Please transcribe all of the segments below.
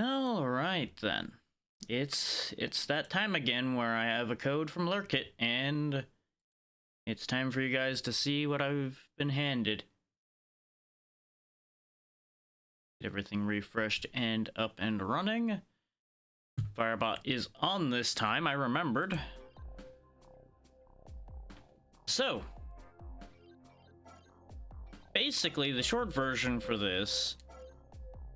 All right then. It's that time again where I have a code from Lurkit, and it's time for you guys to see what I've been handed. Get everything refreshed and up and running. Firebot is on this time, I remembered. So, basically the short version for this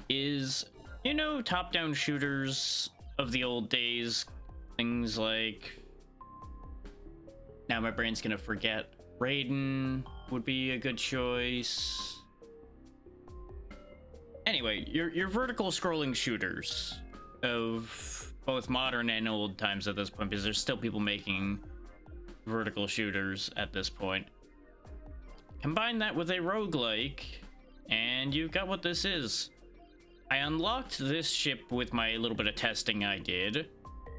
is, you know, top-down shooters of the old days, things like, now my brain's gonna forget, Raiden would be a good choice. Anyway, your vertical scrolling shooters of both modern and old times at this point, because there's still people making vertical shooters at this point. Combine that with a roguelike, and you've got what this is. I unlocked this ship with my little bit of testing I did,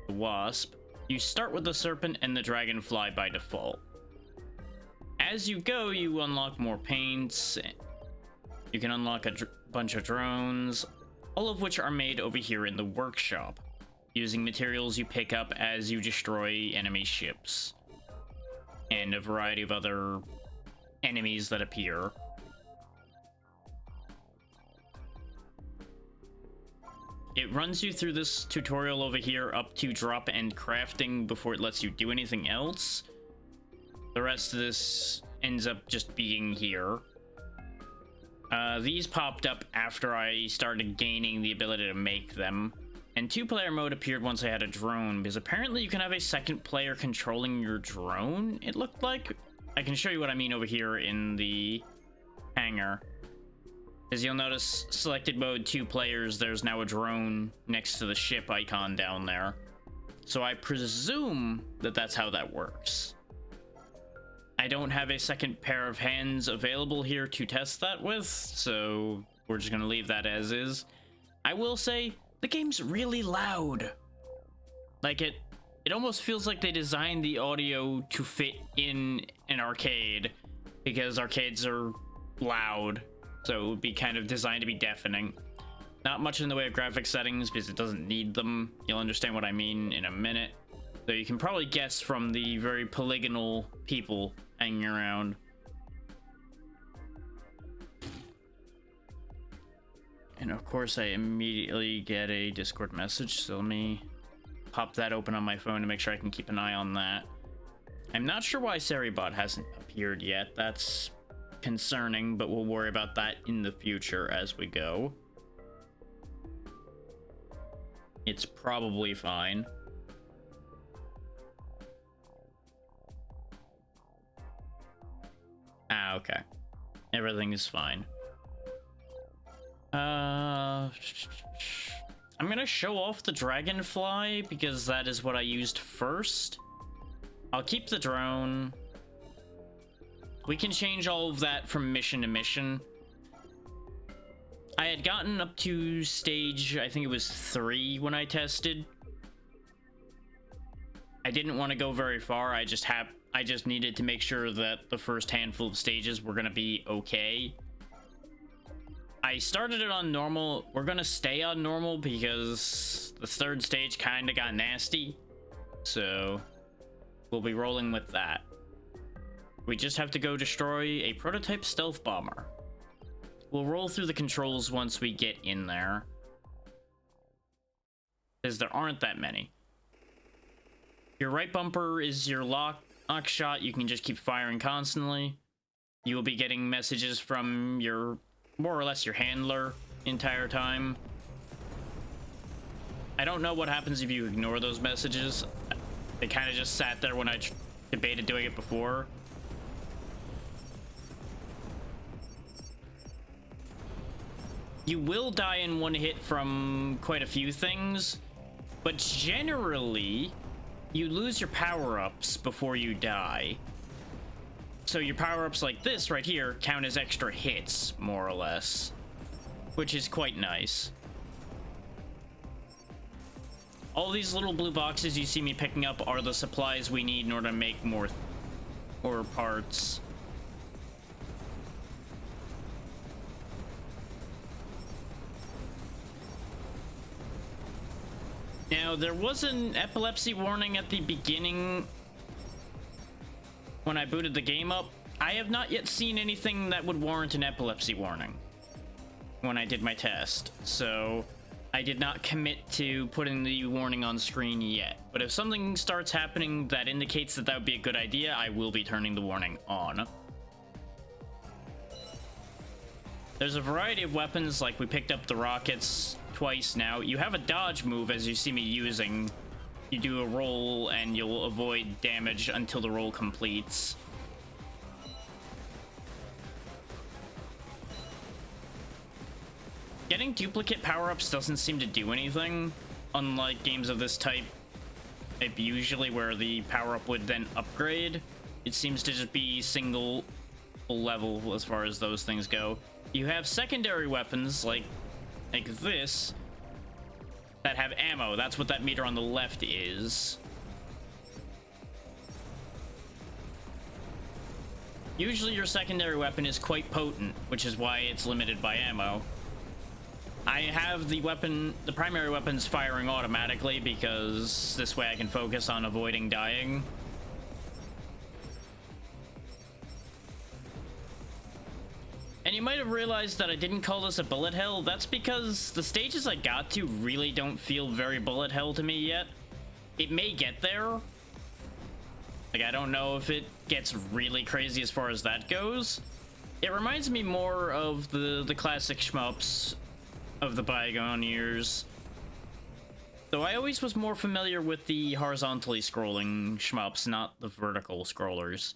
the Wasp. You start with the Serpent and the Dragonfly by default. As you go, you unlock more paints. You can unlock a bunch of drones, all of which are made over here in the workshop, using materials you pick up as you destroy enemy ships, and a variety of other enemies that appear. It runs you through this tutorial over here up to drop and crafting before it lets you do anything else. The rest of this ends up just being here. These popped up after I started gaining the ability to make them. And two-player mode appeared once I had a drone, because apparently you can have a second player controlling your drone, it looked like. I can show you what I mean over here in the hangar. As you'll notice, selected mode 2 players, there's now a drone next to the ship icon down there. So I presume that that's how that works. I don't have a second pair of hands available here to test that with, so we're just gonna leave that as is. I will say, the game's really loud. Like, it almost feels like they designed the audio to fit in an arcade, because arcades are loud. So it would be kind of designed to be deafening. Not much in the way of graphic settings because it doesn't need them. You'll understand what I mean in a minute. So you can probably guess from the very polygonal people hanging around. And of course I immediately get a Discord message, so let me pop that open on my phone to make sure I can keep an eye on that. I'm not sure why Seribot hasn't appeared yet. That's concerning, but we'll worry about that in the future as we go. It's probably fine. Ah, okay. Everything is fine. I'm gonna show off the Dragonfly because that is what I used first. I'll keep the drone. We can change all of that from mission to mission. I had gotten up to stage, I think it was 3 when I tested. I didn't want to go very far. I just needed to make sure that the first handful of stages were gonna be okay. I started it on normal. We're gonna stay on normal because the third stage kind of got nasty. So we'll be rolling with that. We just have to go destroy a prototype stealth bomber. We'll roll through the controls once we get in there, because there aren't that many. Your right bumper is your lock shot. You can just keep firing constantly. You will be getting messages from your, more or less your handler, entire time. I don't know what happens if you ignore those messages. They kind of just sat there when I debated doing it before. You will die in one hit from quite a few things, but generally, you lose your power-ups before you die. So your power-ups like this right here count as extra hits, more or less, which is quite nice. All these little blue boxes you see me picking up are the supplies we need in order to make more parts. Now, there was an epilepsy warning at the beginning when I booted the game up. I have not yet seen anything that would warrant an epilepsy warning when I did my test, so I did not commit to putting the warning on screen yet. But if something starts happening that indicates that that would be a good idea, I will be turning the warning on. There's a variety of weapons, like we picked up the rockets twice now. You have a dodge move, as you see me using. You do a roll and you'll avoid damage until the roll completes. Getting duplicate power-ups doesn't seem to do anything, unlike games of this type, usually where the power-up would then upgrade. It seems to just be single level as far as those things go. You have secondary weapons like this that have ammo. That's what that meter on the left is. Usually your secondary weapon is quite potent, which is why it's limited by ammo. I have the primary weapons firing automatically because this way I can focus on avoiding dying. And you might have realized that I didn't call this a bullet hell. That's because the stages I got to really don't feel very bullet hell to me yet. It may get there. Like, I don't know if it gets really crazy as far as that goes. It reminds me more of the classic shmups of the bygone years. Though I always was more familiar with the horizontally scrolling shmups, not the vertical scrollers.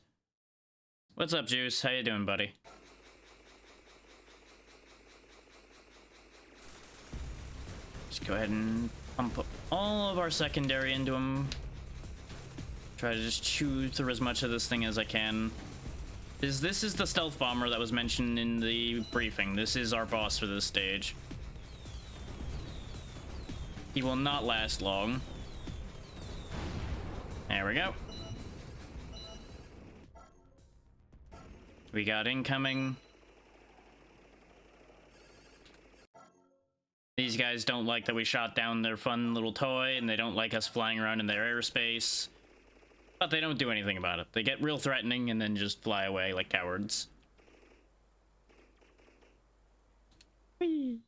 What's up, Juice? How you doing, buddy? Just go ahead and pump up all of our secondary into him. Try to just chew through as much of this thing as I can. This is the stealth bomber that was mentioned in the briefing. This is our boss for this stage. He will not last long. There we go. We got incoming. These guys don't like that we shot down their fun little toy, and they don't like us flying around in their airspace. But they don't do anything about it. They get real threatening and then just fly away like cowards. Whee!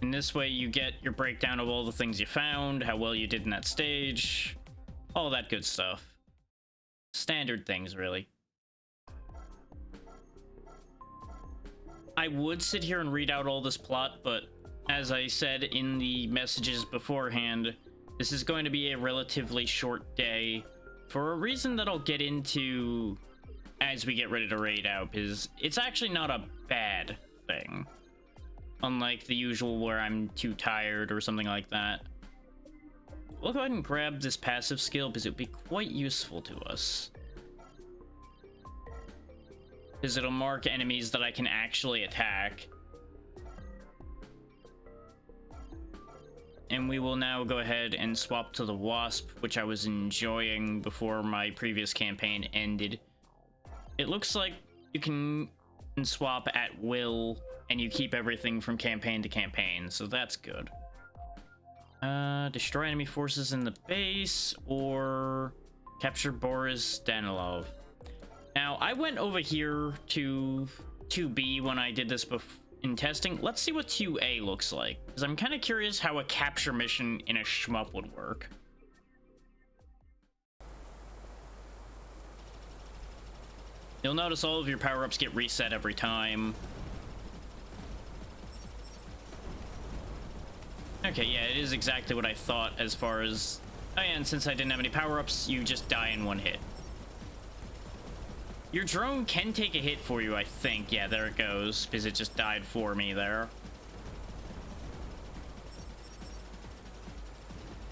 In this way, you get your breakdown of all the things you found, how well you did in that stage, all that good stuff. Standard things, really. I would sit here and read out all this plot, but as I said in the messages beforehand, this is going to be a relatively short day for a reason that I'll get into as we get ready to raid out, because it's actually not a bad thing. Unlike the usual where I'm too tired or something like that. We'll go ahead and grab this passive skill because it would be quite useful to us. Because it'll mark enemies that I can actually attack. And we will now go ahead and swap to the Wasp, which I was enjoying before my previous campaign ended. It looks like you can swap at will, and you keep everything from campaign to campaign, so that's good. Destroy enemy forces in the base, or capture Boris Danilov. Now, I went over here to 2B when I did this in testing. Let's see what 2A looks like, because I'm kind of curious how a capture mission in a shmup would work. You'll notice all of your power-ups get reset every time. Okay, yeah, it is exactly what I thought as far as... Oh yeah, and since I didn't have any power-ups, you just die in one hit. Your drone can take a hit for you, I think. Yeah, there it goes, because it just died for me there.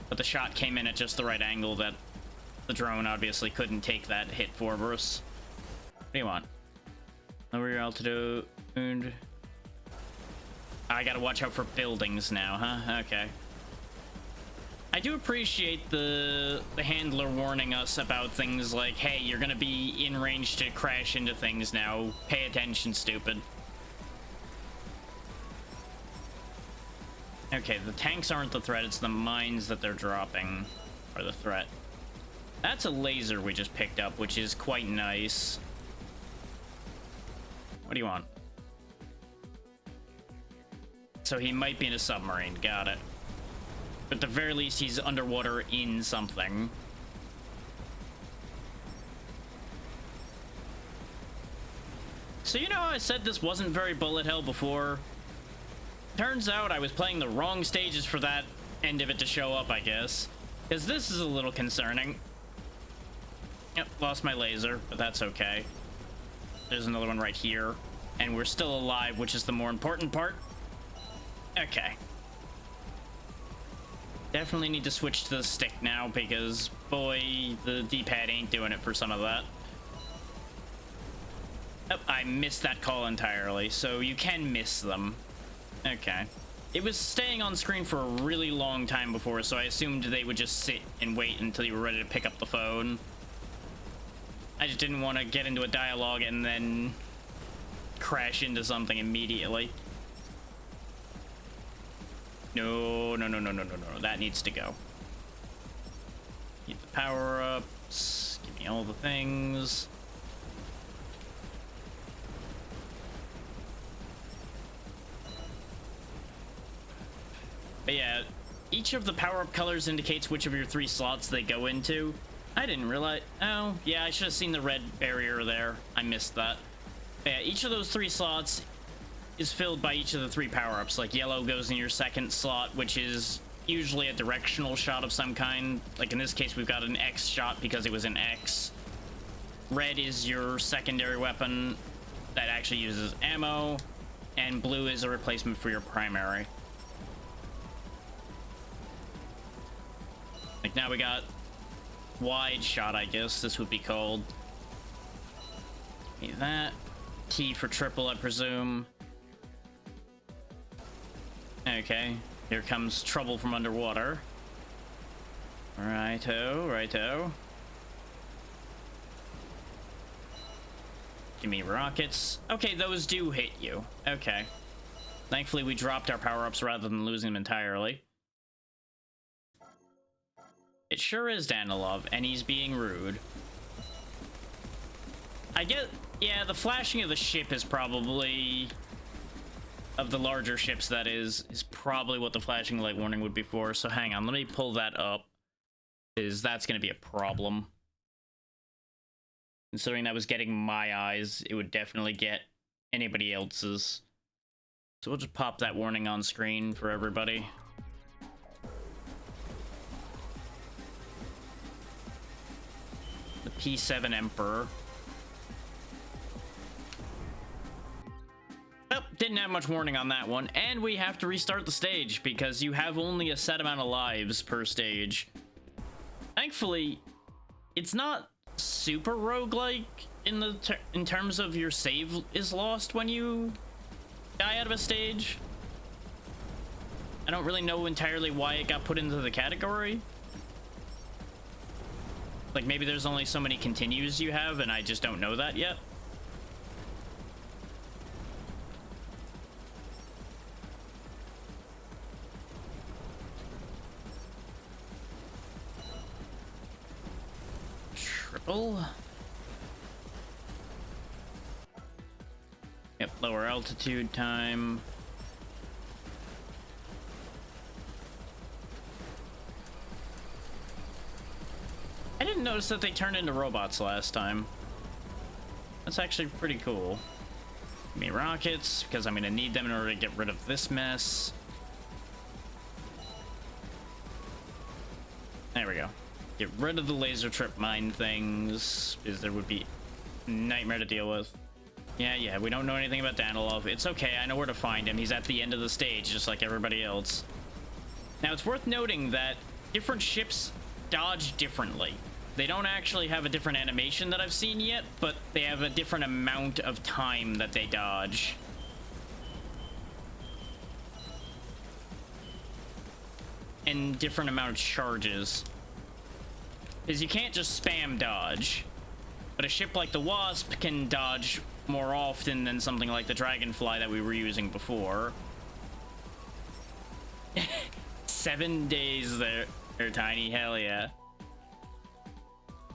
But the shot came in at just the right angle that the drone obviously couldn't take that hit for us. What do you want? Lower your altitude. I gotta watch out for buildings now, huh? Okay. I do appreciate the handler warning us about things like, hey, you're gonna be in range to crash into things now. Pay attention, stupid. Okay, the tanks aren't the threat, it's the mines that they're dropping are the threat. That's a laser we just picked up, which is quite nice. What do you want? So he might be in a submarine, got it. But at the very least, he's underwater in something. So you know how I said this wasn't very bullet hell before? Turns out I was playing the wrong stages for that end of it to show up, I guess. Because this is a little concerning. Yep, lost my laser, but that's okay. There's another one right here. And we're still alive, which is the more important part. Okay. Definitely need to switch to the stick now because, boy, the D-pad ain't doing it for some of that. Oh, I missed that call entirely, so you can miss them. Okay. It was staying on screen for a really long time before, so I assumed they would just sit and wait until you were ready to pick up the phone. I just didn't want to get into a dialogue and then crash into something immediately. No, no, no, no, no, no, no. That needs to go. Keep the power-ups. Give me all the things. But yeah, each of the power-up colors indicates which of your 3 slots they go into. I didn't realize... Oh, yeah, I should have seen the red barrier there. I missed that. But yeah, each of those 3 slots is filled by each of the 3 power-ups. Like, yellow goes in your second slot, which is usually a directional shot of some kind. Like, in this case, we've got an X shot because it was an X. Red is your secondary weapon that actually uses ammo. And blue is a replacement for your primary. Like, now we got wide shot, I guess this would be called. Give me that. T for triple, I presume. Okay, here comes trouble from underwater. Righto, righto. Give me rockets. Okay, those do hit you. Okay. Thankfully, we dropped our power-ups rather than losing them entirely. It sure is Danilov, and he's being rude. I get... Yeah, the flashing of the ship is probably... Of the larger ships, that is probably what the flashing light warning would be for. So hang on, let me pull that up. Because that's going to be a problem. Considering that was getting my eyes, it would definitely get anybody else's. So we'll just pop that warning on screen for everybody. The P7 Emperor. Oh, didn't have much warning on that one. And we have to restart the stage because you have only a set amount of lives per stage. Thankfully, it's not super roguelike in terms of your save is lost when you die out of a stage. I don't really know entirely why it got put into the category. Like, maybe there's only so many continues you have, and I just don't know that yet. Triple. Yep, lower altitude time. I didn't notice that they turned into robots last time. That's actually pretty cool. Give me rockets, because I'm going to need them in order to get rid of this mess. There we go. Get rid of the laser trip mine things, because there would be a nightmare to deal with. Yeah, we don't know anything about Danilov. It's okay, I know where to find him. He's at the end of the stage, just like everybody else. Now, it's worth noting that different ships dodge differently. They don't actually have a different animation that I've seen yet, but they have a different amount of time that they dodge. and different amount of charges. Because you can't just spam dodge. But a ship like the Wasp can dodge more often than something like the Dragonfly that we were using before. 7 days there, Tiny. Hell yeah.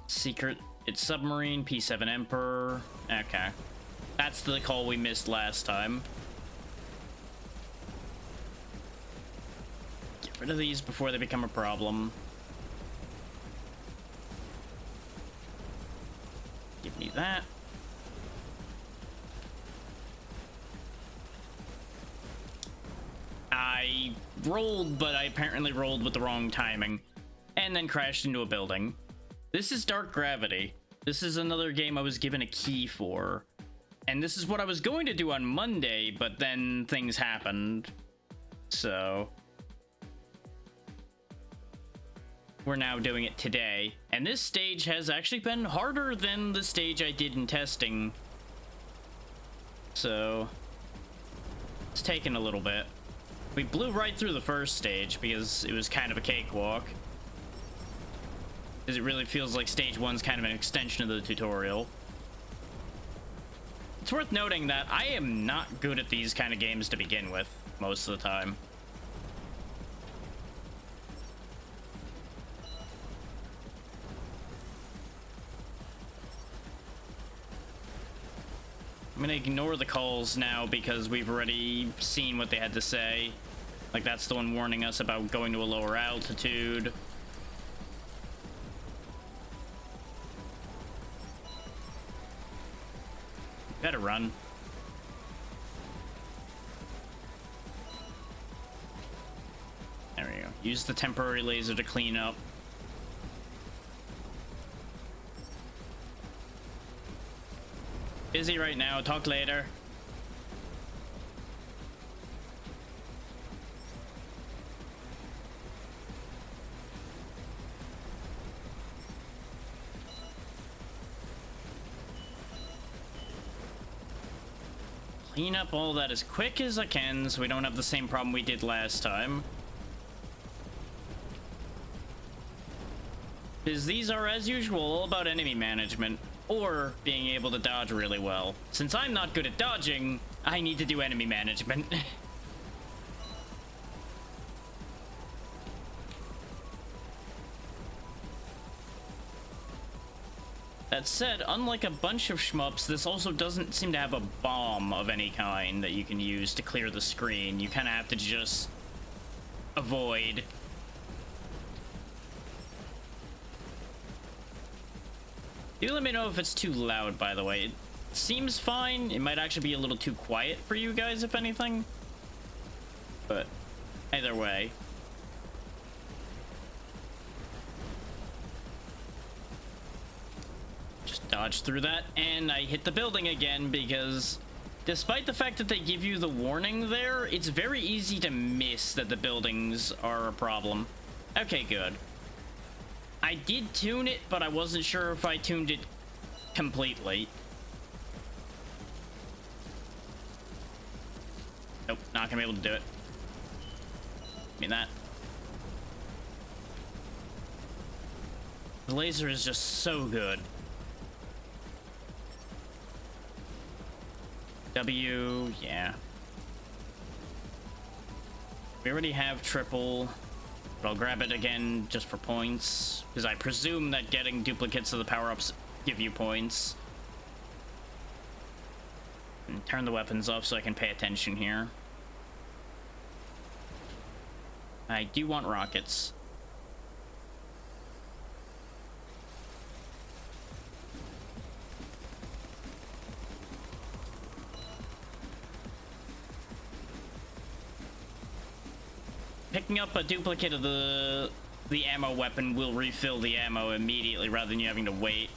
Secret. It's Submarine, P7 Emperor. Okay. That's the call we missed last time. Get rid of these before they become a problem. Give me that. I rolled, but I apparently rolled with the wrong timing. And then crashed into a building. This is Dark Gravity. This is another game I was given a key for. And this is what I was going to do on Monday, but then things happened. So we're now doing it today. And this stage has actually been harder than the stage I did in testing. So it's taken a little bit. We blew right through the first stage because it was kind of a cakewalk. Because it really feels like stage 1's kind of an extension of the tutorial. It's worth noting that I am not good at these kind of games to begin with, most of the time. I'm gonna ignore the calls now because we've already seen what they had to say. Like, that's the one warning us about going to a lower altitude. Better run. There we go. Use the temporary laser to clean up. Busy right now. Talk later. Clean up all that as quick as I can so we don't have the same problem we did last time. Because these are, as usual, all about enemy management, or being able to dodge really well. Since I'm not good at dodging, I need to do enemy management. That said, unlike a bunch of shmups, this also doesn't seem to have a bomb of any kind that you can use to clear the screen. You kind of have to just avoid. Do let me know if it's too loud, by the way. It seems fine. It might actually be a little too quiet for you guys, if anything. But either way. Just dodge through that, and I hit the building again because despite the fact that they give you the warning there, it's very easy to miss that the buildings are a problem. Okay, good. I did tune it, but I wasn't sure if I tuned it completely. Nope, not gonna be able to do it. I mean that. The laser is just so good. W, yeah. We already have triple, but I'll grab it again just for points, because I presume that getting duplicates of the power-ups give you points. And turn the weapons off so I can pay attention here. I do want rockets. Picking up a duplicate of the ammo weapon will refill the ammo immediately rather than you having to wait.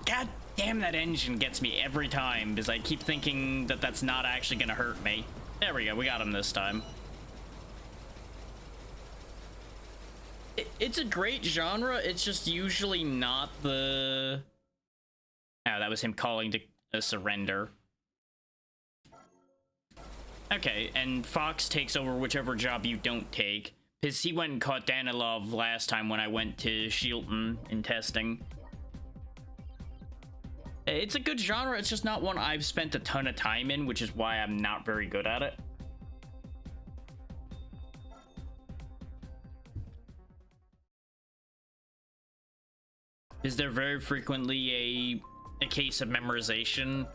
God damn, that engine gets me every time because I keep thinking that that's not actually gonna hurt me. There we go, we got him this time. It's a great genre, it's just usually not the... Oh, that was him calling to surrender. Okay, and Fox takes over whichever job you don't take. Because he went and caught Danilov last time when I went to Shilton in testing. It's a good genre, it's just not one I've spent a ton of time in, which is why I'm not very good at it. Is there very frequently a case of memorization?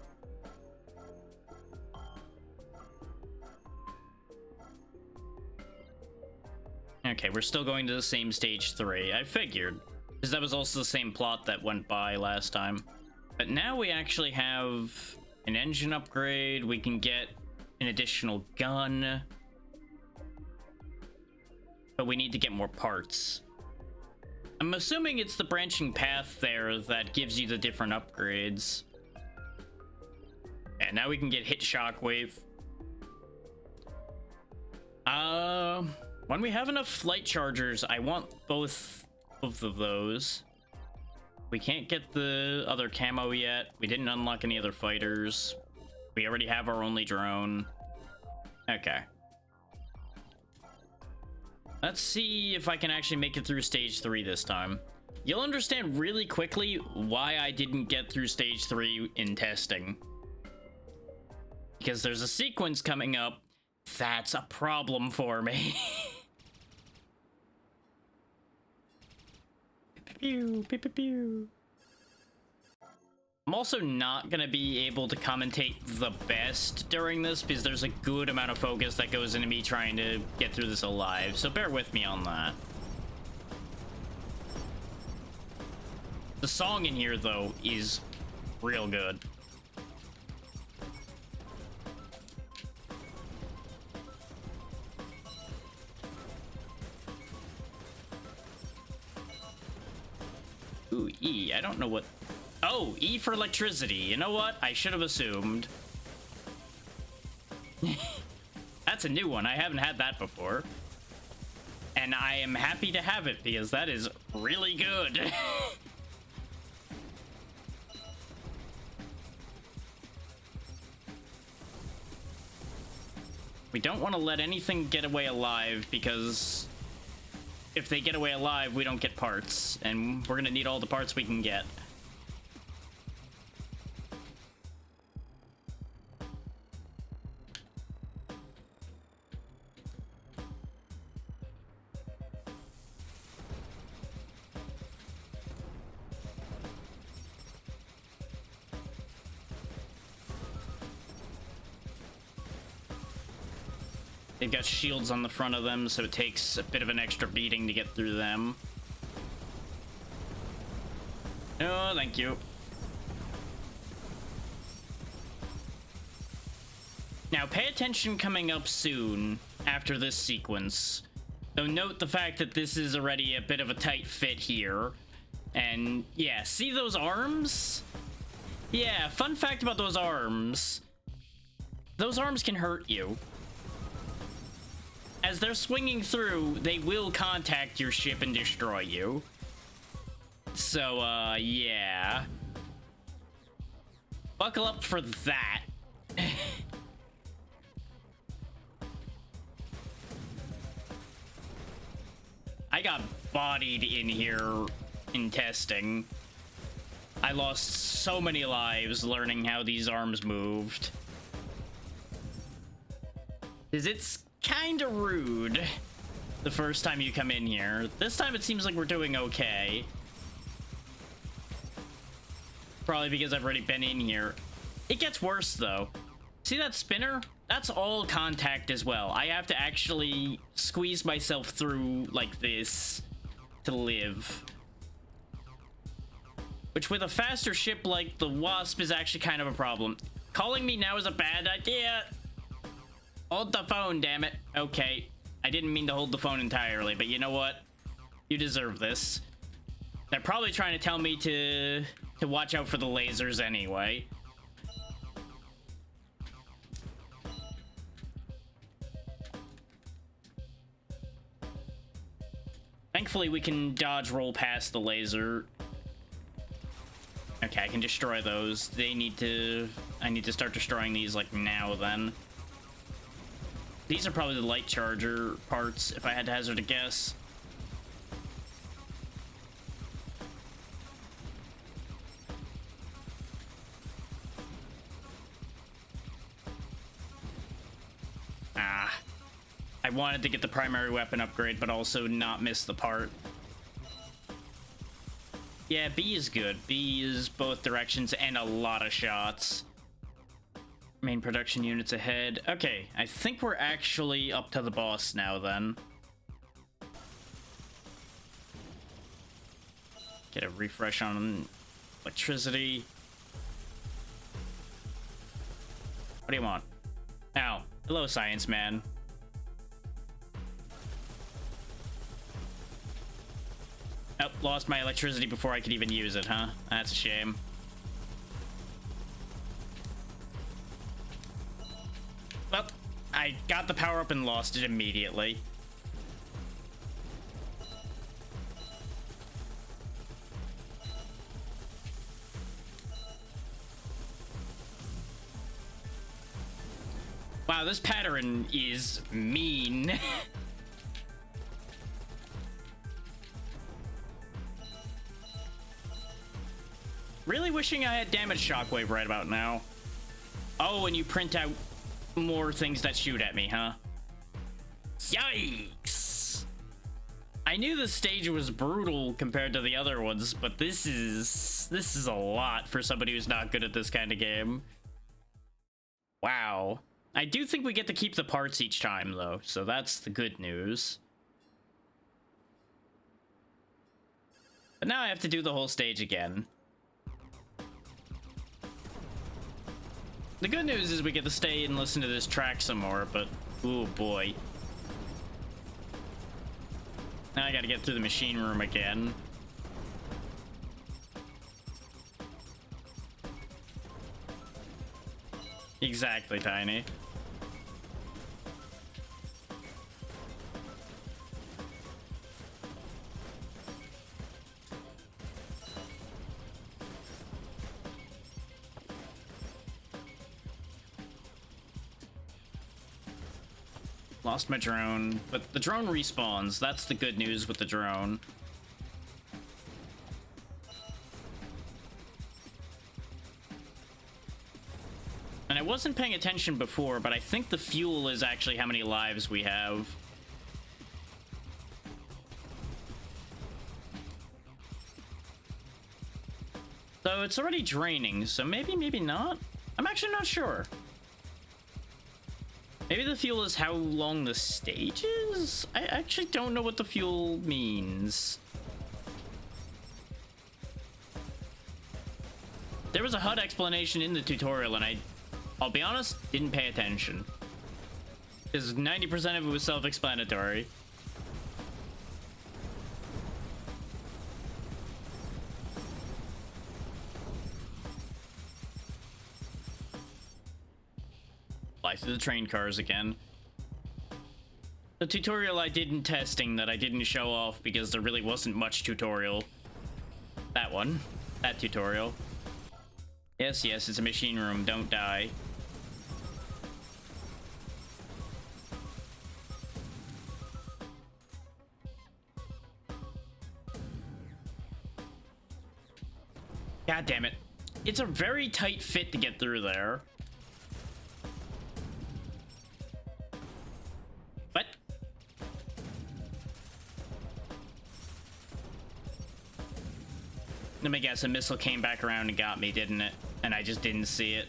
Okay, we're still going to the same stage 3. I figured. Because that was also the same plot that went by last time. But now we actually have an engine upgrade. We can get an additional gun. But we need to get more parts. I'm assuming it's the branching path there that gives you the different upgrades. And now we can get hit shockwave. When we have enough flight chargers, I want both of those. We can't get the other camo yet. We didn't unlock any other fighters. We already have our only drone. Okay. Let's see if I can actually make it through stage 3 this time. You'll understand really quickly why I didn't get through stage 3 in testing. Because there's a sequence coming up that's a problem for me. Pew, pew, pew, pew. I'm also not gonna be able to commentate the best during this because there's a good amount of focus that goes into me trying to get through this alive, so bear with me on that. The song in here, though, is real good. Ooh, E. I don't know what... Oh, E for electricity. You know what? I should have assumed. That's a new one. I haven't had that before. And I am happy to have it because that is really good. We don't want to let anything get away alive because if they get away alive, we don't get parts. And we're going to need all the parts we can get. They've got shields on the front of them, so it takes a bit of an extra beating to get through them. Oh, thank you. Now, pay attention coming up soon after this sequence. So note the fact that this is already a bit of a tight fit here. And yeah, see those arms? Yeah, fun fact about those arms. Those arms can hurt you. As they're swinging through, they will contact your ship and destroy you. So, yeah. Buckle up for that. I got bodied in here in testing. I lost so many lives learning how these arms moved. 'Cause it's kind of rude the first time you come in here. This time it seems like we're doing okay. Probably because I've already been in here. It gets worse though. See that spinner? That's all contact as well. I have to actually squeeze myself through like this to live. Which with a faster ship like the Wasp is actually kind of a problem. Calling me now is a bad idea. Hold the phone, damn it. Okay. I didn't mean to hold the phone entirely, but you know what? You deserve this. They're probably trying to tell me to watch out for the lasers anyway. Thankfully, we can dodge roll past the laser. Okay, I can destroy those. I need to start destroying these like now then. These are probably the light charger parts, if I had to hazard a guess. I wanted to get the primary weapon upgrade, but also not miss the part. Yeah, B is good. B is both directions and a lot of shots. Main production units ahead. Okay, I think we're actually up to the boss now then. Get a refresh on electricity. What do you want? Ow. Hello, science man. Oh, lost my electricity before I could even use it, huh? That's a shame. Well, I got the power up and lost it immediately. Wow, this pattern is mean. Really wishing I had damage shockwave right about now. Oh, and you print out more things that shoot at me, huh? Yikes! I knew the stage was brutal compared to the other ones, but this is a lot for somebody who's not good at this kind of game. Wow. I do think we get to keep the parts each time, though, so that's the good news. But now I have to do the whole stage again. The good news is we get to stay and listen to this track some more, but oh boy. Now I gotta get through the machine room again. Exactly, Tiny. Lost my drone, but the drone respawns. That's the good news with the drone. And I wasn't paying attention before, but I think the fuel is actually how many lives we have. So it's already draining, so maybe not? I'm actually not sure. Maybe the fuel is how long the stage is? I actually don't know what the fuel means. There was a HUD explanation in the tutorial, and I'll be honest, didn't pay attention. Because 90% of it was self-explanatory. Fly through the train cars again. The tutorial I did in testing that I didn't show off because there really wasn't much tutorial. That one. That tutorial. Yes, it's a machine room. Don't die. God damn it. It's a very tight fit to get through there. What? Let me guess, a missile came back around and got me, didn't it? And I just didn't see it.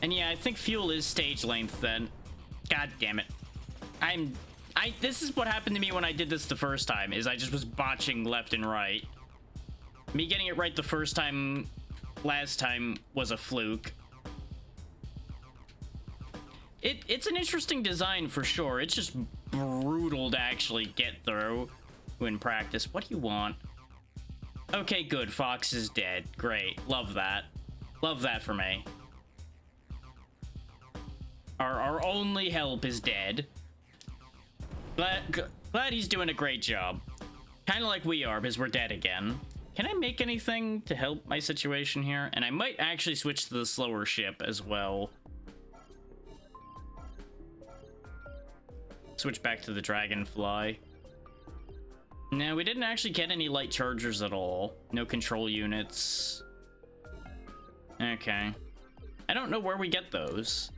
And yeah, I think fuel is stage length then. God damn it. This is what happened to me when I did this the first time, is I just was botching left and right. Me getting it right the first time, last time, was a fluke. It's an interesting design for sure. It's just brutal to actually get through in practice. What do you want? Okay, good. Fox is dead. Great. Love that. Love that for me. Our only help is dead. Glad he's doing a great job. Kind of like we are, because we're dead again. Can I make anything to help my situation here? And I might actually switch to the slower ship as well. Switch back to the Dragonfly. No, we didn't actually get any light chargers at all. No control units. Okay. I don't know where we get those.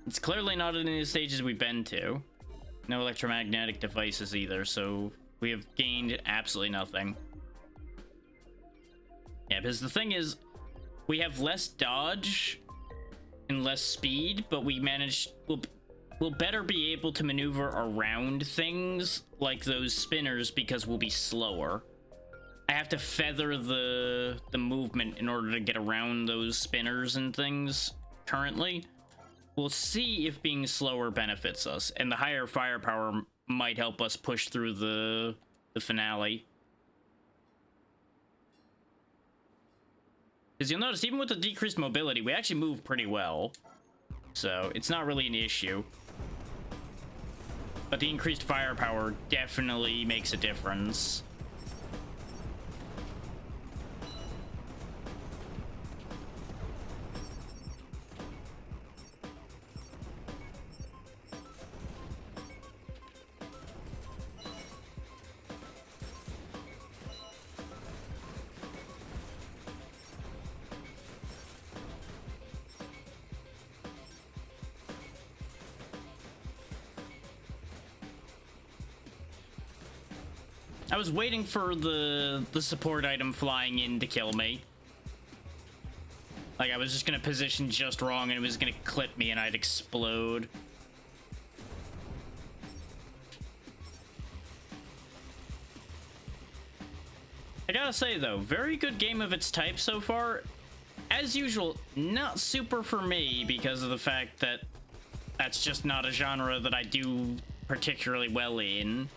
It's clearly not in the stages we've been to. No electromagnetic devices either, so we have gained absolutely nothing. Yeah, because the thing is, we have less dodge and less speed, but we managed... We'll better be able to maneuver around things like those spinners because we'll be slower. I have to feather the movement in order to get around those spinners and things currently. We'll see if being slower benefits us, and the higher firepower might help us push through the finale. Because you'll notice, even with the decreased mobility, we actually move pretty well. So, it's not really an issue. But the increased firepower definitely makes a difference. I was waiting for the support item flying in to kill me. Like, I was just gonna position just wrong and it was gonna clip me and I'd explode. I gotta say though, very good game of its type so far. As usual, not super for me because of the fact that that's just not a genre that I do particularly well in.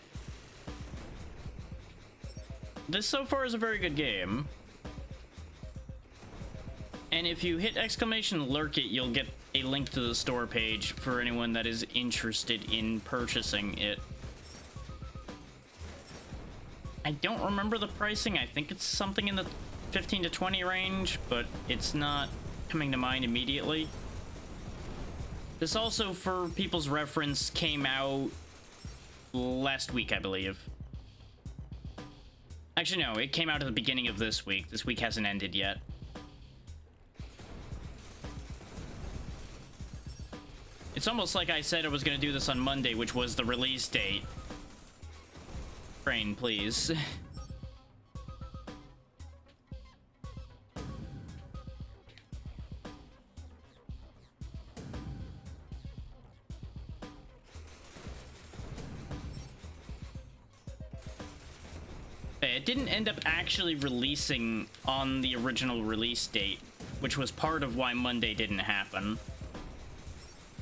This so far is a very good game. And if you hit exclamation lurkit, you'll get a link to the store page for anyone that is interested in purchasing it. I don't remember the pricing. I think it's something in the 15 to 20 range, but it's not coming to mind immediately. This also, for people's reference, came out last week, I believe. Actually, no, it came out at the beginning of this week. This week hasn't ended yet. It's almost like I said I was going to do this on Monday, which was the release date. Brain, please. It didn't end up actually releasing on the original release date, which was part of why Monday didn't happen.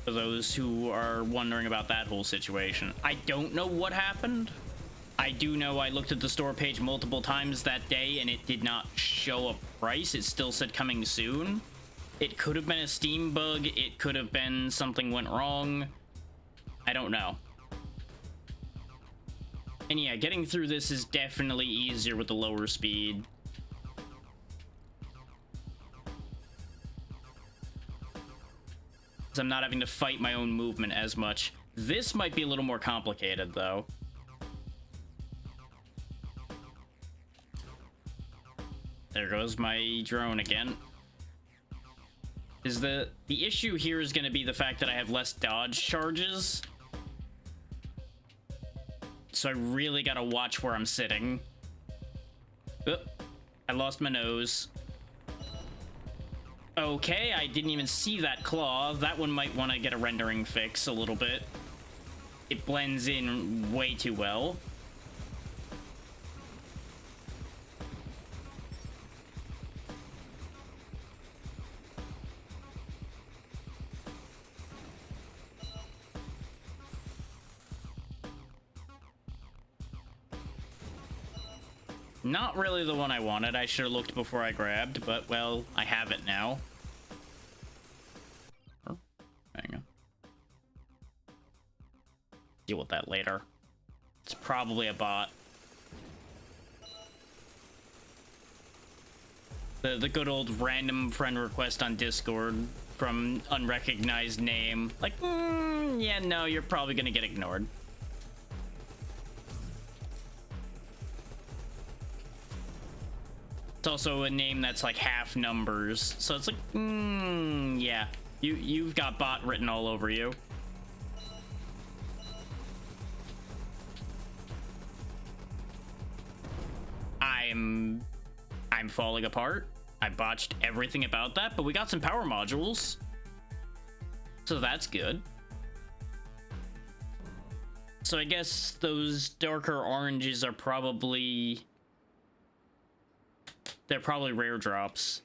For those who are wondering about that whole situation. I don't know what happened. I do know I looked at the store page multiple times that day and it did not show a price. It still said coming soon. It could have been a Steam bug. It could have been something went wrong. I don't know. And yeah, getting through this is definitely easier with the lower speed. Because I'm not having to fight my own movement as much. This might be a little more complicated, though. There goes my drone again. Is the issue here is going to be the fact that I have less dodge charges. So I really gotta watch where I'm sitting. Oop, I lost my nose. Okay, I didn't even see that claw. That one might want to get a rendering fix a little bit. It blends in way too well. Not really the one I wanted. I should have looked before I grabbed, but, well, I have it now. Oh, hang on. Deal with that later. It's probably a bot. The good old random friend request on Discord from unrecognized name. Like, yeah, no, you're probably gonna get ignored. It's also a name that's like half numbers, so it's like, yeah, you've got bot written all over you. I'm falling apart. I botched everything about that, but we got some power modules, so that's good. So I guess those darker oranges are probably... they're probably rare drops.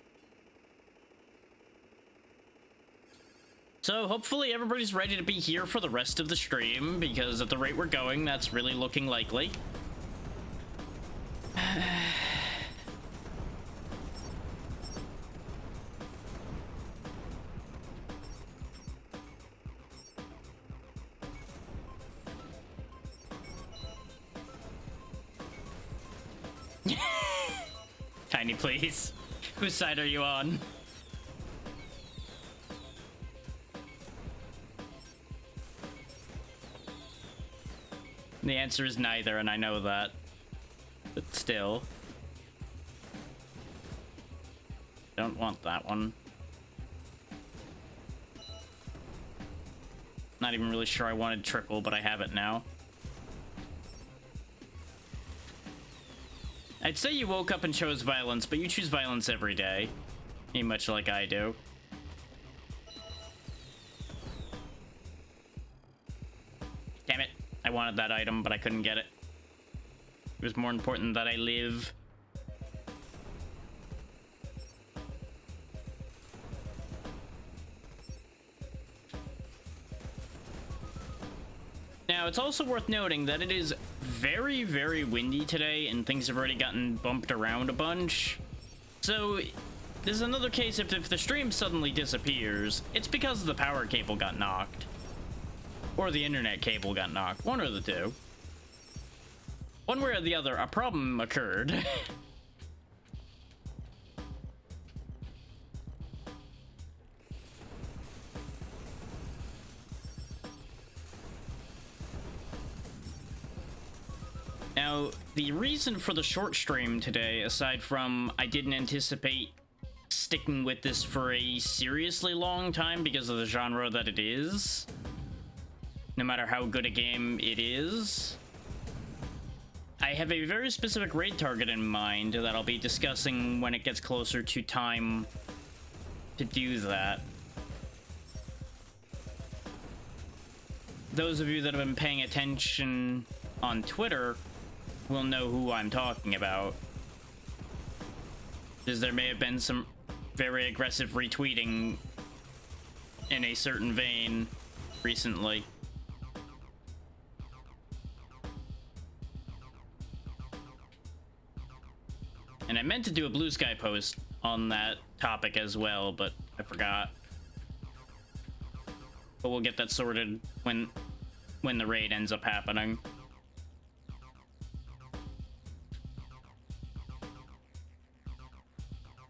So hopefully everybody's ready to be here for the rest of the stream, because at the rate we're going, that's really looking likely. Tiny, please. Whose side are you on? The answer is neither, and I know that. But still. Don't want that one. Not even really sure I wanted triple, but I have it now. I'd say you woke up and chose violence, but you choose violence every day. Much like I do. Damn it. I wanted that item, but I couldn't get it. It was more important that I live. Now, it's also worth noting that it is very, very windy today, and things have already gotten bumped around a bunch. So, there's another case if the stream suddenly disappears, it's because the power cable got knocked. Or the internet cable got knocked. One or the two. One way or the other, a problem occurred. Now, the reason for the short stream today, aside from I didn't anticipate sticking with this for a seriously long time because of the genre that it is, no matter how good a game it is, I have a very specific raid target in mind that I'll be discussing when it gets closer to time to do that. Those of you that have been paying attention on Twitter will know who I'm talking about, because there may have been some very aggressive retweeting in a certain vein recently. And I meant to do a Blue Sky post on that topic as well, but I forgot. But we'll get that sorted when the raid ends up happening.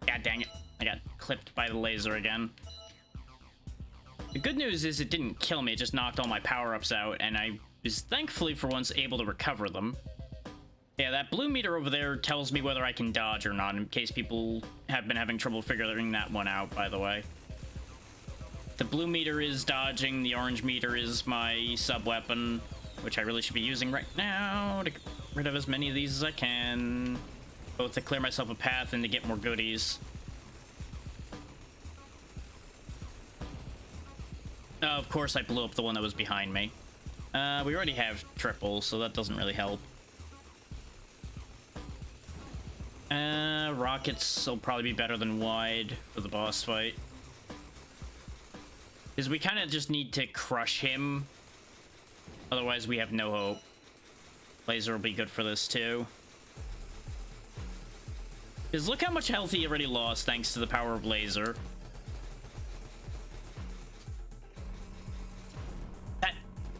God dang it. I got clipped by the laser again. The good news is it didn't kill me, it just knocked all my power-ups out, and I was thankfully for once able to recover them. Yeah, that blue meter over there tells me whether I can dodge or not, in case people have been having trouble figuring that one out, by the way. The blue meter is dodging, the orange meter is my sub-weapon, which I really should be using right now to get rid of as many of these as I can. Both to clear myself a path and to get more goodies. Of course, I blew up the one that was behind me. We already have triple, so that doesn't really help. Rockets will probably be better than wide for the boss fight. Because we kind of just need to crush him. Otherwise, we have no hope. Laser will be good for this, too. Because look how much health he already lost thanks to the power of laser.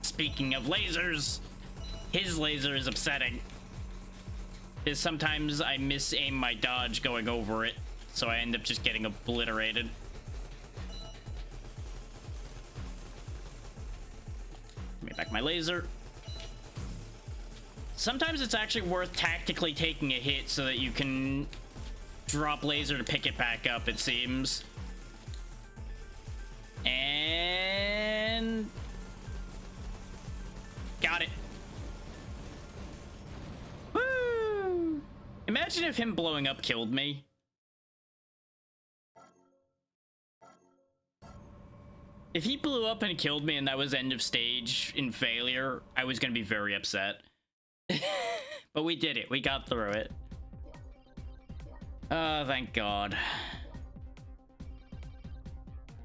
Speaking of lasers, his laser is upsetting. Because sometimes I miss-aim my dodge going over it, so I end up just getting obliterated. Give me back my laser. Sometimes it's actually worth tactically taking a hit so that you can drop laser to pick it back up, it seems. And... got it. Woo! Imagine if him blowing up killed me. If he blew up and killed me and that was end of stage in failure, I was gonna be very upset. But we did it. We got through it. Thank God.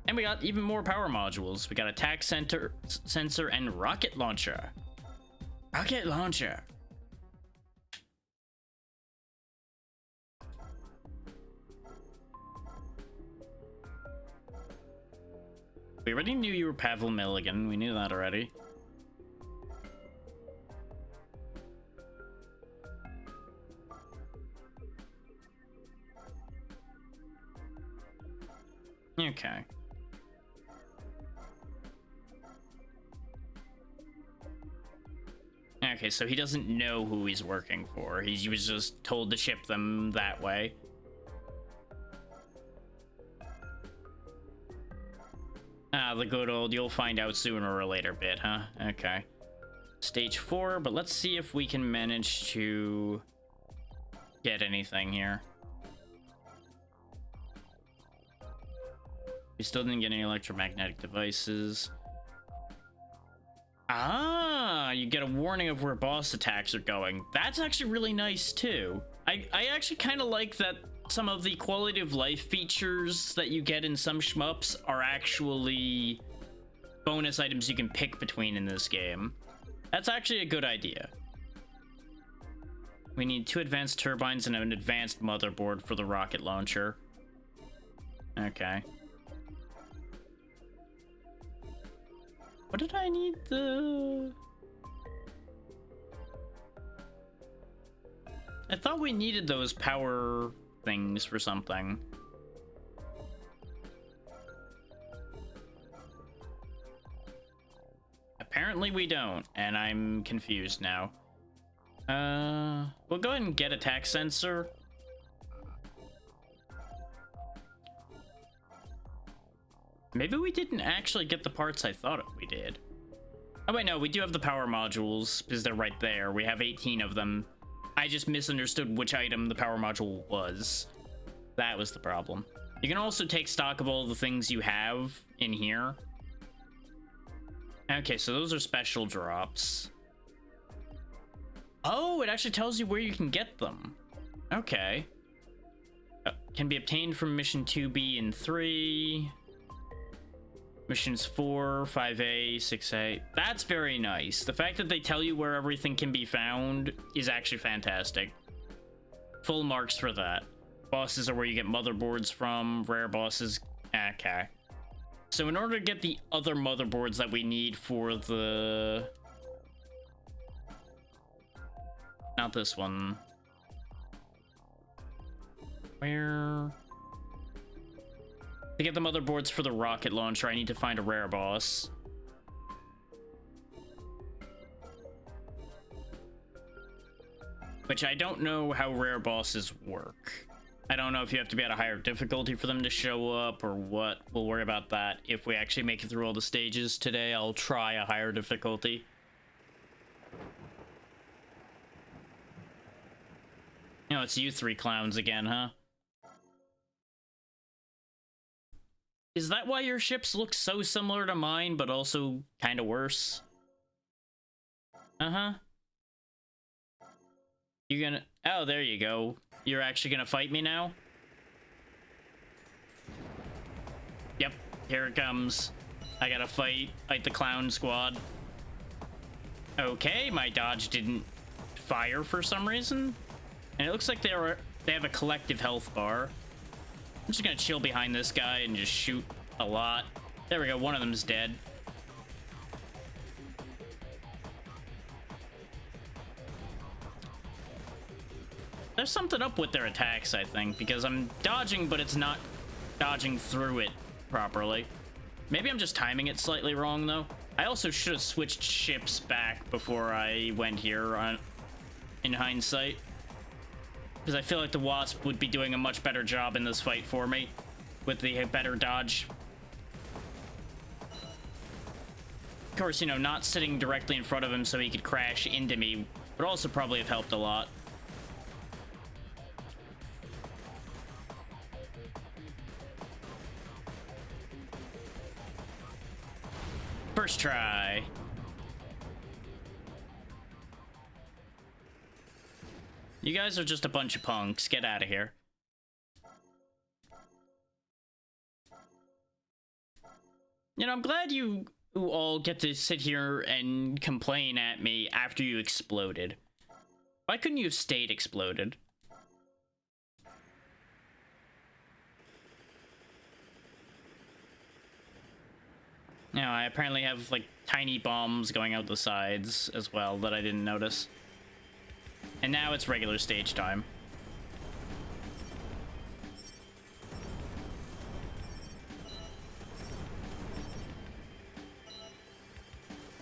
And we got even more power modules. We got attack sensor and rocket launcher. Rocket launcher. We already knew you were Pavel Milligan. We knew that already. Okay. Okay, so he doesn't know who he's working for. He was just told to ship them that way. Ah, the good old you'll find out sooner or later bit, huh? Okay. Stage 4, but let's see if we can manage to get anything here. We still didn't get any electromagnetic devices. Ah, you get a warning of where boss attacks are going. That's actually really nice too. I actually kind of like that some of the quality of life features that you get in some shmups are actually bonus items you can pick between in this game. That's actually a good idea. We need 2 advanced turbines and an advanced motherboard for the rocket launcher. Okay. What did I need the... I thought we needed those power things for something. Apparently we don't, and I'm confused now. We'll go ahead and get attack sensor. Maybe we didn't actually get the parts I thought we did. Oh wait, no, we do have the power modules, because they're right there. We have 18 of them. I just misunderstood which item the power module was. That was the problem. You can also take stock of all the things you have in here. Okay, so those are special drops. Oh, it actually tells you where you can get them. Okay. Can be obtained from mission 2B and 3. Missions 4, 5A, 6A. That's very nice. The fact that they tell you where everything can be found is actually fantastic. Full marks for that. Bosses are where you get motherboards from. Rare bosses. Okay. So in order to get the other motherboards that we need for the... Not this one. Where... To get the motherboards for the rocket launcher, I need to find a rare boss. Which I don't know how rare bosses work. I don't know if you have to be at a higher difficulty for them to show up or what. We'll worry about that. If we actually make it through all the stages today, I'll try a higher difficulty. You know, it's you 3 clowns again, huh? Is that why your ships look so similar to mine, but also kind of worse? Uh-huh. You gonna... Oh, there you go. You're actually gonna fight me now? Yep, here it comes. I gotta fight the clown squad. Okay, my dodge didn't fire for some reason. And it looks like they have a collective health bar. I'm just gonna chill behind this guy and just shoot a lot. There we go, one of them's dead. There's something up with their attacks, I think, because I'm dodging, but it's not dodging through it properly. Maybe I'm just timing it slightly wrong, though. I also should have switched ships back before I went here in hindsight, because I feel like the Wasp would be doing a much better job in this fight for me with the better dodge. Of course, you know, not sitting directly in front of him so he could crash into me would also probably have helped a lot. First try. You guys are just a bunch of punks. Get out of here. You know, I'm glad you all get to sit here and complain at me after you exploded. Why couldn't you have stayed exploded? Now, I apparently have, like, tiny bombs going out the sides as well that I didn't notice. And now it's regular stage time.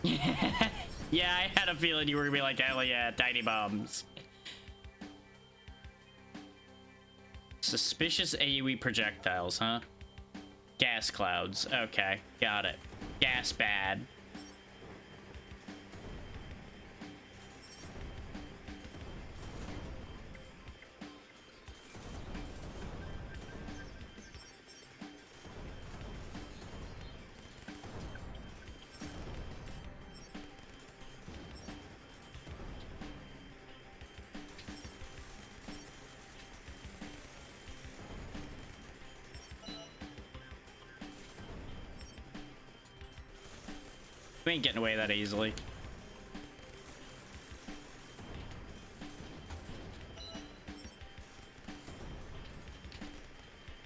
Yeah, I had a feeling you were gonna be like, hell yeah, tiny bombs. Suspicious AoE projectiles, huh? Gas clouds. Okay, got it. Gas bad. We ain't getting away that easily.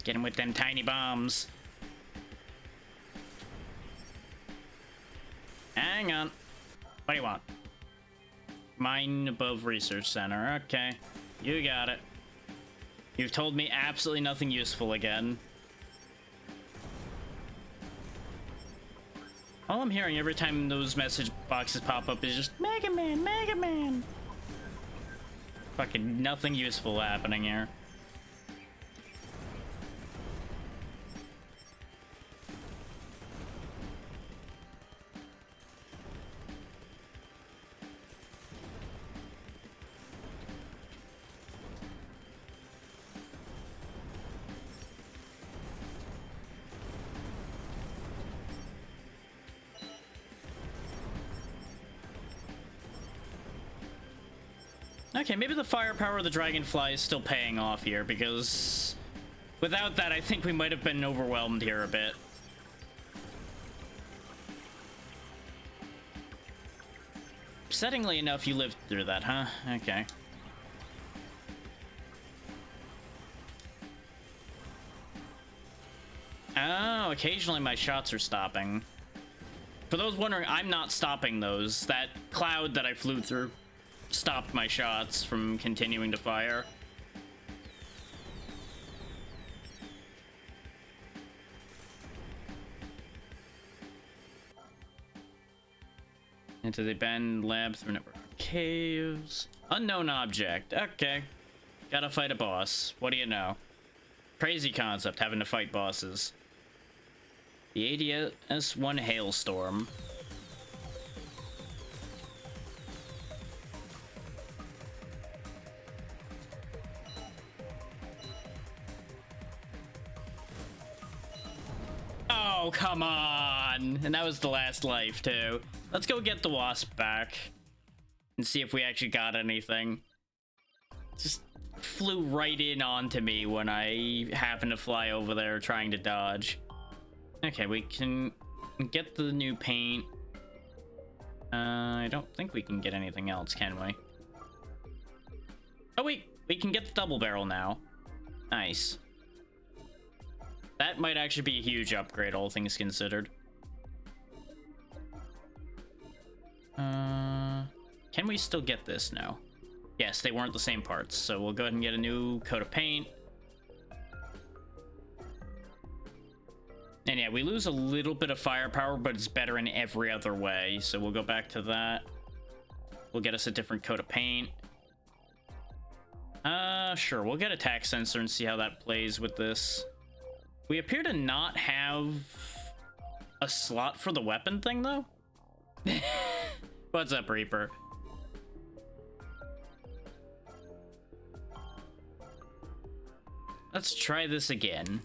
Get him with them tiny bombs. Hang on. What do you want? Mine above research center. Okay. You got it. You've told me absolutely nothing useful again. All I'm hearing every time those message boxes pop up is just Mega Man, Mega Man. Fucking nothing useful happening here. Okay, maybe the firepower of the Dragonfly is still paying off here, because without that, I think we might have been overwhelmed here a bit. Upsettingly enough, you lived through that, huh? Okay. Oh, occasionally my shots are stopping. For those wondering, I'm not stopping those. That cloud that I flew through stopped my shots from continuing to fire. Into the abandoned lab through network caves. Unknown object. Okay. Gotta fight a boss. What do you know? Crazy concept, having to fight bosses. The ADS-1 Hailstorm. Oh, come on. And that was the last life, too. Let's go get the Wasp back and see if we actually got anything. Just flew right in onto me when I happened to fly over there trying to dodge. Okay, we can get the new paint. I don't think we can get anything else, can we? Oh, wait. We can get the double barrel now. Nice. That might actually be a huge upgrade, all things considered. Can we still get this now? Yes, they weren't the same parts, so we'll go ahead and get a new coat of paint. And yeah, we lose a little bit of firepower, but it's better in every other way. So we'll go back to that. We'll get us a different coat of paint. Sure, we'll get attack sensor and see how that plays with this. We appear to not have a slot for the weapon thing, though. What's up, Reaper? Let's try this again.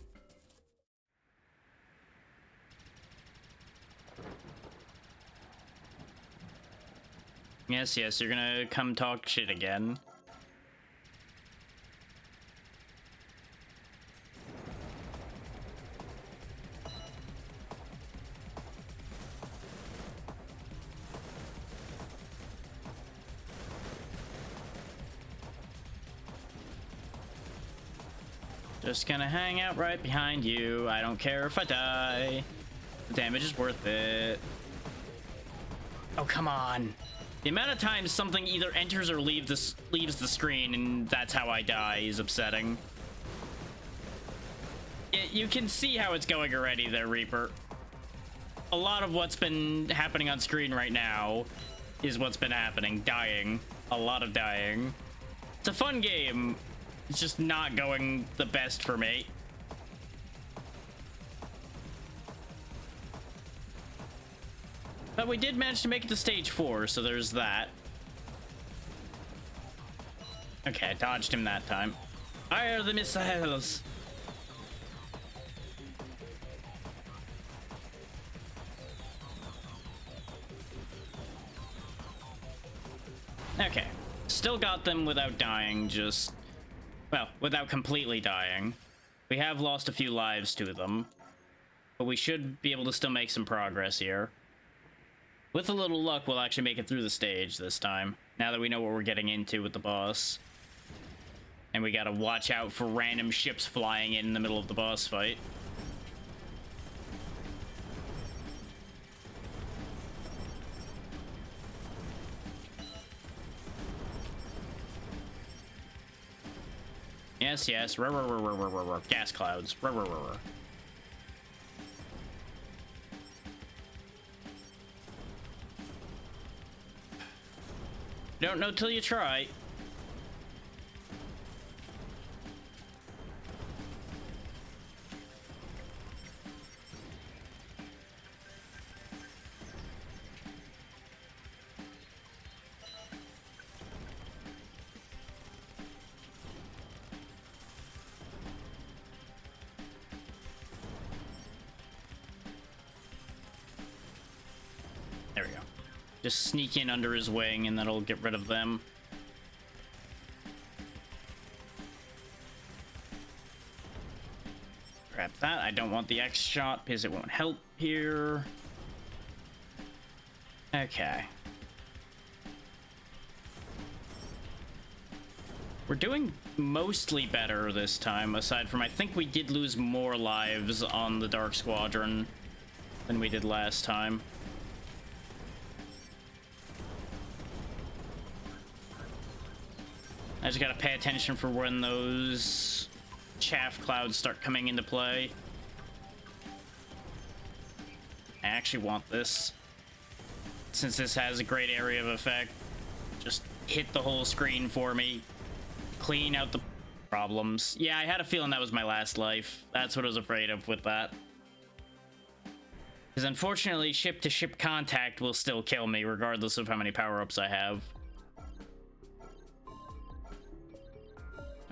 Yes, yes, you're gonna come talk shit again. Just gonna hang out right behind you. I don't care if I die. The damage is worth it. Oh, come on. The amount of times something either enters or leaves the screen, and that's how I die, is upsetting. You can see how it's going already there, Reaper. A lot of what's been happening on screen right now is what's been happening. Dying. A lot of dying. It's a fun game. It's just not going the best for me. But we did manage to make it to stage 4, so there's that. Okay, I dodged him that time. Fire the missiles! Okay, still got them without dying, just... well, without completely dying. We have lost a few lives to them, but we should be able to still make some progress here. With a little luck, we'll actually make it through the stage this time, now that we know what we're getting into with the boss. And we gotta watch out for random ships flying in the middle of the boss fight. Yes, yes. Gas clouds. You don't know till you try. There we go. Just sneak in under his wing and that'll get rid of them. Grab that. I don't want the X shot because it won't help here. Okay. We're doing mostly better this time, aside from I think we did lose more lives on the Dark Squadron than we did last time. I just gotta pay attention for when those chaff clouds start coming into play. I actually want this. Since this has a great area of effect, just hit the whole screen for me. Clean out the problems. Yeah, I had a feeling that was my last life. That's what I was afraid of with that. Because unfortunately, ship-to-ship contact will still kill me, regardless of how many power-ups I have.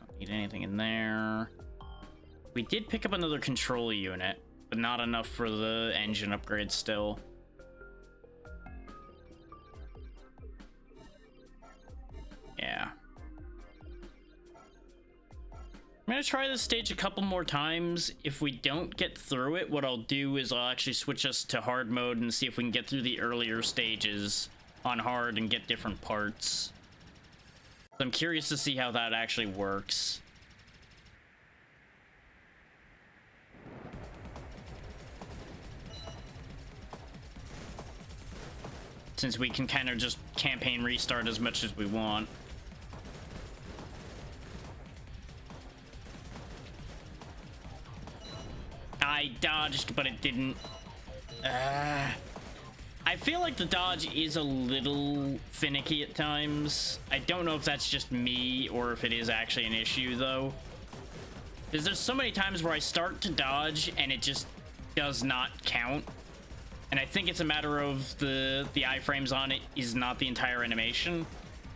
Don't need anything in there. We did pick up another control unit, but not enough for the engine upgrade still. Yeah. I'm gonna try this stage a couple more times. If we don't get through it, what I'll do is I'll actually switch us to hard mode and see if we can get through the earlier stages on hard and get different parts. I'm curious to see how that actually works. Since we can kind of just campaign restart as much as we want. I dodged, but it didn't. I feel like the dodge is a little finicky at times. I don't know if that's just me or if it is actually an issue, though. Because there's so many times where I start to dodge and it just does not count. And I think it's a matter of the iframes on it is not the entire animation.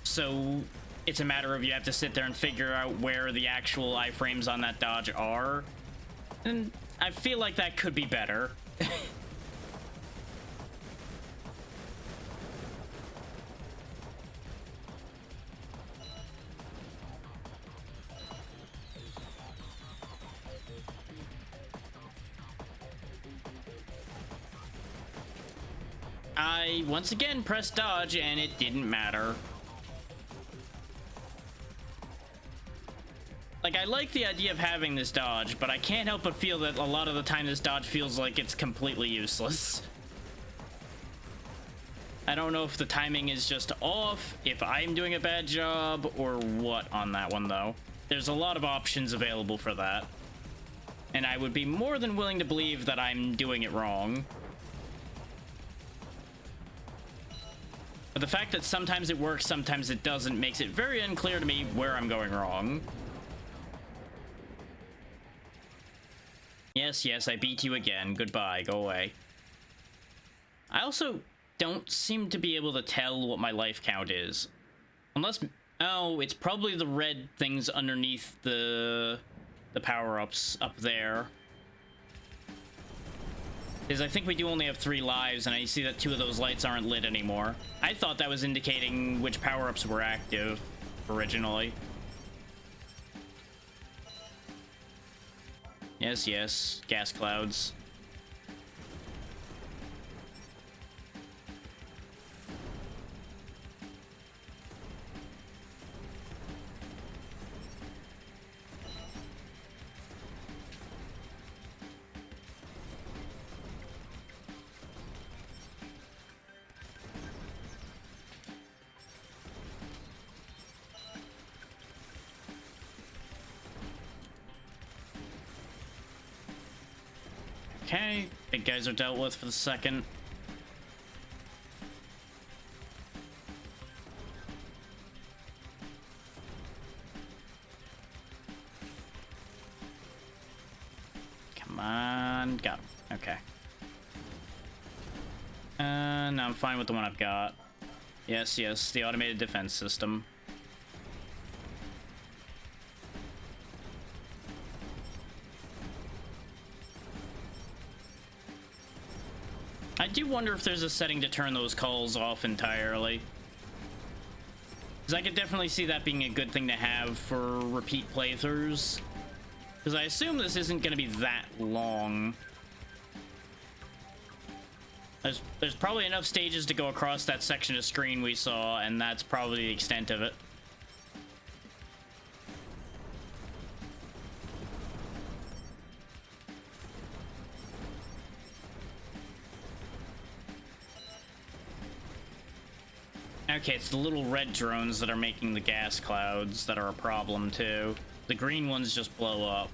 So it's a matter of you have to sit there and figure out where the actual iframes on that dodge are. And I feel like that could be better. I once again pressed dodge and it didn't matter. Like, I like the idea of having this dodge, but I can't help but feel that a lot of the time this dodge feels like it's completely useless. I don't know if the timing is just off, if I'm doing a bad job, or what on that one, though. There's a lot of options available for that. And I would be more than willing to believe that I'm doing it wrong. But the fact that sometimes it works, sometimes it doesn't, makes it very unclear to me where I'm going wrong. Yes, yes, I beat you again. Goodbye, go away. I also don't seem to be able to tell what my life count is. Unless... oh, it's probably the red things underneath the power-ups up there. Because I think we do only have 3 lives, and I see that 2 of those lights aren't lit anymore. I thought that was indicating which power-ups were active originally. Yes, yes, gas clouds. Okay, big guys are dealt with for the second. Come on, got him. Okay. No, I'm fine with the one I've got. Yes, yes, the automated defense system. I do wonder if there's a setting to turn those calls off entirely. Because I could definitely see that being a good thing to have for repeat playthroughs. Because I assume this isn't going to be that long. There's probably enough stages to go across that section of screen we saw, and that's probably the extent of it. Okay, it's the little red drones that are making the gas clouds that are a problem, too. The green ones just blow up.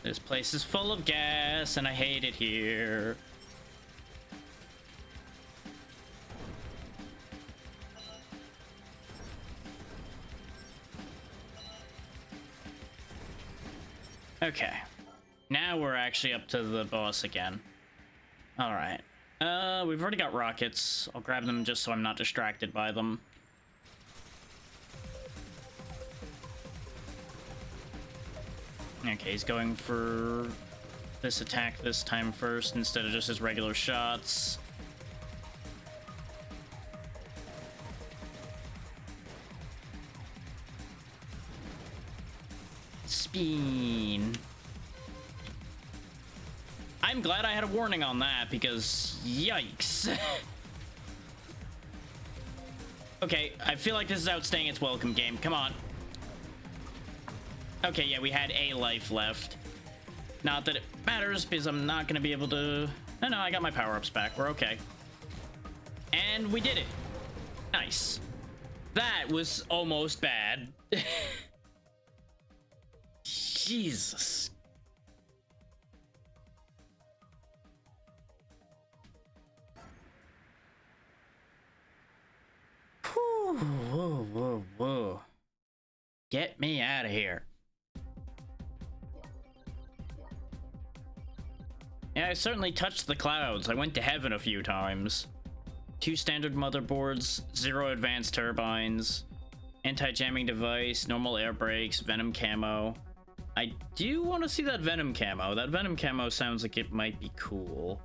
This place is full of gas, and I hate it here. Okay. Now we're actually up to the boss again. Alright. We've already got rockets. I'll grab them just so I'm not distracted by them. Okay, he's going for this attack this time first instead of just his regular shots. Spin. I'm glad I had a warning on that because yikes. Okay, I feel like this is outstaying its welcome, game. Come on. Okay, yeah, we had a life left. Not that it matters, because I'm not going to be able to... No, I got my power-ups back. We're okay. And we did it. Nice. That was almost bad. Jesus. Whoa. Get me out of here. Yeah, I certainly touched the clouds. I went to heaven a few times. 2 standard motherboards, 0 advanced turbines, anti-jamming device, normal air brakes, venom camo. I do want to see that venom camo. That venom camo sounds like it might be cool.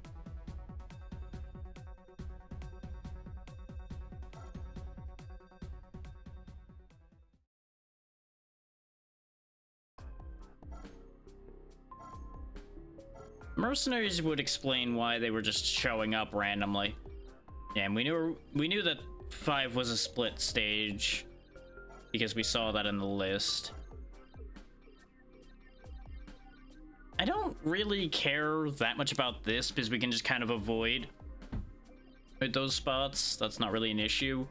Mercenaries would explain why they were just showing up randomly. Yeah, and we knew that 5 was a split stage because we saw that in the list. I don't really care that much about this because we can just kind of avoid those spots. That's not really an issue.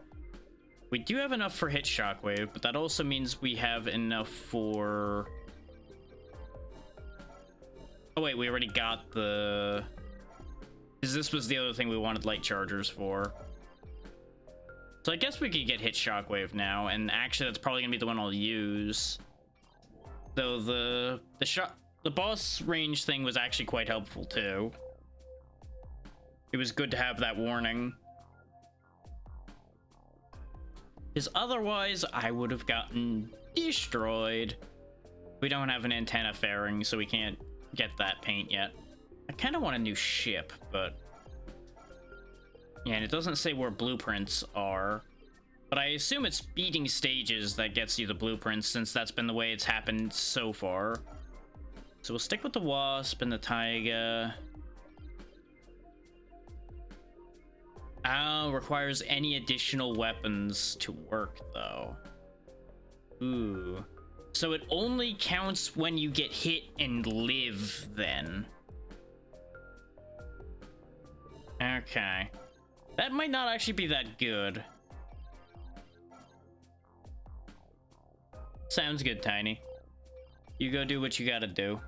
We do have enough for hit shockwave, but that also means we have enough for... Oh wait, we already got the... Because this was the other thing we wanted light chargers for. So I guess we could get hit shockwave now, and actually that's probably gonna be the one I'll use. Though the boss range thing was actually quite helpful too. It was good to have that warning. Because otherwise I would have gotten destroyed. We don't have an antenna fairing, so we can't get that paint yet. I kind of want a new ship, but yeah, and it doesn't say where blueprints are, but I assume it's beating stages that gets you the blueprints, since that's been the way it's happened so far. So we'll stick with the Wasp and the Taiga. Requires any additional weapons to work though. Ooh. So it only counts when you get hit and live, then. Okay. That might not actually be that good. Sounds good, Tiny. You go do what you gotta do.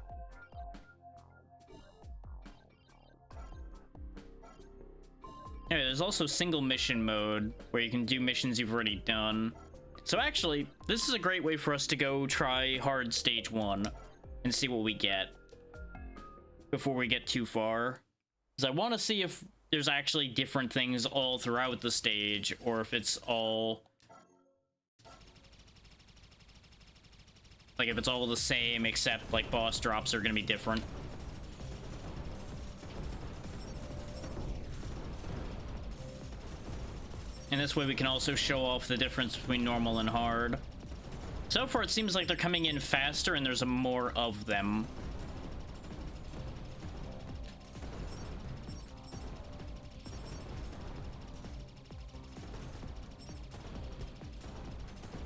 Anyway, there's also single mission mode, where you can do missions you've already done. So actually, this is a great way for us to go try hard stage 1 and see what we get before we get too far. Because I want to see if there's actually different things all throughout the stage, or if it's all... like, if it's all the same, except, like, boss drops are going to be different. And this way we can also show off the difference between normal and hard. So far it seems like they're coming in faster and there's more of them.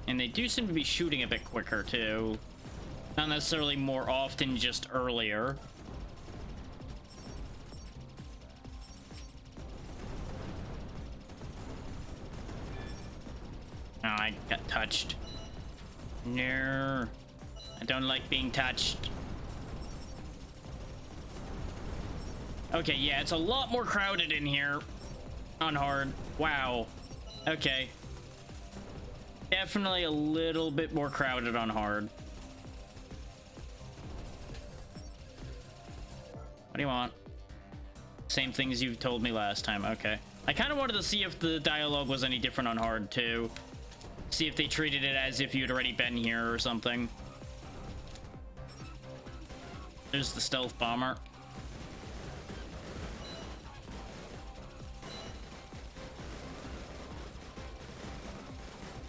And they do seem to be shooting a bit quicker too. Not necessarily more often, just earlier. Oh, I got touched. No. I don't like being touched. Okay, yeah, it's a lot more crowded in here on hard. Wow. Okay. Definitely a little bit more crowded on hard. What do you want? Same things you've told me last time. Okay. I kind of wanted to see if the dialogue was any different on hard too. See if they treated it as if you'd already been here or something. There's the stealth bomber.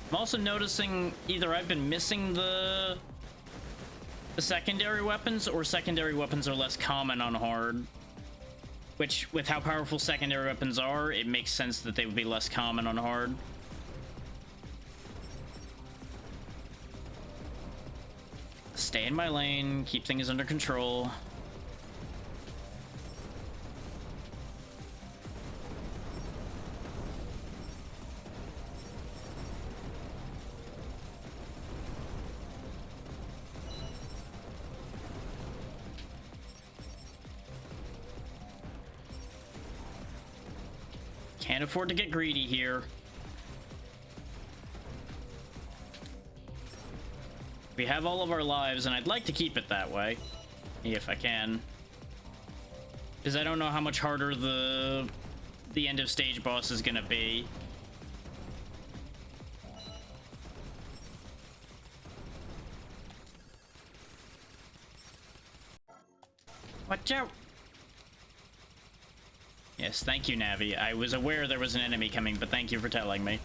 I'm also noticing either I've been missing the secondary weapons, or secondary weapons are less common on hard. Which, with how powerful secondary weapons are, it makes sense that they would be less common on hard. Stay in my lane, keep things under control. Can't afford to get greedy here. We have all of our lives, and I'd like to keep it that way, if I can. Because I don't know how much harder the end of stage boss is gonna be. Watch out! Yes, thank you, Navi. I was aware there was an enemy coming, but thank you for telling me.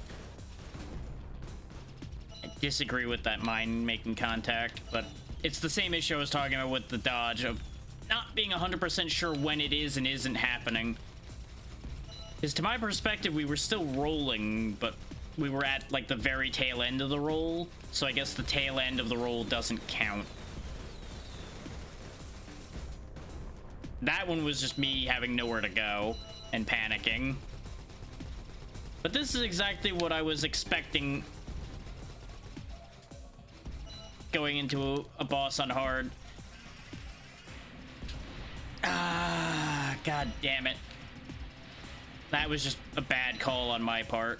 I disagree with that mine making contact, but it's the same issue I was talking about with the dodge of not being 100% sure when it is and isn't happening. Because to my perspective, we were still rolling, but we were at like the very tail end of the roll, so I guess the tail end of the roll doesn't count. That one was just me having nowhere to go and panicking. But this is exactly what I was expecting going into a boss on hard. Ah, god damn it. That was just a bad call on my part.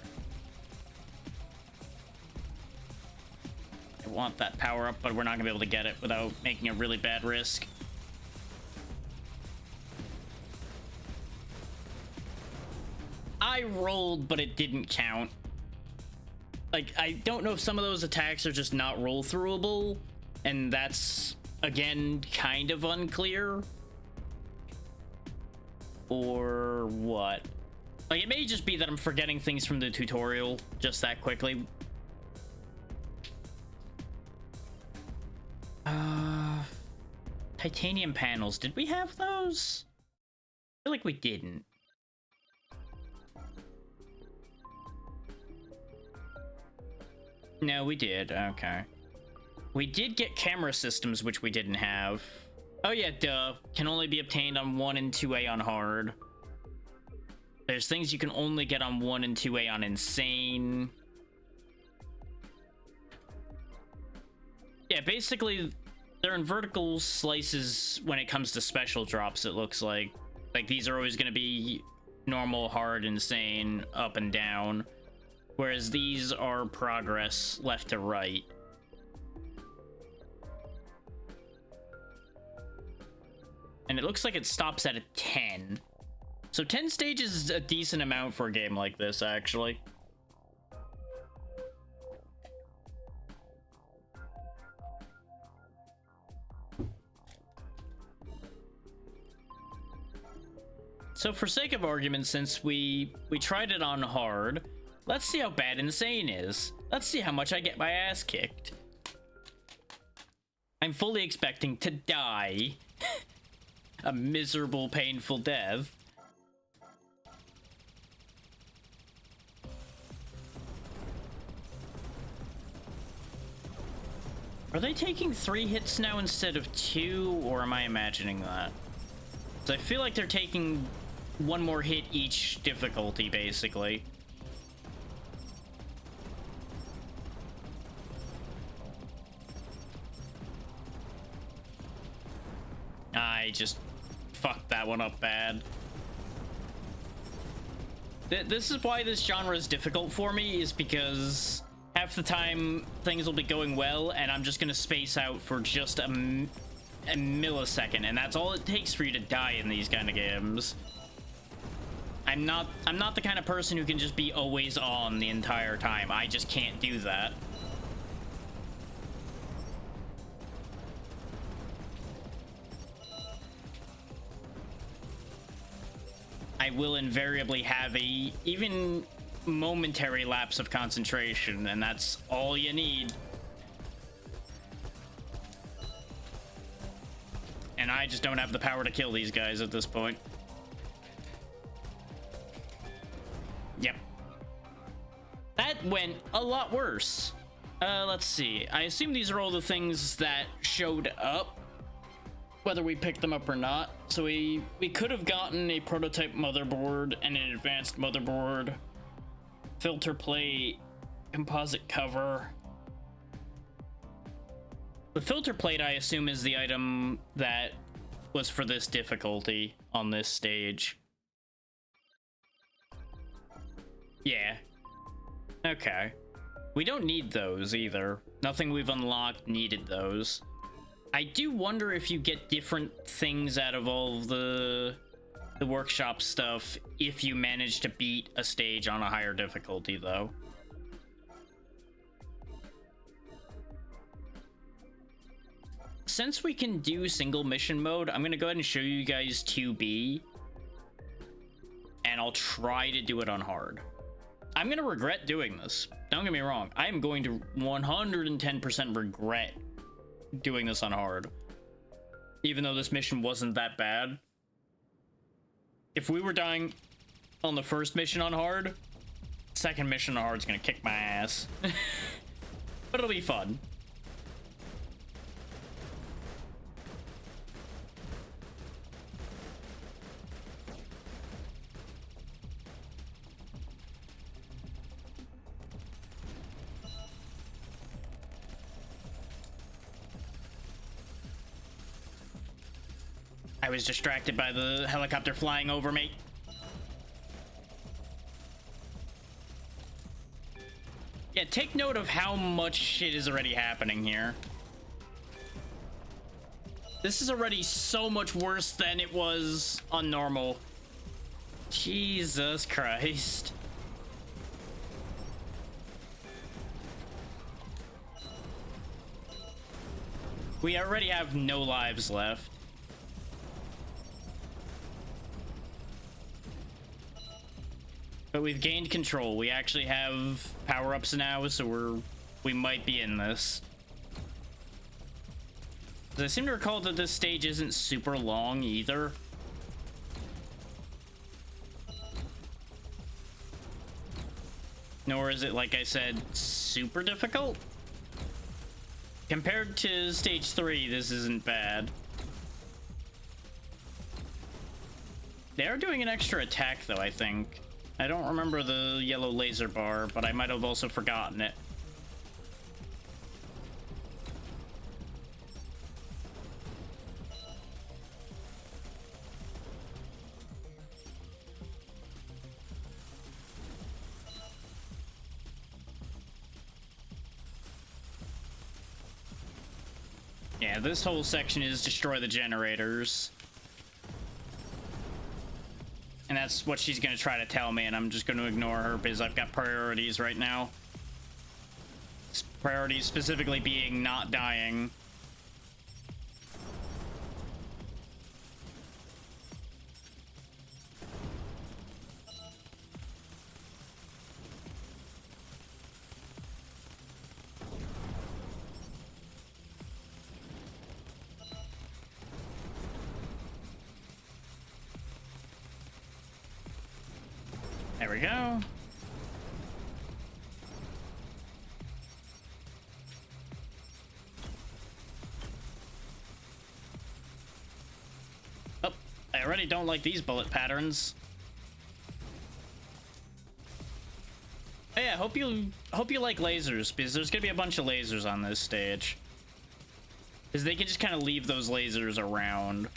I want that power up, but we're not gonna be able to get it without making a really bad risk. I rolled, but it didn't count. Like, I don't know if some of those attacks are just not roll throughable, and that's, again, kind of unclear. Or what? Like, it may just be that I'm forgetting things from the tutorial just that quickly. Titanium panels. Did we have those? I feel like we didn't. No, we did. Okay. We did get camera systems, which we didn't have. Oh yeah, duh. Can only be obtained on 1 and 2A on hard. There's things you can only get on 1 and 2A on insane. Yeah, basically, they're in vertical slices when it comes to special drops, it looks like. Like, these are always going to be normal, hard, insane, up and down. Whereas these are progress left to right. And it looks like it stops at a 10. So 10 stages is a decent amount for a game like this, actually. So for sake of argument, since we tried it on hard, let's see how bad insane is. Let's see how much I get my ass kicked. I'm fully expecting to die. A miserable, painful death. Are they taking 3 hits now instead of 2, or am I imagining that? So I feel like they're taking 1 more hit each difficulty, basically. I just fucked that one up bad. This is why this genre is difficult for me, is because half the time things will be going well and I'm just gonna space out for just a millisecond, and that's all it takes for you to die in these kind of games. I'm not the kind of person who can just be always on the entire time. I just can't do that. I will invariably have a even momentary lapse of concentration, and that's all you need. And I just don't have the power to kill these guys at this point. Yep. That went a lot worse. Let's see. I assume these are all the things that showed up, whether we picked them up or not. So we could have gotten a prototype motherboard and an advanced motherboard, filter plate, composite cover. The filter plate, I assume, is the item that was for this difficulty on this stage. Yeah. Okay. We don't need those either. Nothing we've unlocked needed those. I do wonder if you get different things out of all of the workshop stuff if you manage to beat a stage on a higher difficulty, though. Since we can do single mission mode, I'm gonna go ahead and show you guys 2B, and I'll try to do it on hard. I'm gonna regret doing this. Don't get me wrong. I am going to 110% regret doing this on hard, even though this mission wasn't that bad. If we were dying on the first mission on hard, second mission on hard is gonna kick my ass. But it'll be fun. I was distracted by the helicopter flying over me. Yeah, take note of how much shit is already happening here. This is already so much worse than it was on normal. Jesus Christ. We already have no lives left. But we've gained control. We actually have power-ups now, so we might be in this. I seem to recall that this stage isn't super long either. Nor is it, like I said, super difficult. Compared to stage 3, this isn't bad. They are doing an extra attack, though, I think. I don't remember the yellow laser bar, but I might have also forgotten it. Yeah, this whole section is destroy the generators. And that's what she's gonna try to tell me, and I'm just gonna ignore her because I've got priorities right now. Priorities specifically being not dying. There we go. Oh, I already don't like these bullet patterns. Oh yeah, hope you like lasers, because there's gonna be a bunch of lasers on this stage. Because they can just kind of leave those lasers around.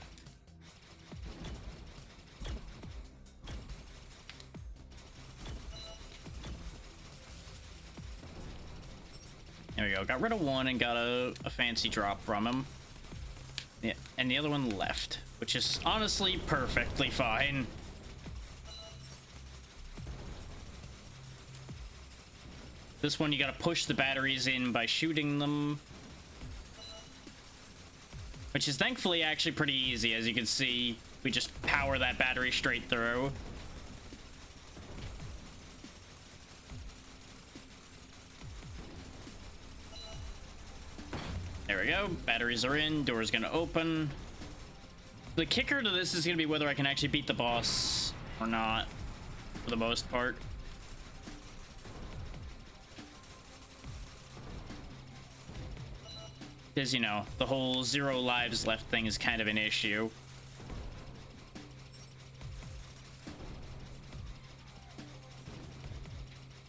There we go. Got rid of one and got a fancy drop from him. Yeah, and the other one left, which is honestly perfectly fine. This one you gotta push the batteries in by shooting them. Which is thankfully actually pretty easy. As you can see, we just power that battery straight through. There we go. Batteries are in. Door's gonna open. The kicker to this is gonna be whether I can actually beat the boss or not, for the most part. Because, you know, the whole 0 lives left thing is kind of an issue.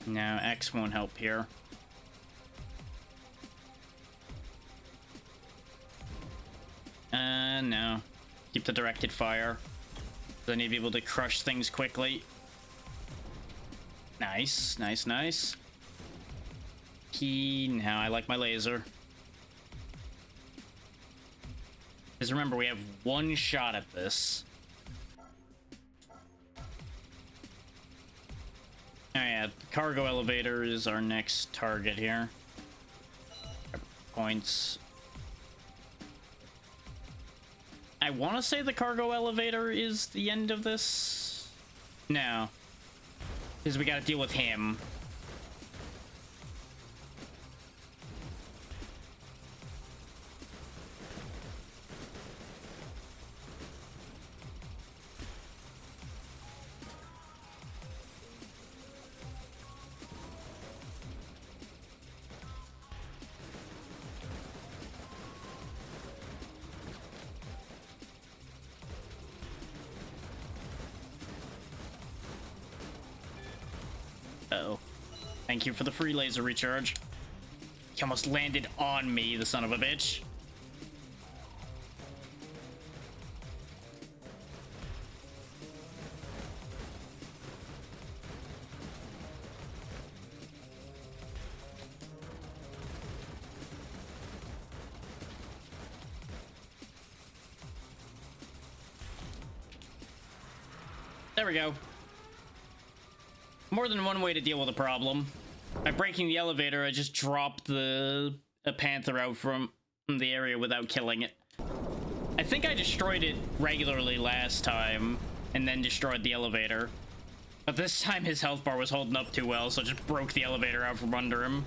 No, X won't help here. No. Keep the directed fire. I need to be able to crush things quickly. Nice, nice, nice. Now I like my laser. Because remember, we have one shot at this. Oh yeah, the cargo elevator is our next target here. Points. I want to say the cargo elevator is the end of this. No. Because we gotta deal with him. Uh-oh. Thank you for the free laser recharge. He almost landed on me, the son of a bitch. There we go. More than one way to deal with a problem. By breaking the elevator, I just dropped a panther out from the area without killing it. I think I destroyed it regularly last time, and then destroyed the elevator. But this time his health bar was holding up too well, so I just broke the elevator out from under him.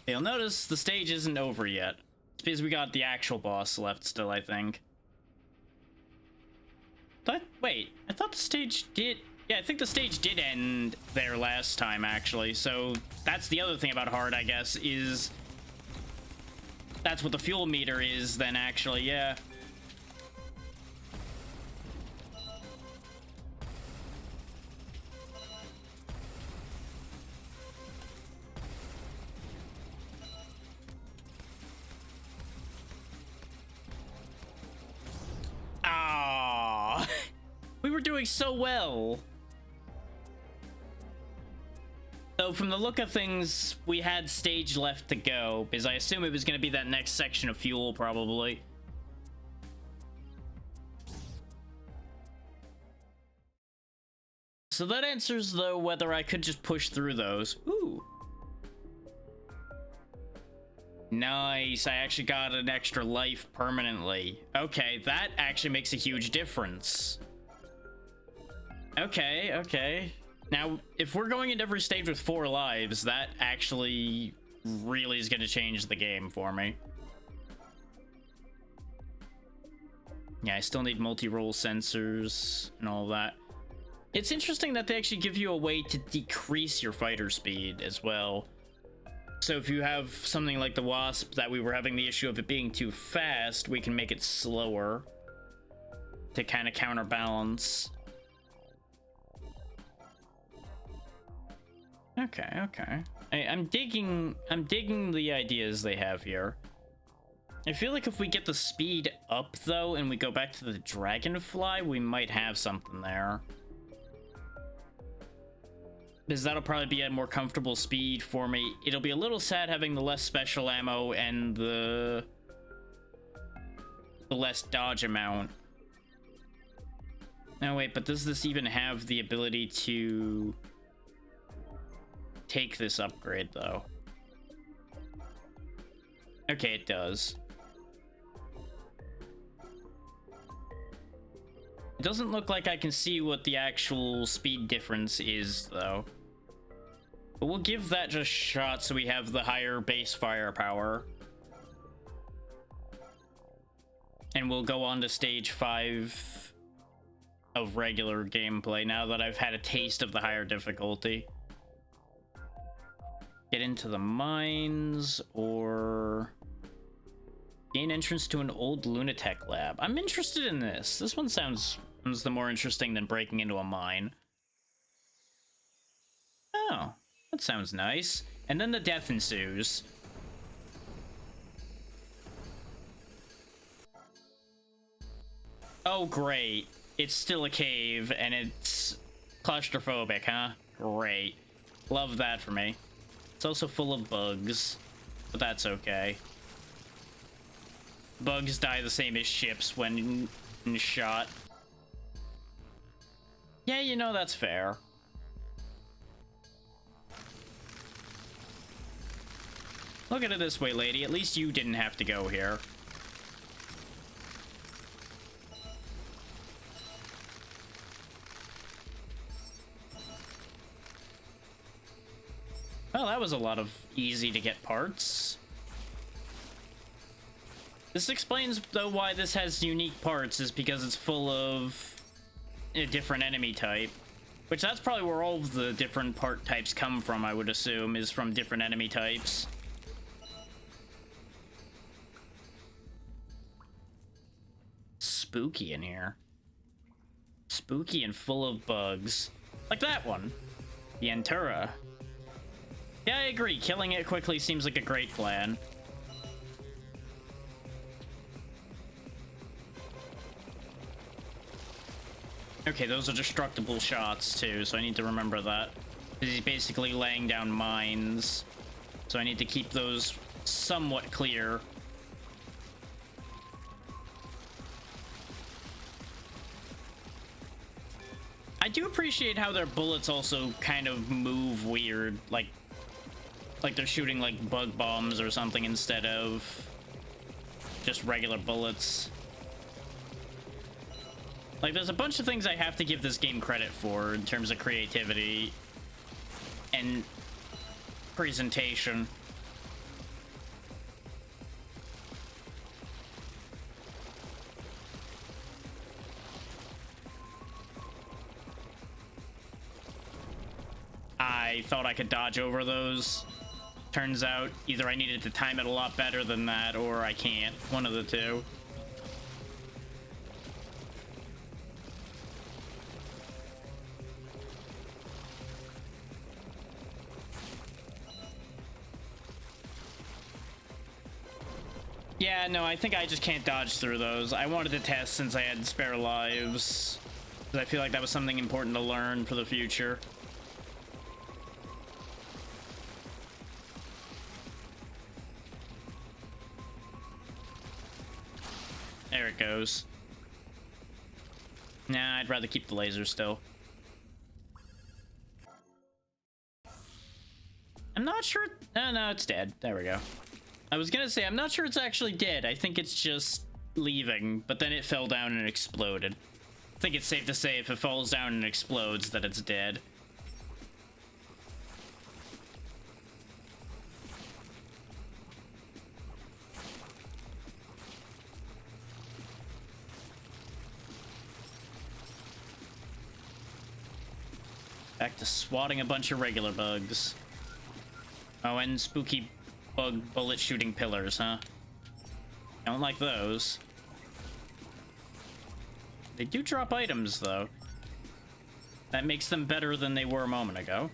You'll notice the stage isn't over yet. It's because we got the actual boss left still, I think. Wait, I thought the stage did... Yeah, I think the stage did end there last time, actually. So that's the other thing about hard, I guess, is... That's what the fuel meter is, then, actually, yeah. We were doing so well. So from the look of things, we had stage left to go, because I assume it was going to be that next section of fuel, probably. So that answers, though, whether I could just push through those. Ooh. Nice, I actually got an extra life permanently. Okay, that actually makes a huge difference. Okay, okay. Now, if we're going into every stage with 4 lives, that actually really is going to change the game for me. Yeah, I still need multi-role sensors and all that. It's interesting that they actually give you a way to decrease your fighter speed as well. So if you have something like the Wasp that we were having the issue of it being too fast, we can make it slower to kind of counterbalance. Okay, okay. I'm digging the ideas they have here. I feel like if we get the speed up, though, and we go back to the Dragonfly, we might have something there. Because that'll probably be a more comfortable speed for me. It'll be a little sad having the less special ammo and the less dodge amount. No, wait, but does this even have the ability to take this upgrade, though? Okay, it does. It doesn't look like I can see what the actual speed difference is, though. But we'll give that just a shot so we have the higher base firepower. And we'll go on to stage 5 of regular gameplay now that I've had a taste of the higher difficulty. Get into the mines, or gain entrance to an old Lunatech lab. I'm interested in this. This one sounds the more interesting than breaking into a mine. Oh, that sounds nice. And then the death ensues. Oh, great. It's still a cave, and it's claustrophobic, huh? Great. Love that for me. It's also full of bugs, but that's okay. Bugs die the same as ships when shot. Yeah, you know, that's fair. Look at it this way, lady. At least you didn't have to go here. Well, that was a lot of easy to get parts. This explains, though, why this has unique parts, is because it's full of a different enemy type. Which, that's probably where all of the different part types come from, I would assume, is from different enemy types. Spooky in here. Spooky and full of bugs. Like that one. The Antura. Yeah, I agree. Killing it quickly seems like a great plan. Okay, those are destructible shots, too, so I need to remember that. He's basically laying down mines, so I need to keep those somewhat clear. I do appreciate how their bullets also kind of move weird, like they're shooting like bug bombs or something instead of just regular bullets. Like, there's a bunch of things I have to give this game credit for in terms of creativity and presentation. I thought I could dodge over those. Turns out either I needed to time it a lot better than that, or I can't. One of the two. Yeah, no, I think I just can't dodge through those. I wanted to test since I had spare lives. I feel like that was something important to learn for the future. There it goes. Nah, I'd rather keep the laser still. I'm not sure. Oh, no, it's dead. There we go. I was gonna say, I'm not sure it's actually dead. I think it's just leaving, but then it fell down and exploded. I think it's safe to say if it falls down and explodes that it's dead. Back to swatting a bunch of regular bugs. Oh, and spooky bug bullet shooting pillars, huh? Don't like those. They do drop items, though. That makes them better than they were a moment ago.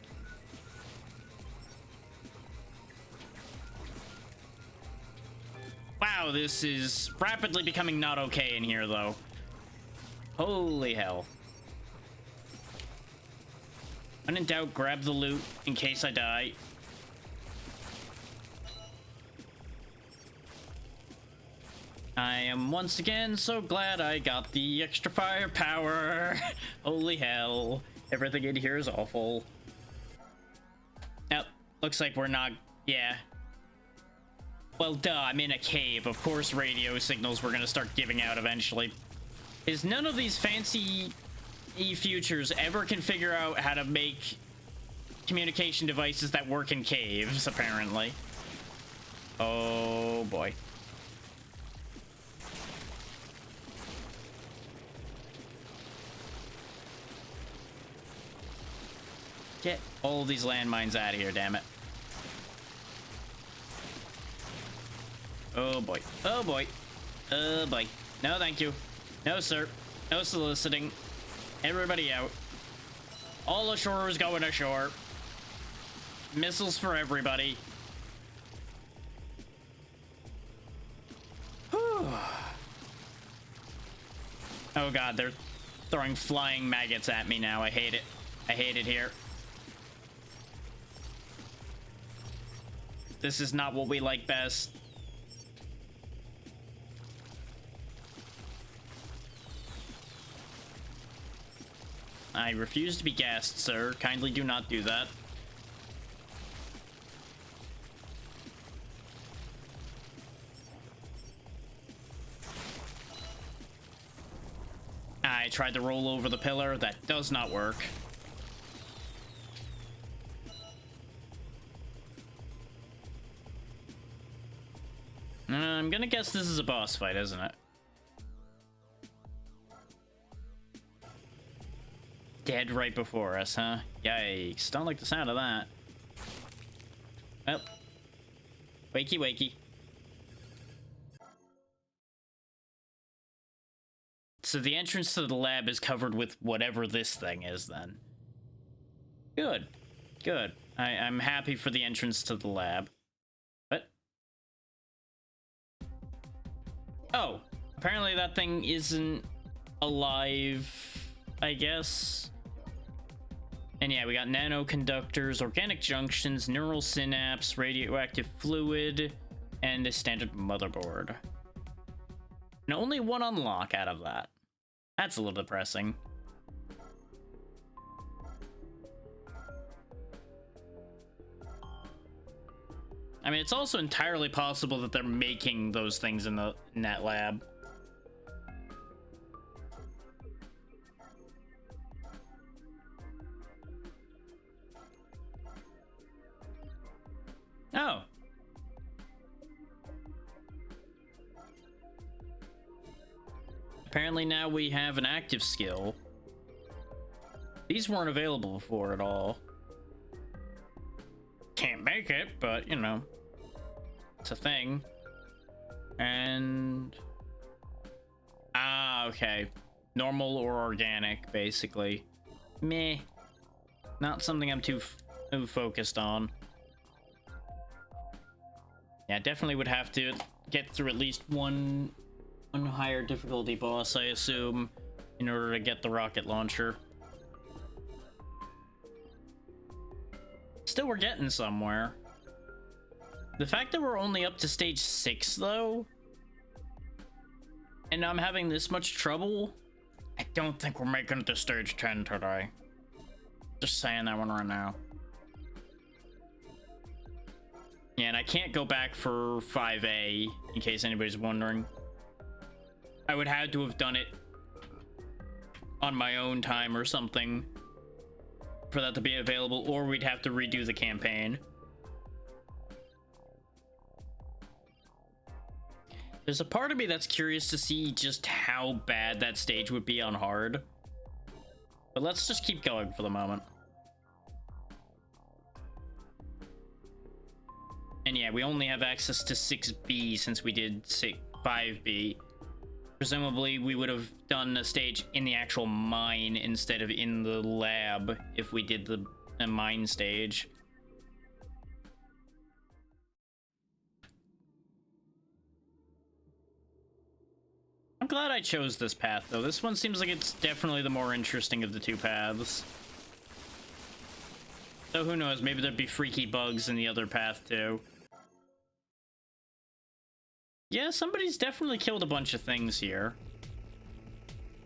Wow, this is rapidly becoming not okay in here, though. Holy hell. When in doubt, grab the loot in case I die. I am once again so glad I got the extra firepower. Holy hell. Everything in here is awful. Yep, looks like we're not... Yeah. Well, duh, I'm in a cave. Of course radio signals we're gonna start giving out eventually. Is none of these fancy futures ever can figure out how to make communication devices that work in caves, apparently. Oh, boy. Get all these landmines out of here, damn it. Oh boy. Oh boy. Oh boy. No, thank you. No, sir. No soliciting. Everybody out. All ashore is going ashore. Missiles for everybody. Whew. Oh god, they're throwing flying maggots at me now. I hate it. I hate it here. This is not what we like best. I refuse to be gassed, sir. Kindly do not do that. I tried to roll over the pillar. That does not work. I'm gonna guess this is a boss fight, isn't it? Dead right before us, huh? Yikes. Don't like the sound of that. Well. Wakey, wakey. So the entrance to the lab is covered with whatever this thing is, then. Good. Good. I'm happy for the entrance to the lab. What? Oh. Apparently that thing isn't alive, I guess. And yeah, we got nanoconductors, organic junctions, neural synapse, radioactive fluid, and a standard motherboard. And only one unlock out of that. That's a little depressing. I mean, it's also entirely possible that they're making those things in that lab. Oh. Apparently now we have an active skill. These weren't available before at all. Can't make it, but, you know, it's a thing. And... ah, okay. Normal or organic, basically. Meh. Not something I'm too focused on. Yeah, definitely would have to get through at least one higher difficulty boss, I assume, in order to get the rocket launcher. Still, we're getting somewhere. The fact that we're only up to stage 6, though, and I'm having this much trouble, I don't think we're making it to stage 10 today. Just saying that one right now. Yeah, and I can't go back for 5A, in case anybody's wondering. I would have to have done it on my own time or something for that to be available, or we'd have to redo the campaign. There's a part of me that's curious to see just how bad that stage would be on hard. But let's just keep going for the moment. And yeah, we only have access to 6B since we did 5B. Presumably, we would have done a stage in the actual mine instead of in the lab if we did the mine stage. I'm glad I chose this path, though. This one seems like it's definitely the more interesting of the two paths. So who knows, maybe there'd be freaky bugs in the other path, too. Yeah, somebody's definitely killed a bunch of things here.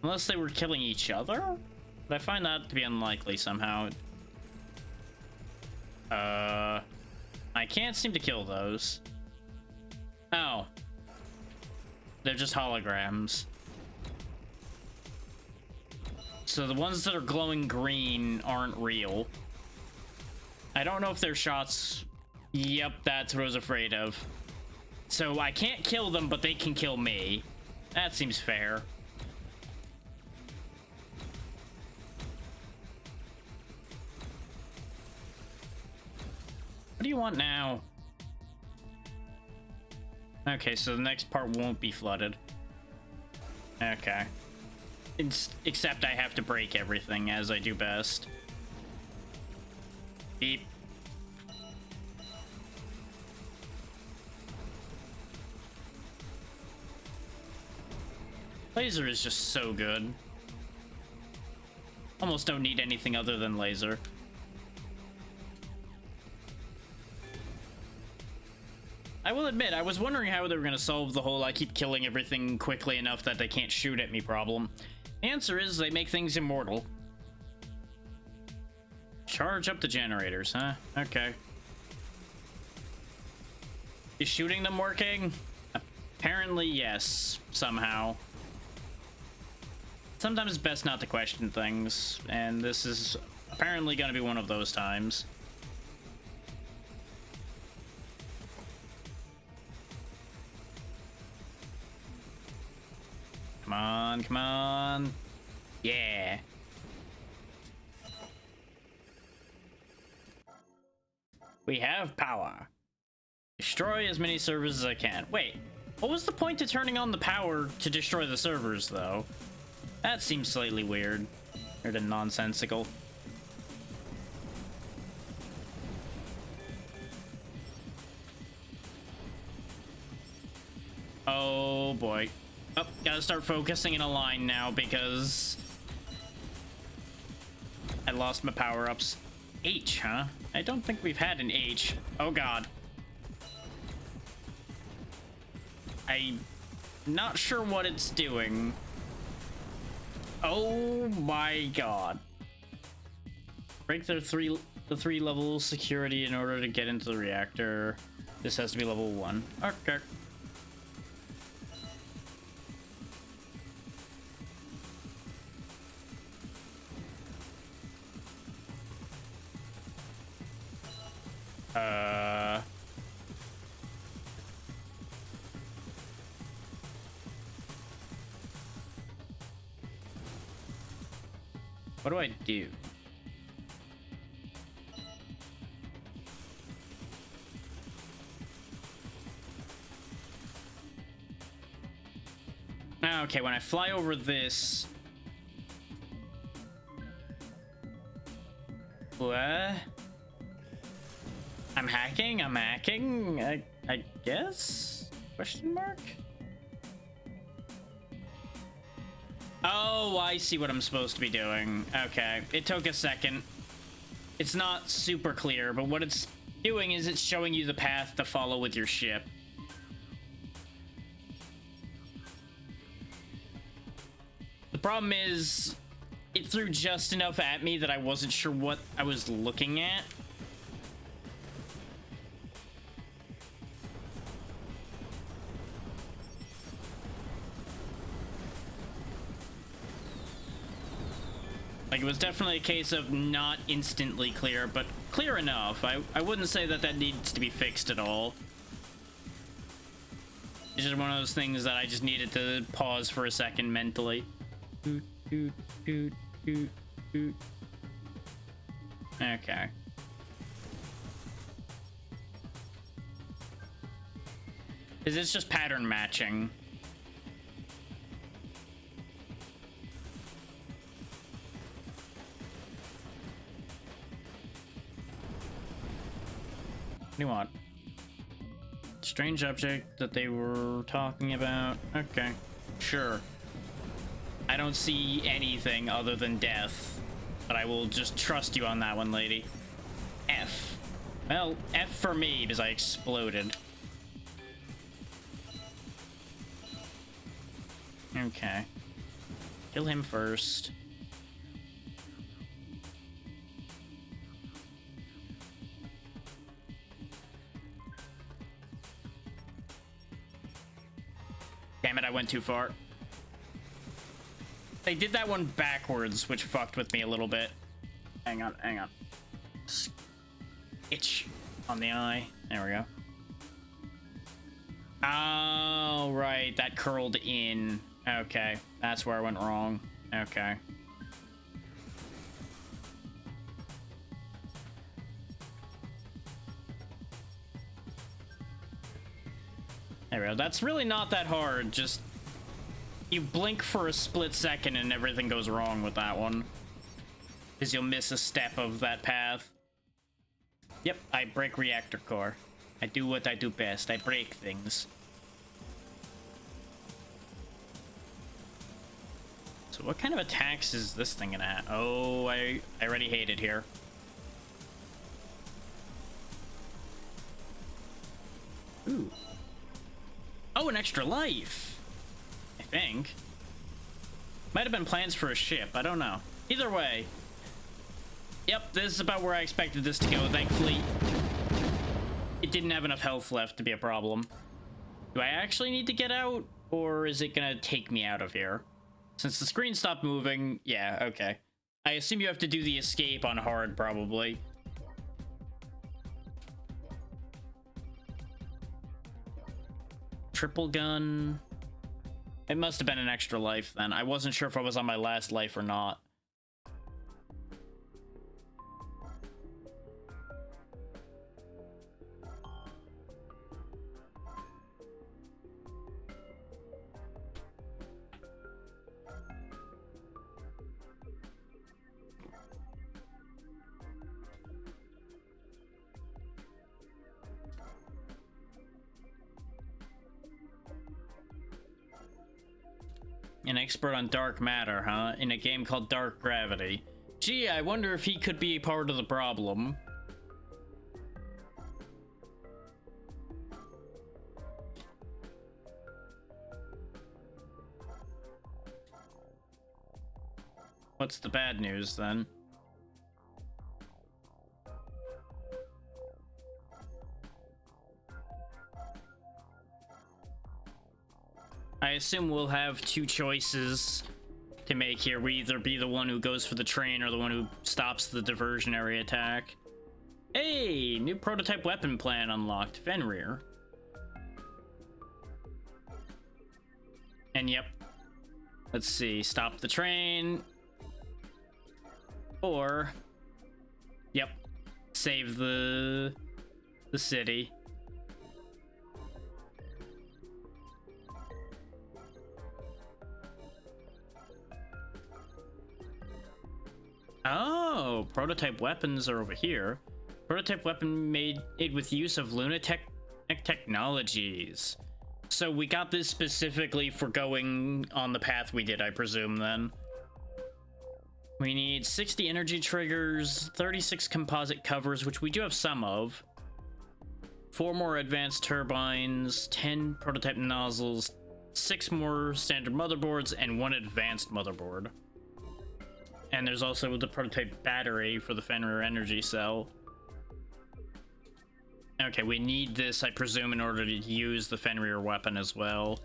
Unless they were killing each other? But I find that to be unlikely somehow. I can't seem to kill those. Oh. They're just holograms. So the ones that are glowing green aren't real. I don't know if they're shots. Yep, that's what I was afraid of. So I can't kill them, but they can kill me. That seems fair. What do you want now? Okay, so the next part won't be flooded. Okay. Except I have to break everything, as I do best. Beep. Laser is just so good. Almost don't need anything other than laser. I will admit, I was wondering how they were going to solve the whole I keep killing everything quickly enough that they can't shoot at me problem. The answer is they make things immortal. Charge up the generators, huh? Okay. Is shooting them working? Apparently, yes. Somehow. Sometimes it's best not to question things, and this is apparently going to be one of those times. Come on, come on. Yeah. We have power. Destroy as many servers as I can. Wait, what was the point to turning on the power to destroy the servers, though? That seems slightly weird. Weird and nonsensical. Oh boy. Oh, gotta start focusing in a line now because I lost my power-ups. H, huh? I don't think we've had an H. Oh god. I'm not sure what it's doing. Oh my god. Break the three level security in order to get into the reactor. This has to be level 1. Okay. What do I do? Okay, when I fly over this... What? I'm hacking? I guess? Question mark? Oh, I see what I'm supposed to be doing. Okay, it took a second. It's not super clear, but what it's doing is it's showing you the path to follow with your ship. The problem is, it threw just enough at me that I wasn't sure what I was looking at. Like, it was definitely a case of not instantly clear, but clear enough. I wouldn't say that that needs to be fixed at all. It's just one of those things that I just needed to pause for a second mentally. Okay. Is this just pattern matching? What do you want? Strange object that they were talking about. Okay, sure. I don't see anything other than death, but I will just trust you on that one, lady. F. Well, F for me because I exploded. Okay. Kill him first. Damn it, I went too far. They did that one backwards, which fucked with me a little bit. Hang on, hang on. Itch on the eye. There we go. Oh, right. That curled in. Okay. That's where I went wrong. Okay. There we go. That's really not that hard. Just you blink for a split second and everything goes wrong with that one. Because you'll miss a step of that path. Yep, I break reactor core. I do what I do best. I break things. What kind of attacks is this thing gonna have? Oh, I already hate it here. Ooh. Oh, an extra life, I think. Might have been plans for a ship, I don't know. Either way. Yep, this is about where I expected this to go. Thankfully, it didn't have enough health left to be a problem. Do I actually need to get out, or is it gonna take me out of here? Since the screen stopped moving, yeah, okay. I assume you have to do the escape on hard, probably. Triple gun. It must have been an extra life then. I wasn't sure if I was on my last life or not. An expert on dark matter, huh? In a game called Dark Gravity. Gee, I wonder if he could be part of the problem. What's the bad news, then? I assume we'll have two choices to make here. We either be the one who goes for the train or the one who stops the diversionary attack. Hey, new prototype weapon plan unlocked. Fenrir. And yep. Let's see. Stop the train. Or, yep. Save the city. Oh, prototype weapons are over here. Prototype weapon made it with use of lunatic technologies. So we got this specifically for going on the path we did, I presume, then. We need 60 energy triggers, 36 composite covers, which we do have some of. 4 more advanced turbines, 10 prototype nozzles, 6 more standard motherboards, and 1 advanced motherboard. And there's also the prototype battery for the Fenrir energy cell. Okay, we need this, I presume, in order to use the Fenrir weapon as well.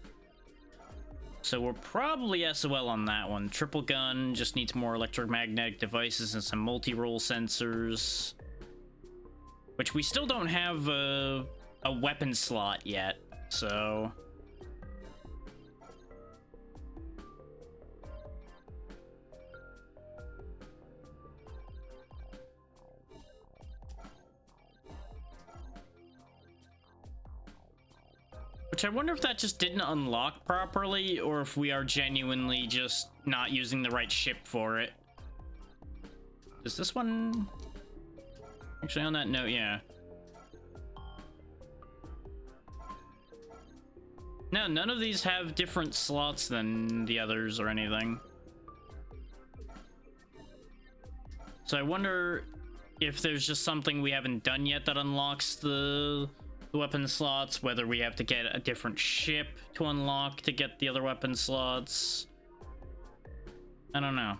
So we're probably SOL on that one. Triple gun just needs more electromagnetic devices and some multi-role sensors. Which we still don't have a weapon slot yet, so... Which I wonder if that just didn't unlock properly, or if we are genuinely just not using the right ship for it. Is this one... Actually, on that note, yeah. No, none of these have different slots than the others or anything. So I wonder if there's just something we haven't done yet that unlocks the weapon slots, whether we have to get a different ship to unlock to get the other weapon slots. I don't know.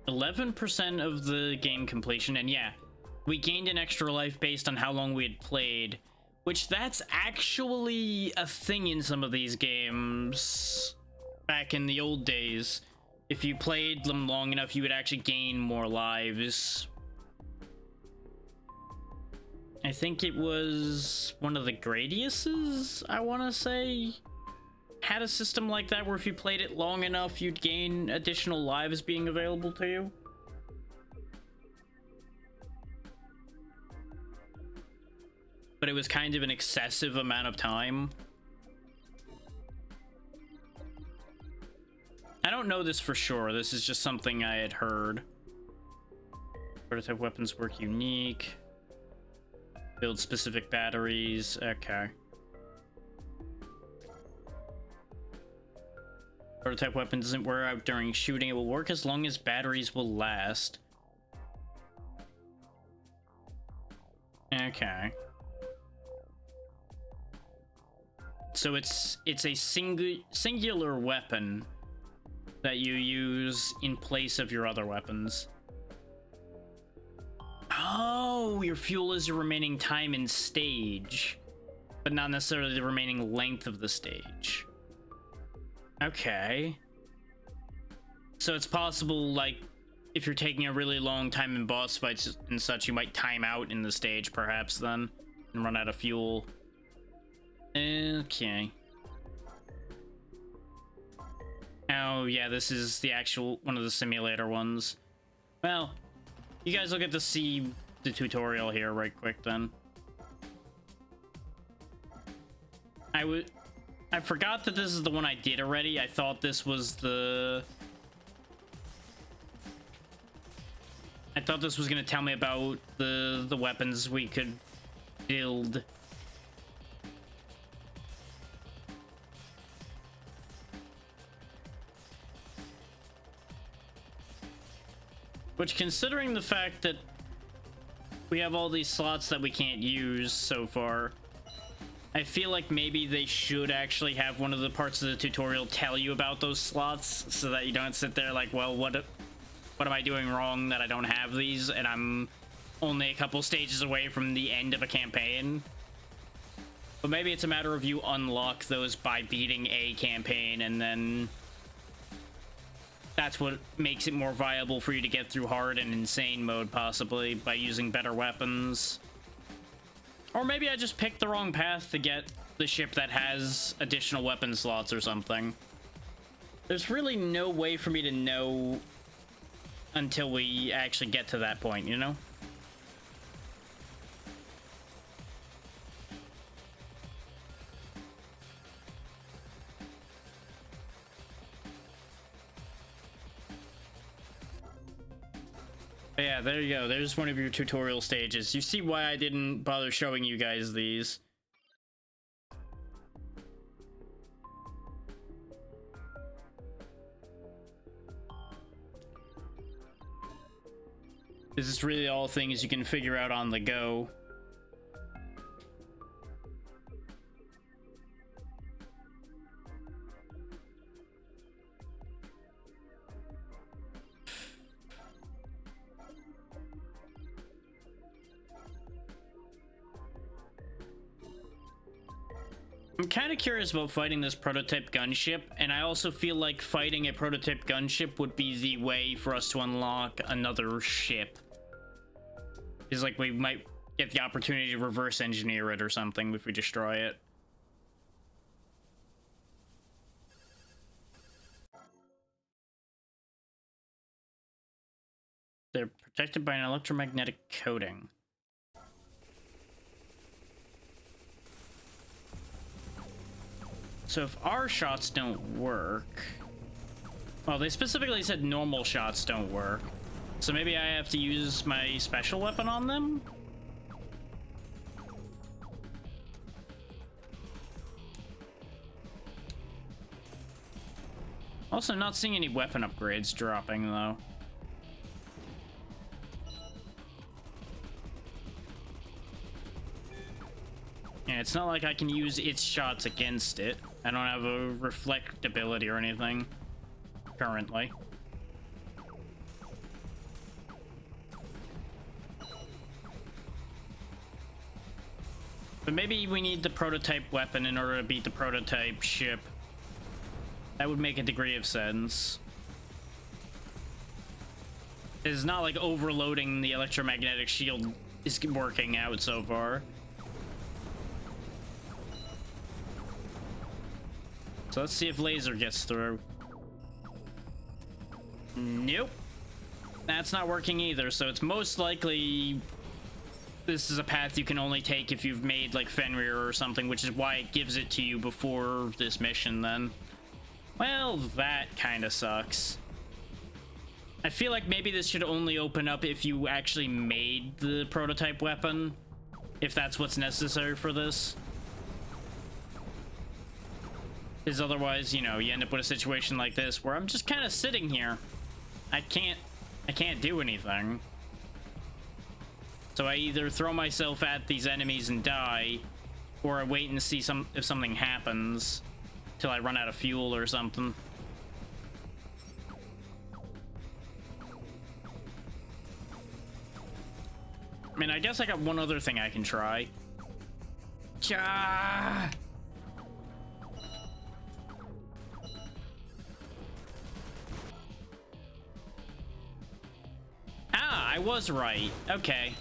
%, of the game completion, and yeah, we gained an extra life based on how long we had played, which that's actually a thing in some of these games back in the old days. If you played them long enough, you would actually gain more lives. I think it was one of the Gradiuses, I want to say, had a system like that where if you played it long enough, you'd gain additional lives being available to you. But it was kind of an excessive amount of time. I don't know this for sure. This is just something I had heard. Prototype weapons work unique. Build specific batteries. Okay. Prototype weapon doesn't wear out during shooting. It will work as long as batteries will last. Okay. So it's a singular weapon that you use in place of your other weapons. Oh, your fuel is your remaining time in stage, but not necessarily the remaining length of the stage. Okay. So it's possible, like, if you're taking a really long time in boss fights and such, you might time out in the stage, perhaps, then, and run out of fuel. Okay. Oh, yeah, this is the actual one of the simulator ones. Well, you guys will get to see the tutorial here right quick, then. I forgot that this is the one I did already. I thought this was the... I thought this was going to tell me about the weapons we could build. Which, considering the fact that we have all these slots that we can't use so far, I feel like maybe they should actually have one of the parts of the tutorial tell you about those slots so that you don't sit there like, well, what am I doing wrong that I don't have these and I'm only a couple stages away from the end of a campaign? But maybe it's a matter of you unlock those by beating a campaign, and then that's what makes it more viable for you to get through hard and insane mode, possibly, by using better weapons. Or maybe I just picked the wrong path to get the ship that has additional weapon slots or something. There's really no way for me to know until we actually get to that point, you know? But yeah, there you go. There's one of your tutorial stages. You see why I didn't bother showing you guys these. This is really all things you can figure out on the go. I'm kind of curious about fighting this prototype gunship, and I also feel like fighting a prototype gunship would be the way for us to unlock another ship. It's like we might get the opportunity to reverse engineer it or something if we destroy it. They're protected by an electromagnetic coating. So if our shots don't work... Well, they specifically said normal shots don't work. So maybe I have to use my special weapon on them? Also, not seeing any weapon upgrades dropping, though. Yeah, it's not like I can use its shots against it. I don't have a reflect ability or anything currently. But maybe we need the prototype weapon in order to beat the prototype ship. That would make a degree of sense. It's not like overloading the electromagnetic shield is working out so far. So let's see if laser gets through. Nope. That's not working either, so it's most likely this is a path you can only take if you've made like Fenrir or something, which is why it gives it to you before this mission then. Well, that kind of sucks. I feel like maybe this should only open up if you actually made the prototype weapon. if that's what's necessary for this. Because otherwise, you know, you end up with a situation like this where I'm just kind of sitting here. I can't do anything. So I either throw myself at these enemies and die, or I wait and see if something happens till I run out of fuel or something. I mean, I guess I got one other thing I can try. Ah! Ah, I was right. Okay.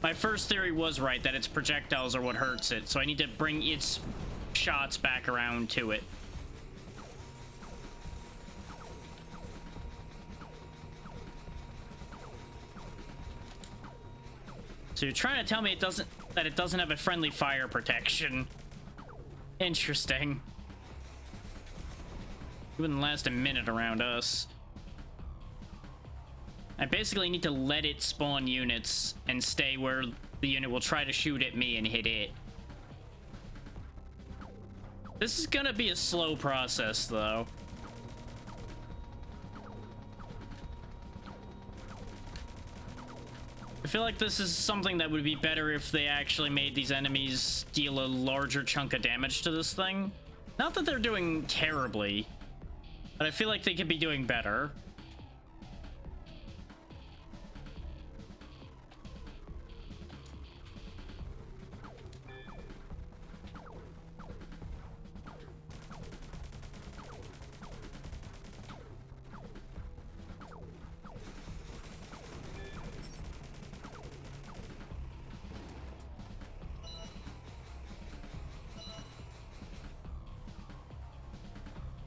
My first theory was right, that its projectiles are what hurts it, so I need to bring its shots back around to it. So you're trying to tell me that it doesn't have a friendly fire protection. Interesting. It wouldn't last a minute around us. I basically need to let it spawn units and stay where the unit will try to shoot at me and hit it. This is gonna be a slow process, though. I feel like this is something that would be better if they actually made these enemies deal a larger chunk of damage to this thing. Not that they're doing terribly, but I feel like they could be doing better.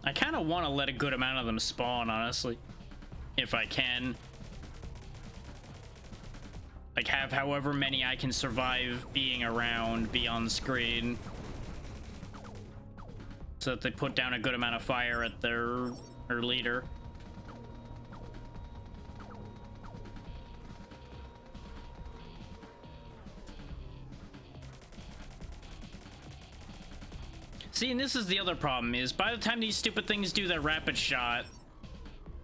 I kind of want to let a good amount of them spawn, honestly, if I can. Like, have however many I can survive being around be on screen, so that they put down a good amount of fire at their leader. See, and this is the other problem, is by the time these stupid things do their rapid shot,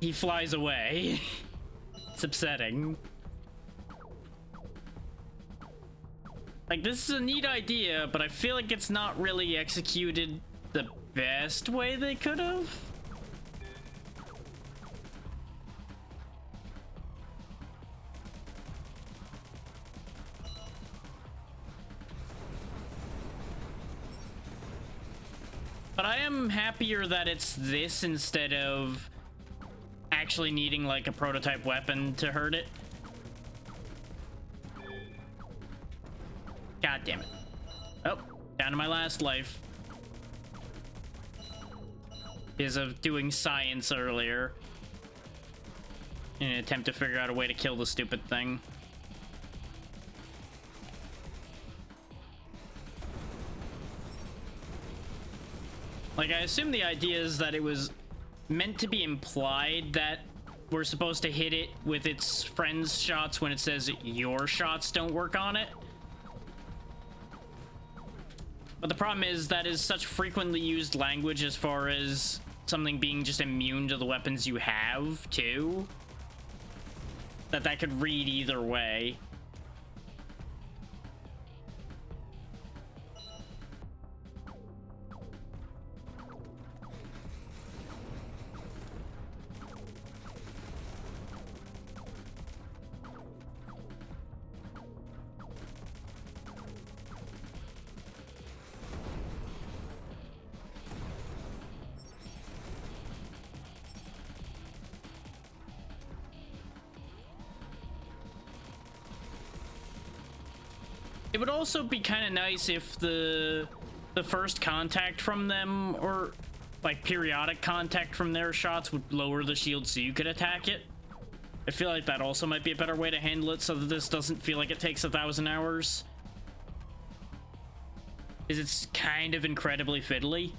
he flies away. It's upsetting. Like, this is a neat idea, but I feel like it's not really executed the best way they could have. But I am happier that it's this instead of actually needing, like, a prototype weapon to hurt it. God damn it. Oh, down to my last life. Because of doing science earlier in an attempt to figure out a way to kill the stupid thing. Like, I assume the idea is that it was meant to be implied that we're supposed to hit it with its friend's shots when it says your shots don't work on it. But the problem is that is such frequently used language as far as something being just immune to the weapons you have, too, that could read either way. It would also be kind of nice if the first contact from them, or like periodic contact from their shots, would lower the shield so you could attack it. I feel like that also might be a better way to handle it so that this doesn't feel like it takes 1,000 hours. Because it's kind of incredibly fiddly.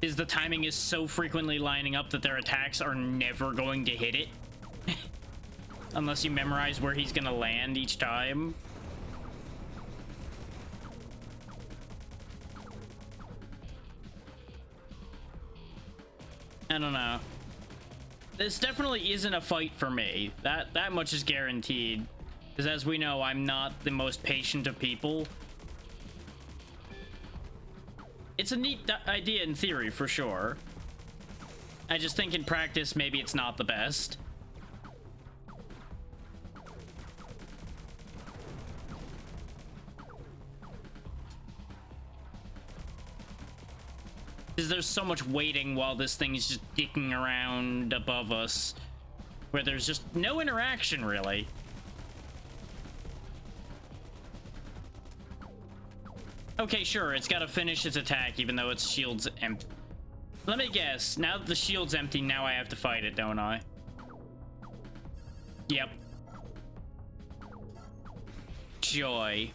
is the timing is so frequently lining up that their attacks are never going to hit it. Unless you memorize where he's gonna land each time. I don't know. This definitely isn't a fight for me. That much is guaranteed. Because as we know, I'm not the most patient of people. It's a neat idea in theory, for sure. I just think in practice, maybe it's not the best. Because there's so much waiting while this thing is just dicking around above us, where there's just no interaction, really. Okay, sure, it's got to finish its attack even though its shield's empty. Let me guess, now that the shield's empty, now I have to fight it, don't I? Yep. Joy.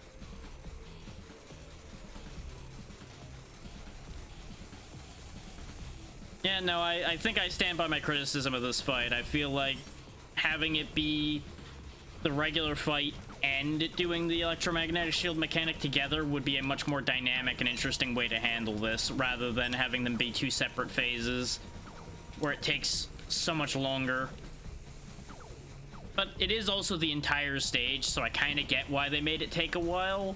Yeah, no, I think I stand by my criticism of this fight. I feel like having it be the regular fight and doing the electromagnetic shield mechanic together would be a much more dynamic and interesting way to handle this, rather than having them be two separate phases where it takes so much longer. But it is also the entire stage, so I kind of get why they made it take a while.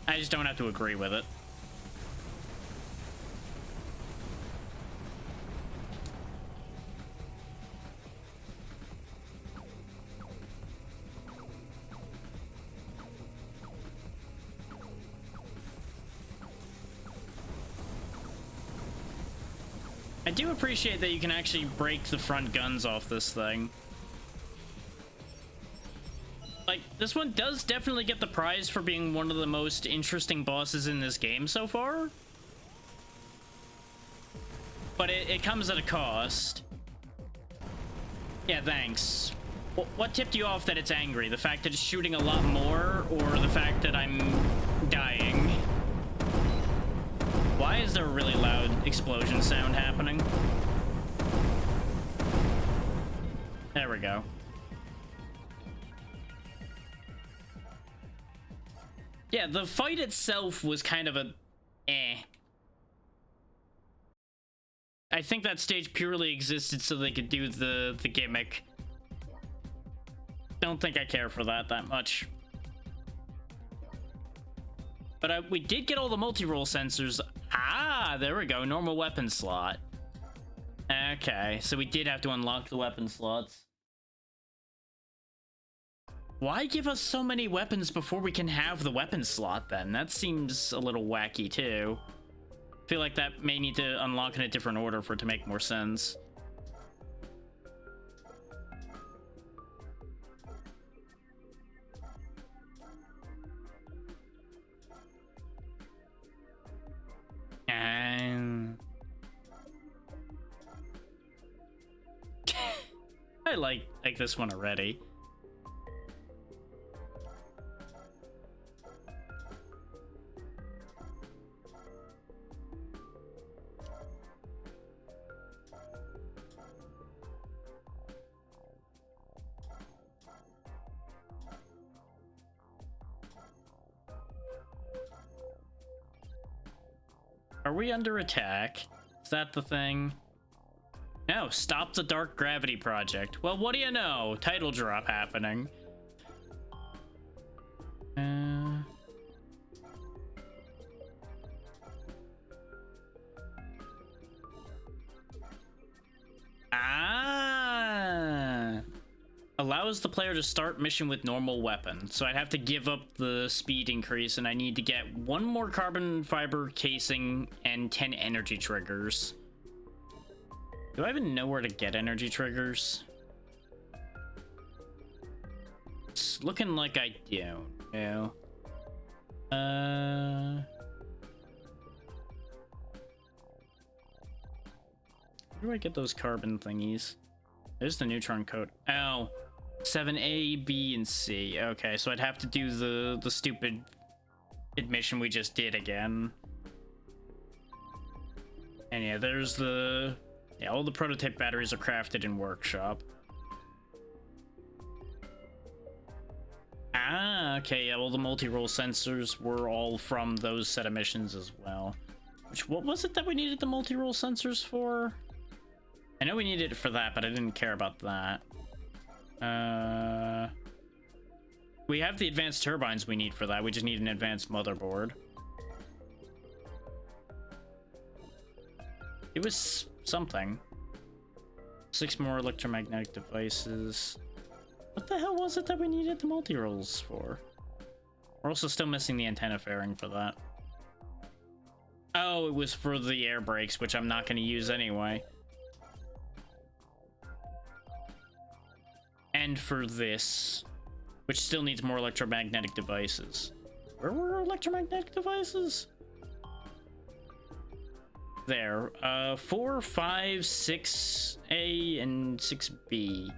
I just don't have to agree with it. I do appreciate that you can actually break the front guns off this thing. Like, this one does definitely get the prize for being one of the most interesting bosses in this game so far. But it comes at a cost. Yeah, thanks. What tipped you off that it's angry? The fact that it's shooting a lot more, or the fact that I'm dying? Why is there a really loud explosion sound happening? There we go. Yeah, the fight itself was kind of a eh. I think that stage purely existed so they could do the gimmick. Don't think I care for that much. But we did get all the multi-role sensors. Ah, there we go. Normal weapon slot. Okay, so we did have to unlock the weapon slots. Why give us so many weapons before we can have the weapon slot, then? That seems a little wacky, too. I feel like that may need to unlock in a different order for it to make more sense. I like this one already. Are we under attack? Is that the thing? No, stop the Dark Gravity Project. Well, what do you know? Title drop happening. Allows the player to start mission with normal weapon. So I'd have to give up the speed increase, and I need to get 1 more carbon fiber casing and 10 energy triggers. Do I even know where to get energy triggers? It's looking like I don't know. Where do I get those carbon thingies? There's the neutron code. Oh, 7A, B, and C. Okay, so I'd have to do the stupid admission we just did again. And yeah, there's the... Yeah, all the prototype batteries are crafted in workshop. Ah, okay, yeah, well, the multi-role sensors were all from those set of missions as well. Which, what was it that we needed the multi-role sensors for? I know we needed it for that, but I didn't care about that. We have the advanced turbines we need for that. We just need an advanced motherboard. It was something. 6 more electromagnetic devices. What the hell was it that we needed the multi-rolls for? We're also still missing the antenna fairing for that. Oh, it was for the air brakes, which I'm not going to use anyway. And for this, which still needs more electromagnetic devices. Where were electromagnetic devices? There. 4, 5, 6A, and 6B.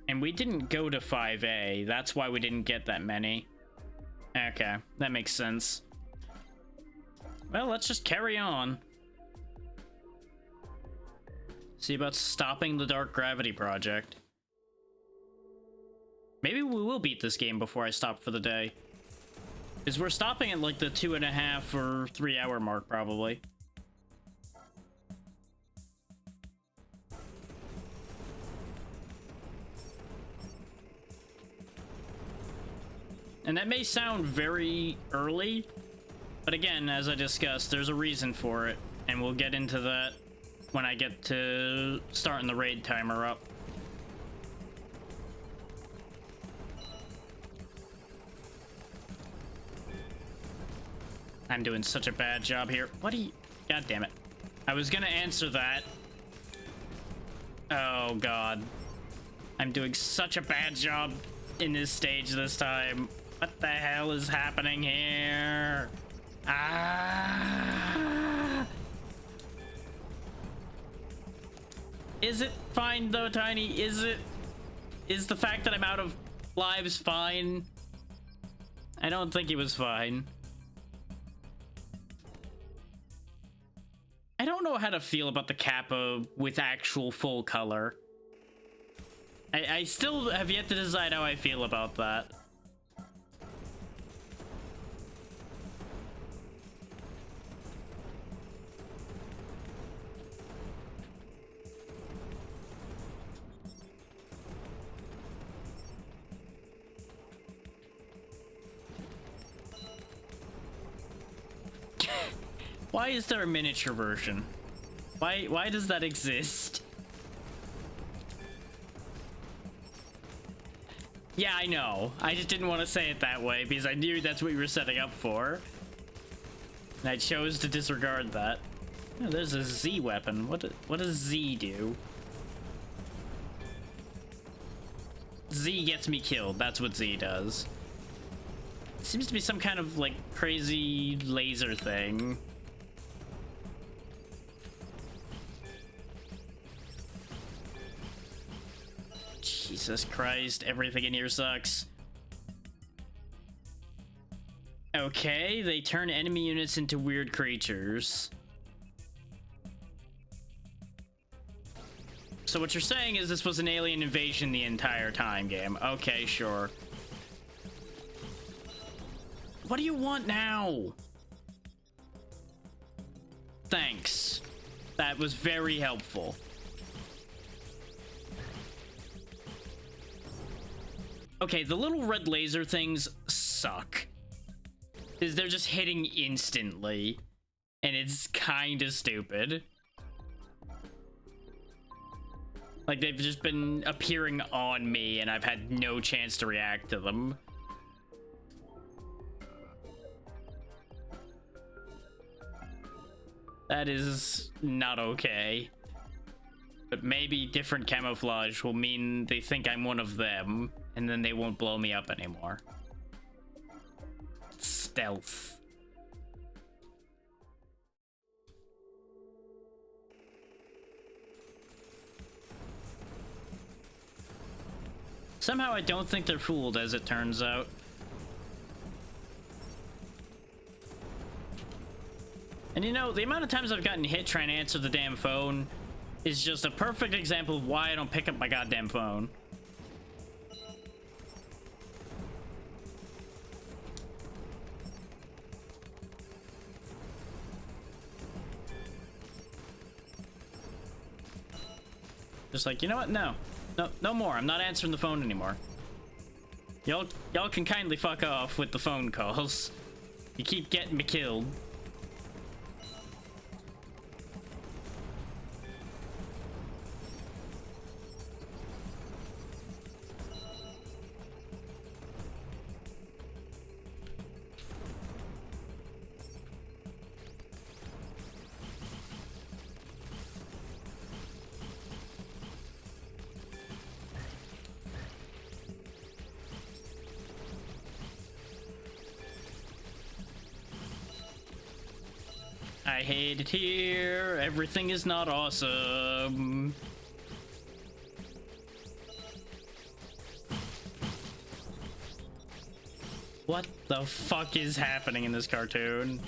And we didn't go to 5A. That's why we didn't get that many. Okay, that makes sense. Well, let's just carry on. See about stopping the Dark Gravity project. Maybe we will beat this game before I stop for the day. Because we're stopping at like the 2.5 or 3 hour mark, probably. And that may sound very early, but again, as I discussed, there's a reason for it, and we'll get into that when I get to starting the raid timer up. I'm doing such a bad job here. What do you... God damn it. I was gonna answer that. Oh, God. I'm doing such a bad job in this stage this time. What the hell is happening here? Ah! Is it fine though, Tiny? Is it? Is the fact that I'm out of lives fine? I don't think it was fine. I don't know how to feel about the Kappa with actual full color. I still have yet to decide how I feel about that. Why is there a miniature version? Why does that exist? Yeah, I know. I just didn't want to say it that way because I knew that's what you were setting up for. And I chose to disregard that. Oh, there's a Z weapon. What does Z do? Z gets me killed. That's what Z does. It seems to be some kind of like crazy laser thing. Jesus Christ, everything in here sucks. Okay, they turn enemy units into weird creatures. So what you're saying is this was an alien invasion the entire time, game. Okay, sure. What do you want now? Thanks. That was very helpful. Okay, the little red laser things suck. Because they're just hitting instantly. And it's kind of stupid. Like, they've just been appearing on me, and I've had no chance to react to them. That is not okay. But maybe different camouflage will mean they think I'm one of them, and then they won't blow me up anymore. Stealth. Somehow I don't think they're fooled, as it turns out. And you know, the amount of times I've gotten hit trying to answer the damn phone is just a perfect example of why I don't pick up my goddamn phone. Just like, you know what? No, no more. I'm not answering the phone anymore. Y'all can kindly fuck off with the phone calls. You keep getting me killed. I hate it here. Everything is not awesome. What the fuck is happening in this cartoon?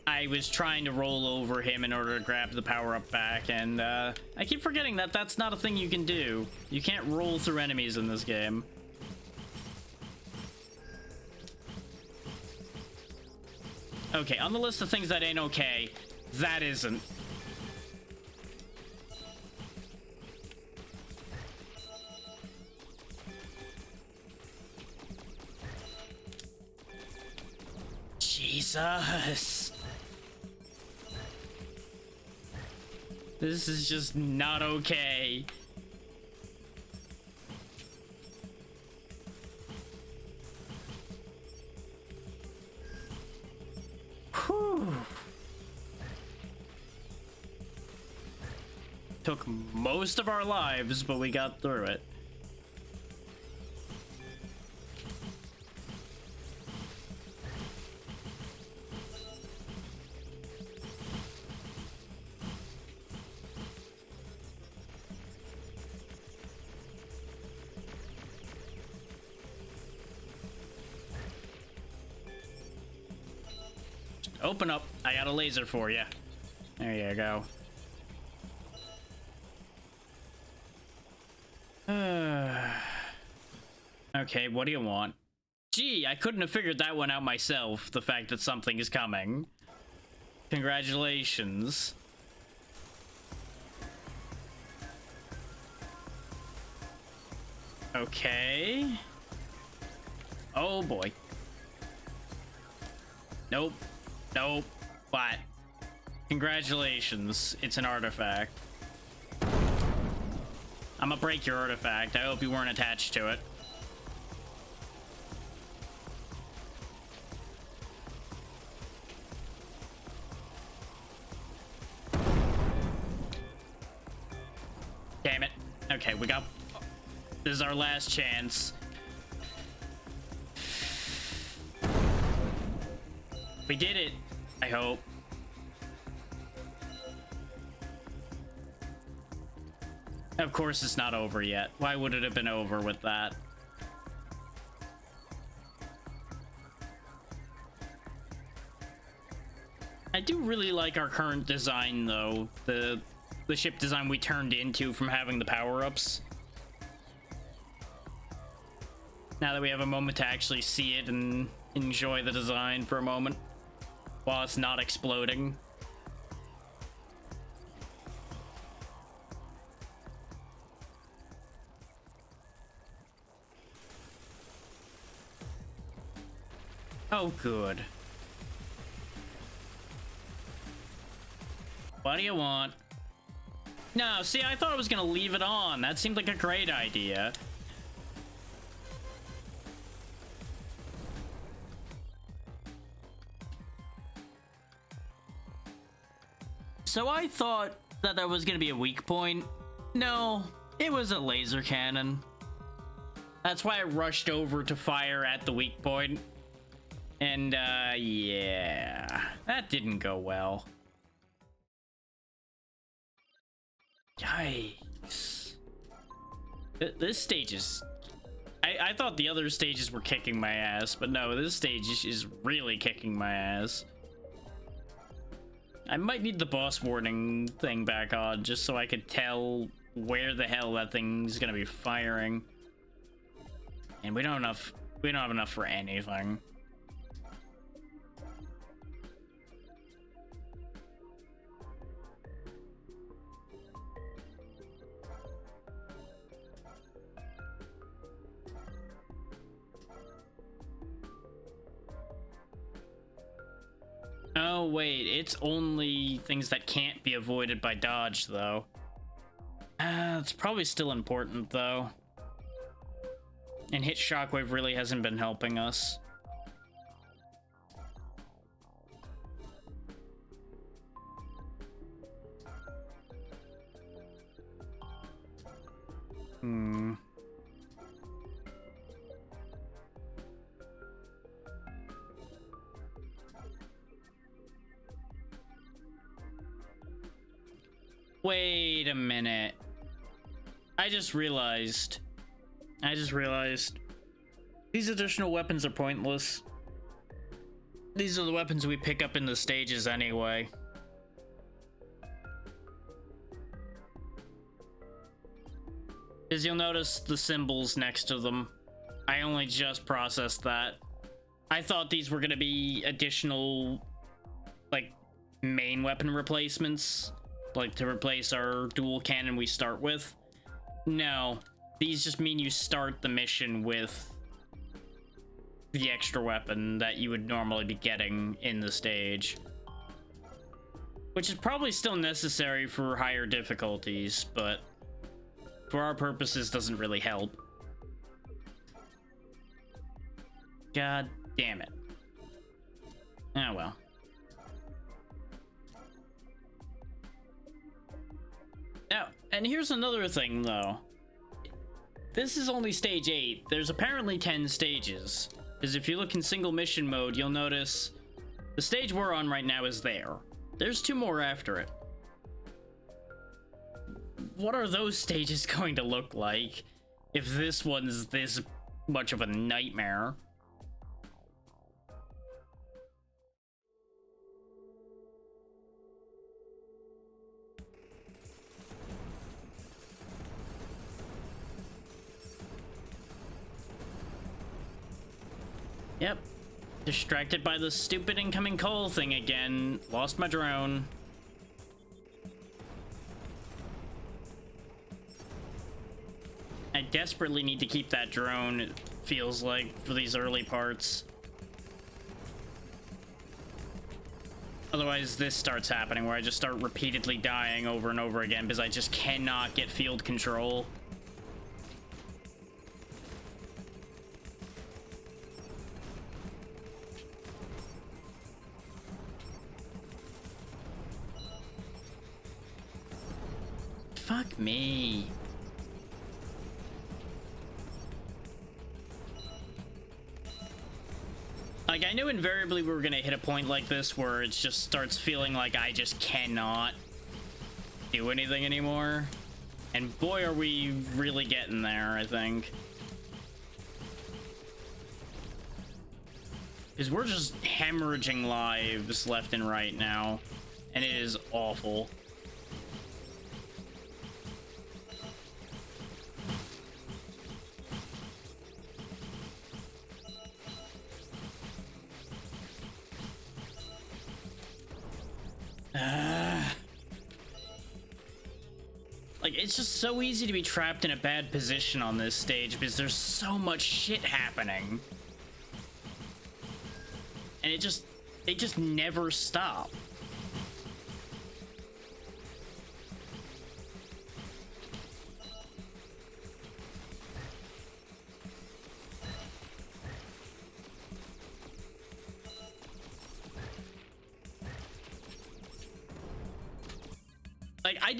I was trying to roll over him in order to grab the power-up back, and I keep forgetting that that's not a thing you can do. You can't roll through enemies in this game. Okay, on the list of things that ain't okay, that isn't. Jesus. This is just not okay. Whew. Took most of our lives, but we got through it. Open up. I got a laser for you. There you go. Okay, what do you want? Gee, I couldn't have figured that one out myself, the fact that something is coming. Congratulations. Okay. Oh boy. Nope. Nope. What? Congratulations. It's an artifact. I'm gonna break your artifact. I hope you weren't attached to it. Damn it. Okay, we got... This is our last chance. We did it, I hope. Of course it's not over yet. Why would it have been over with that? I do really like our current design, though. The ship design we turned into from having the power-ups. Now that we have a moment to actually see it and enjoy the design for a moment while it's not exploding. Oh, good. What do you want? No, see, I thought I was gonna leave it on. That seemed like a great idea. So I thought that that was gonna be a weak point. No, it was a laser cannon. That's why I rushed over to fire at the weak point. And, yeah, that didn't go well. Yikes. This stage is... I I thought the other stages were kicking my ass, but no, this stage is really kicking my ass. I might need the boss warning thing back on just so I could tell where the hell that thing's gonna be firing. And we don't have enough for anything. Oh wait, it's only things that can't be avoided by dodge though. It's probably still important though. And hit shockwave really hasn't been helping us. Wait a minute. I just realized these additional weapons are pointless. These are the weapons we pick up in the stages anyway. As you'll notice the symbols next to them. I only just processed that. I thought these were gonna be additional, like, main weapon replacements. Like, to replace our dual cannon we start with. No, these just mean you start the mission with the extra weapon that you would normally be getting in the stage. Which is probably still necessary for higher difficulties, but for our purposes doesn't really help. God damn it. Oh well. Now, and here's another thing though. This is only stage 8. There's apparently 10 stages. Because if you look in single mission mode, you'll notice the stage we're on right now is there. There's 2 more after it. What are those stages going to look like if this one's this much of a nightmare? Yep. Distracted by the stupid incoming coal thing again. Lost my drone. I desperately need to keep that drone, it feels like, for these early parts. Otherwise, this starts happening where I just start repeatedly dying over and over again because I just cannot get field control. Fuck me. Like, I knew invariably we were gonna hit a point like this where it just starts feeling like I just cannot do anything anymore. And boy, are we really getting there, I think. Because we're just hemorrhaging lives left and right now. And it is awful. Like, it's just so easy to be trapped in a bad position on this stage because there's so much shit happening. And they just never stop. Like, I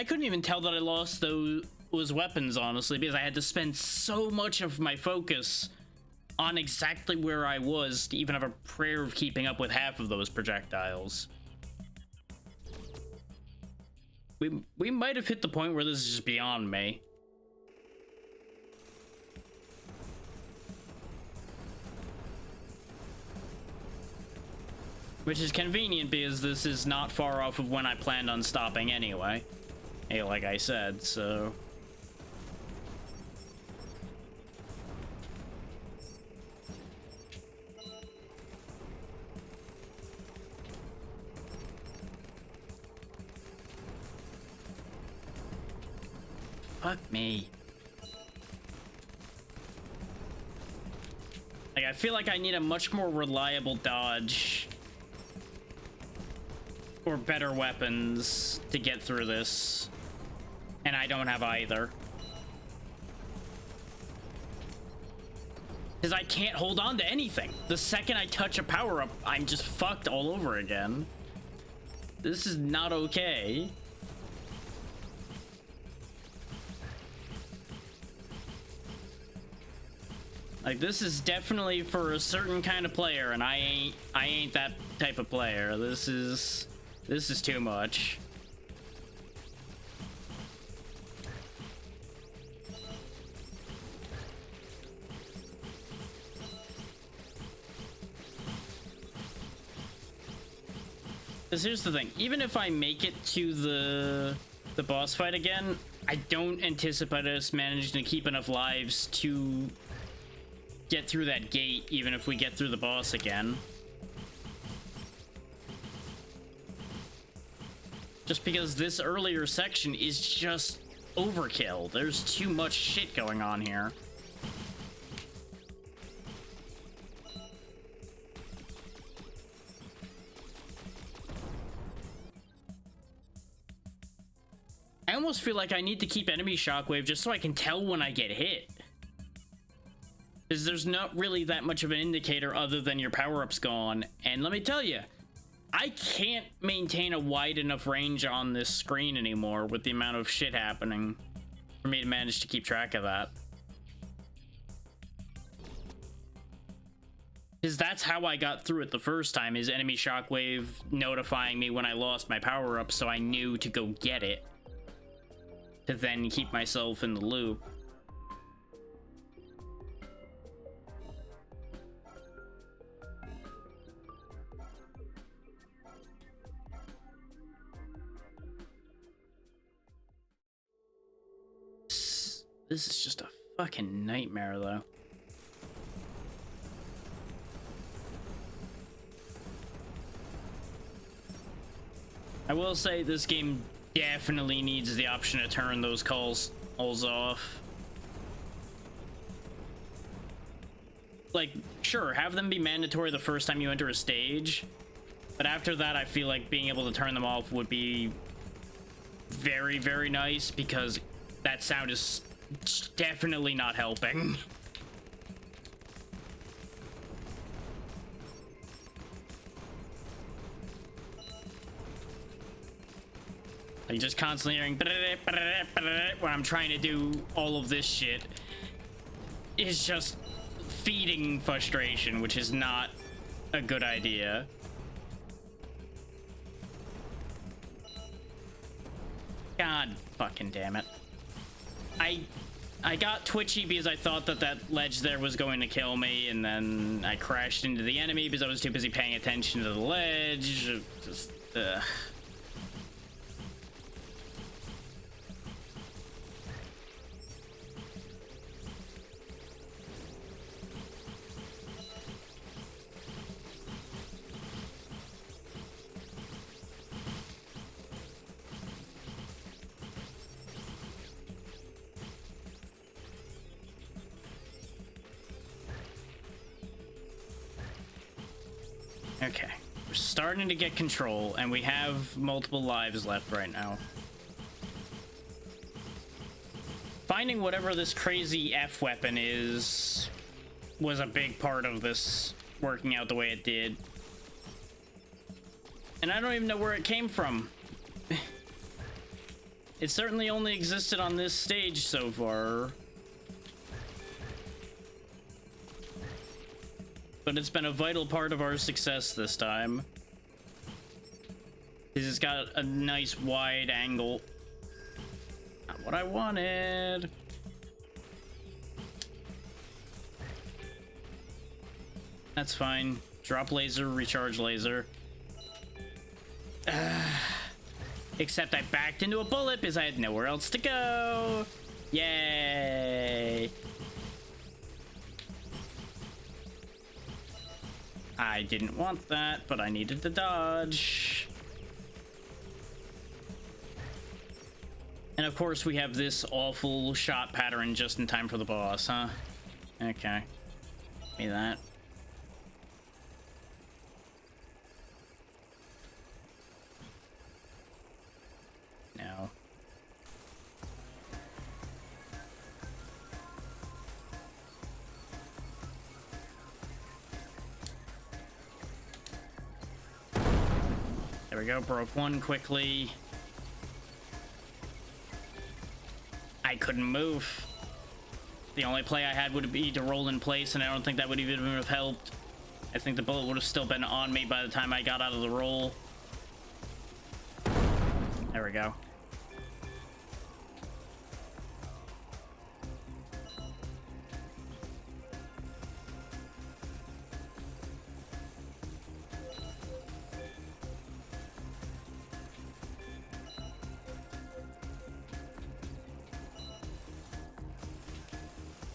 couldn't even tell that I lost those weapons, honestly, because I had to spend so much of my focus on exactly where I was to even have a prayer of keeping up with half of those projectiles. We might have hit the point where this is just beyond me. Which is convenient because this is not far off of when I planned on stopping anyway. Hey, like I said, so... Fuck me. Like, I feel like I need a much more reliable dodge or better weapons to get through this. And I don't have either. Because I can't hold on to anything. The second I touch a power-up, I'm just fucked all over again. This is not okay. Like, this is definitely for a certain kind of player, and I ain't that type of player. This is too much. Because here's the thing, even if I make it to the boss fight again, I don't anticipate us managing to keep enough lives to get through that gate, even if we get through the boss again. Just because this earlier section is just overkill. There's too much shit going on here. I almost feel like I need to keep enemy shockwave just so I can tell when I get hit. Because there's not really that much of an indicator other than your power-up's gone. And let me tell you, I can't maintain a wide enough range on this screen anymore with the amount of shit happening for me to manage to keep track of that. Because that's how I got through it the first time, is enemy shockwave notifying me when I lost my power-up, so I knew to go get it. To then keep myself in the loop. This is just a fucking nightmare, though. I will say this game definitely needs the option to turn those calls off. Like, sure, have them be mandatory the first time you enter a stage, but after that, I feel like being able to turn them off would be very, very nice, because that sound is definitely not helping. Like, just constantly hearing when I'm trying to do all of this shit is just feeding frustration, which is not a good idea. God fucking damn it. I got twitchy because I thought that that ledge there was going to kill me, and then I crashed into the enemy because I was too busy paying attention to the ledge. Just, ugh. Okay, we're starting to get control, and we have multiple lives left right now. Finding whatever this crazy F weapon is was a big part of this working out the way it did. And I don't even know where it came from. It certainly only existed on this stage so far. But it's been a vital part of our success this time. Because it's got a nice wide angle. Not what I wanted. That's fine. Drop laser, recharge laser. Except I backed into a bullet because I had nowhere else to go. Yay. I didn't want that, but I needed to dodge. And of course we have this awful shot pattern just in time for the boss, huh? Okay. Give me that. No. There we go, broke one quickly. I couldn't move. The only play I had would be to roll in place, and I don't think that would even have helped. I think the bullet would have still been on me by the time I got out of the roll. There we go.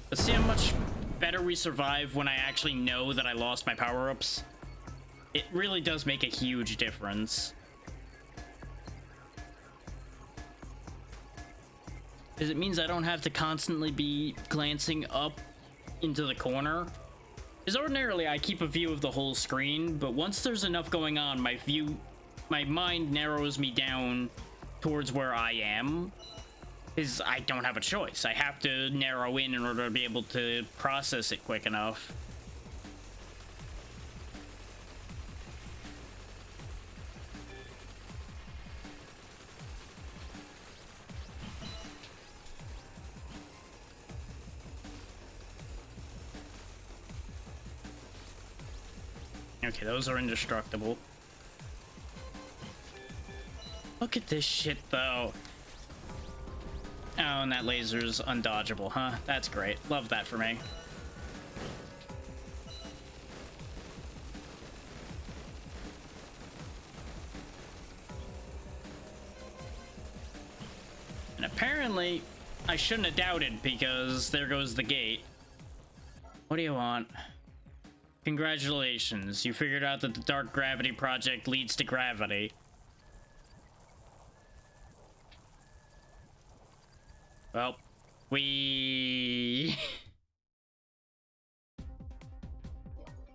Let's see how much better we survive when I actually know that I lost my power-ups. It really does make a huge difference. Because it means I don't have to constantly be glancing up into the corner. Because ordinarily I keep a view of the whole screen, but once there's enough going on, my mind narrows me down towards where I am. Is I don't have a choice. I have to narrow in order to be able to process it quick enough. Okay, those are indestructible. Look at this shit, though. Oh, and that laser's undodgeable, huh? That's great. Love that for me. And apparently, I shouldn't have doubted, because there goes the gate. What do you want? Congratulations, you figured out that the Dark Gravity Project leads to gravity. Well, we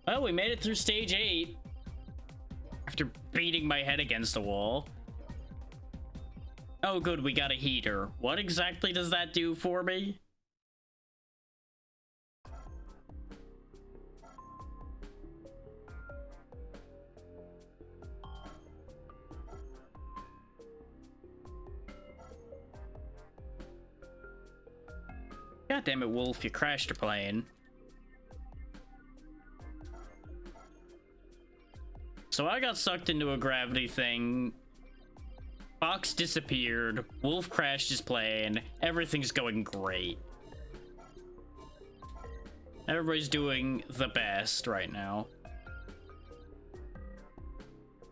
made it through stage 8 after beating my head against a wall. Oh, good, we got a heater. What exactly does that do for me? God damn it, Wolf, you crashed your plane. So I got sucked into a gravity thing. Fox disappeared. Wolf crashed his plane. Everything's going great. Everybody's doing the best right now.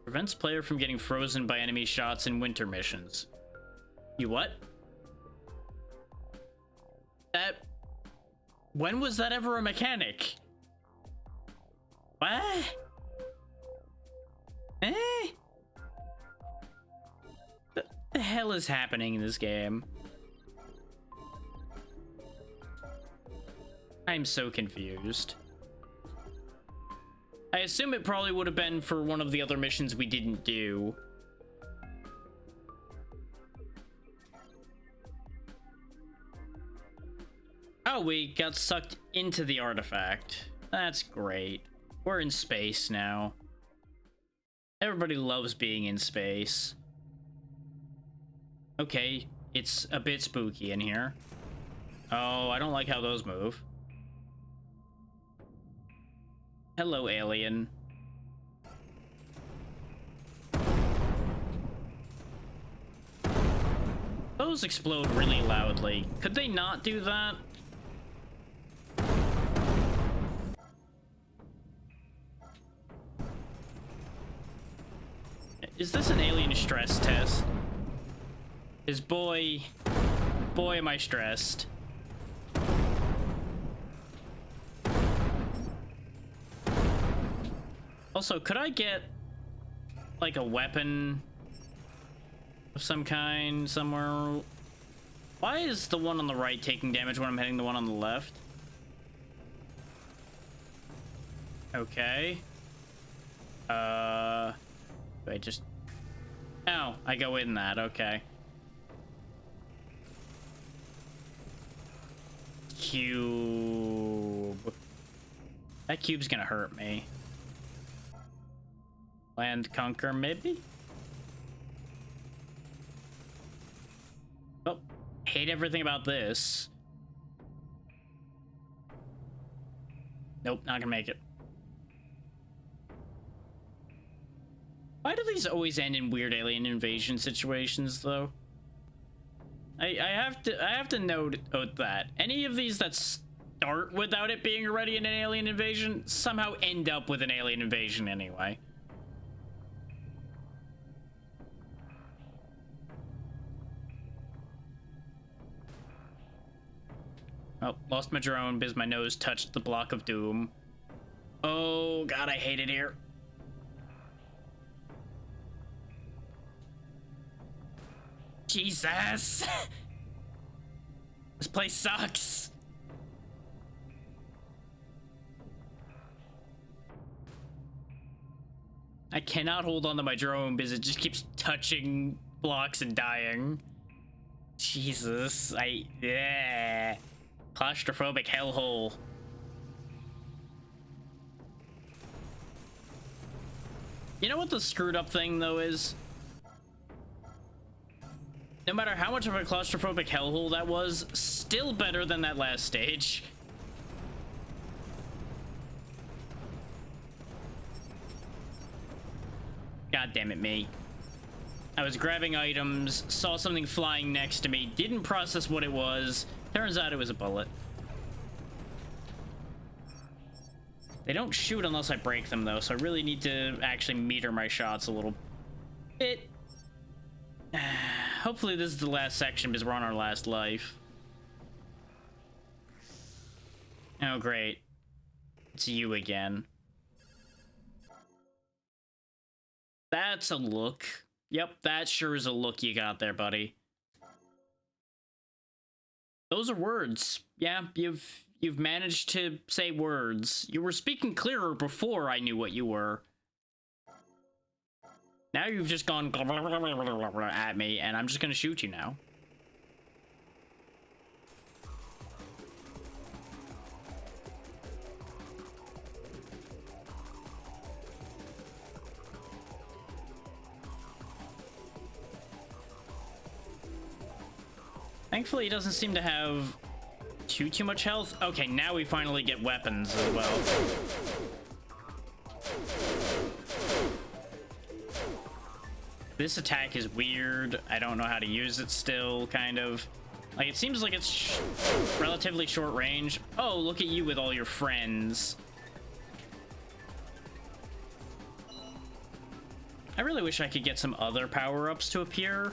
Prevents player from getting frozen by enemy shots in winter missions. You what? When was that ever a mechanic? What? Eh? What the hell is happening in this game? I'm so confused. I assume it probably would have been for one of the other missions we didn't do. Oh, we got sucked into the artifact. That's great. We're in space now. Everybody loves being in space. Okay, it's a bit spooky in here. Oh, I don't like how those move. Hello, alien. Those explode really loudly. Could they not do that? Is this an alien stress test? Is boy am I stressed. Also, could I get like a weapon of some kind somewhere? Why is the one on the right taking damage when I'm hitting the one on the left? Okay. Do I just... Oh, I go in that, okay. Cube. That cube's gonna hurt me. Land conquer, maybe? Oh, hate everything about this. Nope, not gonna make it. Why do these always end in weird alien invasion situations, though? I have to note that any of these that start without it being already an alien invasion somehow end up with an alien invasion anyway. Oh, lost my drone because my nose touched the block of doom. Oh god, I hate it here. Jesus! This place sucks! I cannot hold on to my drone because it just keeps touching blocks and dying. Jesus, yeah. Claustrophobic hellhole. You know what the screwed up thing though is? No matter how much of a claustrophobic hellhole that was, still better than that last stage. God damn it, me. I was grabbing items, saw something flying next to me, didn't process what it was. Turns out it was a bullet. They don't shoot unless I break them, though, so I really need to actually meter my shots a little bit. Hopefully this is the last section because we're on our last life. Oh, great. It's you again. That's a look. Yep, that sure is a look you got there, buddy. Those are words. Yeah, you've managed to say words. You were speaking clearer before I knew what you were. Now you've just gone at me, and I'm just gonna shoot you now. Thankfully, he doesn't seem to have too much health. Okay, now we finally get weapons as well. This attack is weird. I don't know how to use it still, kind of. Like, it seems like it's relatively short range. Oh, look at you with all your friends. I really wish I could get some other power-ups to appear.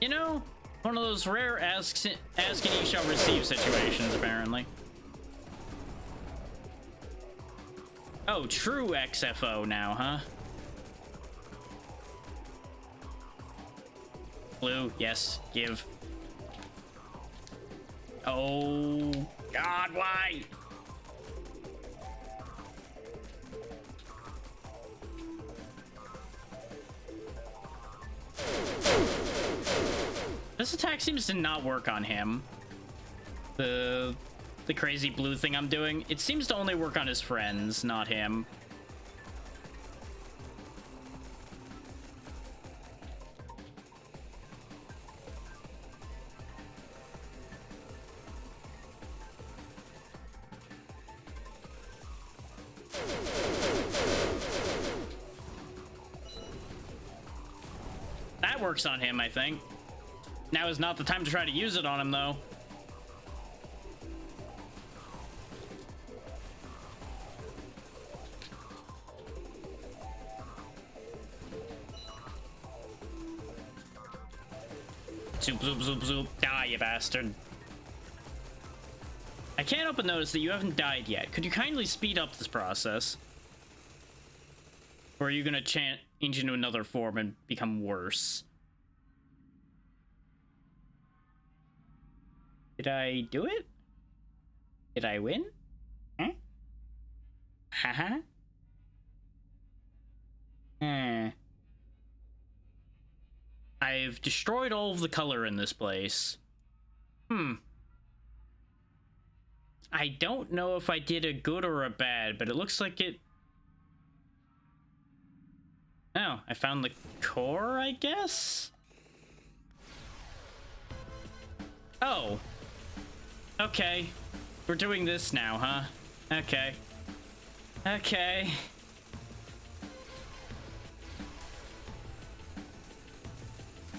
You know, one of those rare ask and you shall receive situations, apparently. Oh, true XFO now, huh? Blue, yes, give. Oh, God, why? This attack seems to not work on him. The crazy blue thing I'm doing, it seems to only work on his friends, not him. That works on him, I think. Now is not the time to try to use it on him, though. Zoop, zoop, zoop, zoop. Die, you bastard. I can't help but notice that you haven't died yet. Could you kindly speed up this process? Or are you gonna change into another form and become worse? Did I do it? Did I win? Huh? Haha. I've destroyed all of the color in this place. I don't know if I did a good or a bad, but it looks like it... Oh, I found the core, I guess? Oh. Okay. We're doing this now, huh? Okay. Okay.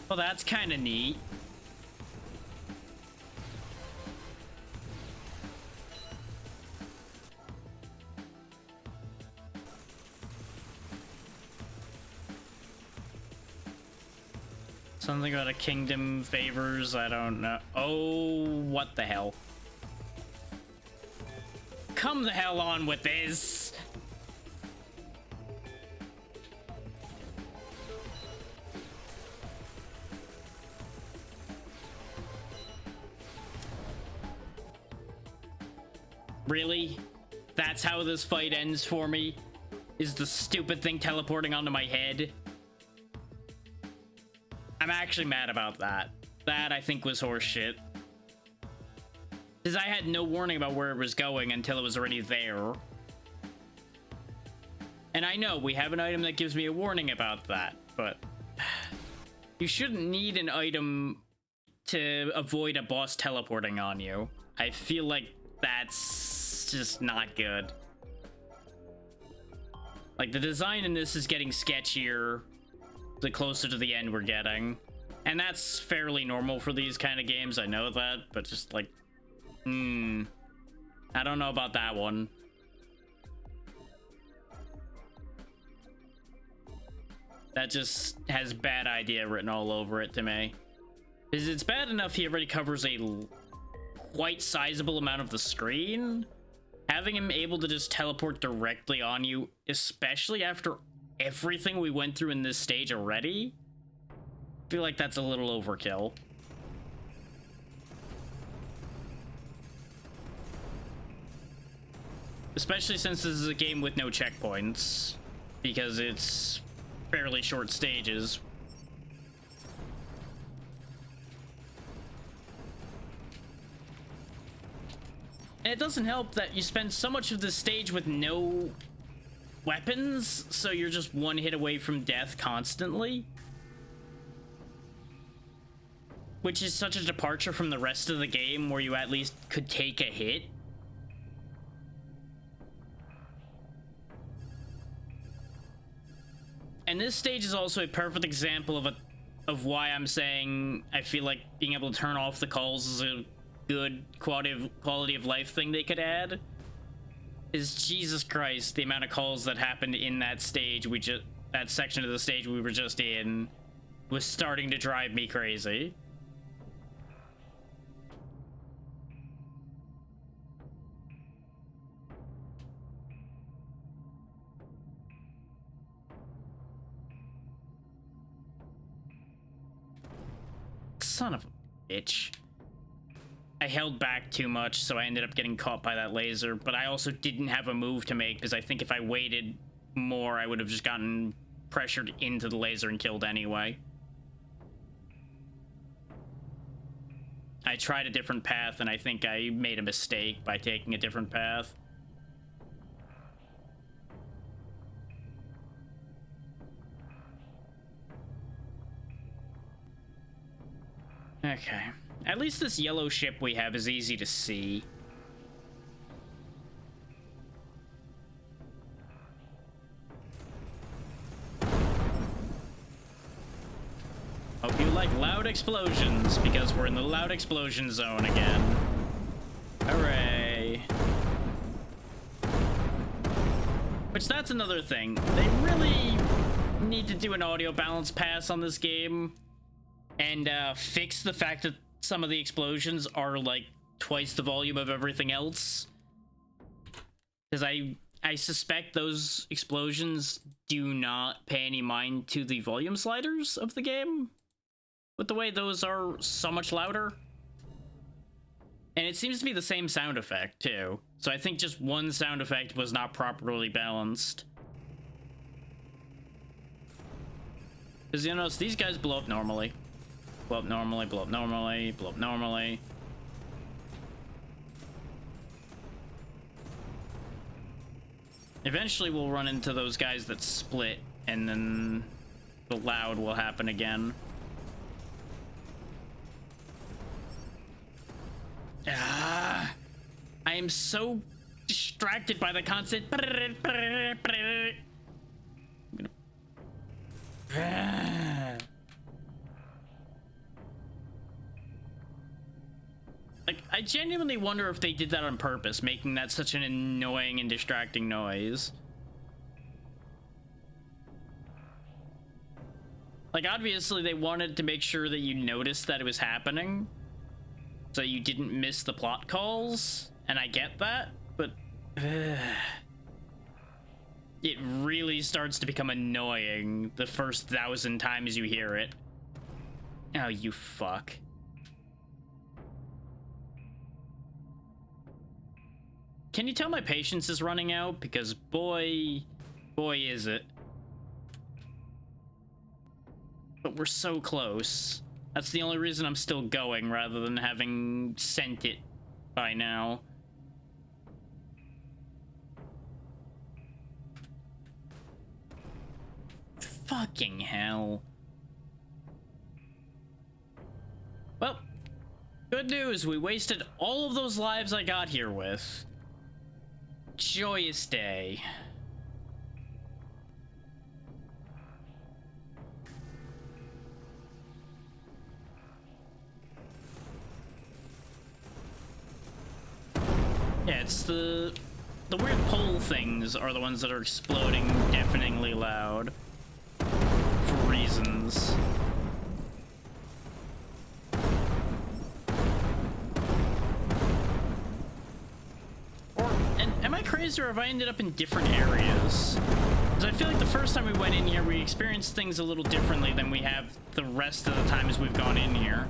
Well, that's kind of neat. Something about a kingdom favors, I don't know. Oh, what the hell? Come the hell on with this! Really? That's how this fight ends for me? Is the stupid thing teleporting onto my head? I'm actually mad about that. That, I think, was horseshit. Because I had no warning about where it was going until it was already there. And I know, we have an item that gives me a warning about that, but... You shouldn't need an item to avoid a boss teleporting on you. I feel like that's just not good. Like, the design in this is getting sketchier the closer to the end we're getting. And that's fairly normal for these kind of games, I know that, but just like, I don't know about that one. That just has bad idea written all over it to me. Because it's bad enough he already covers a quite sizable amount of the screen. Having him able to just teleport directly on you, especially after everything we went through in this stage already, I feel like that's a little overkill. Especially since this is a game with no checkpoints, because it's fairly short stages. And it doesn't help that you spend so much of this stage with no weapons, so you're just one hit away from death constantly. Which is such a departure from the rest of the game where you at least could take a hit. And this stage is also a perfect example of why I'm saying I feel like being able to turn off the calls is a good quality of life thing they could add. Is Jesus Christ, the amount of calls that happened in that stage that section of the stage we were just in was starting to drive me crazy. Son of a bitch. I held back too much, so I ended up getting caught by that laser, but I also didn't have a move to make, because I think if I waited more, I would have just gotten pressured into the laser and killed anyway. I tried a different path, and I think I made a mistake by taking a different path. Okay. At least this yellow ship we have is easy to see. Hope you like loud explosions, because we're in the loud explosion zone again. Hooray. Which, that's another thing. They really need to do an audio balance pass on this game. and fix the fact that some of the explosions are like twice the volume of everything else. Because I suspect those explosions do not pay any mind to the volume sliders of the game, with the way those are so much louder. And it seems to be the same sound effect too. So I think just one sound effect was not properly balanced. Because you notice these guys blow up normally. Blow up normally, blow up normally, blow up normally. Eventually we'll run into those guys that split, and then the loud will happen again. I am so distracted by the constant. Like, I genuinely wonder if they did that on purpose, making that such an annoying and distracting noise. Like, obviously they wanted to make sure that you noticed that it was happening, so you didn't miss the plot calls, and I get that, but it really starts to become annoying the first 1,000 times you hear it. Oh, you fuck. Can you tell my patience is running out? Because boy is it. But we're so close. That's the only reason I'm still going, rather than having sent it by now. Fucking hell. Well, good news, we wasted all of those lives I got here with. Joyous day. Yeah, it's the weird pole things are the ones that are exploding deafeningly loud for reasons. Am I crazy, or have I ended up in different areas? Because I feel like the first time we went in here, we experienced things a little differently than we have the rest of the times we've gone in here.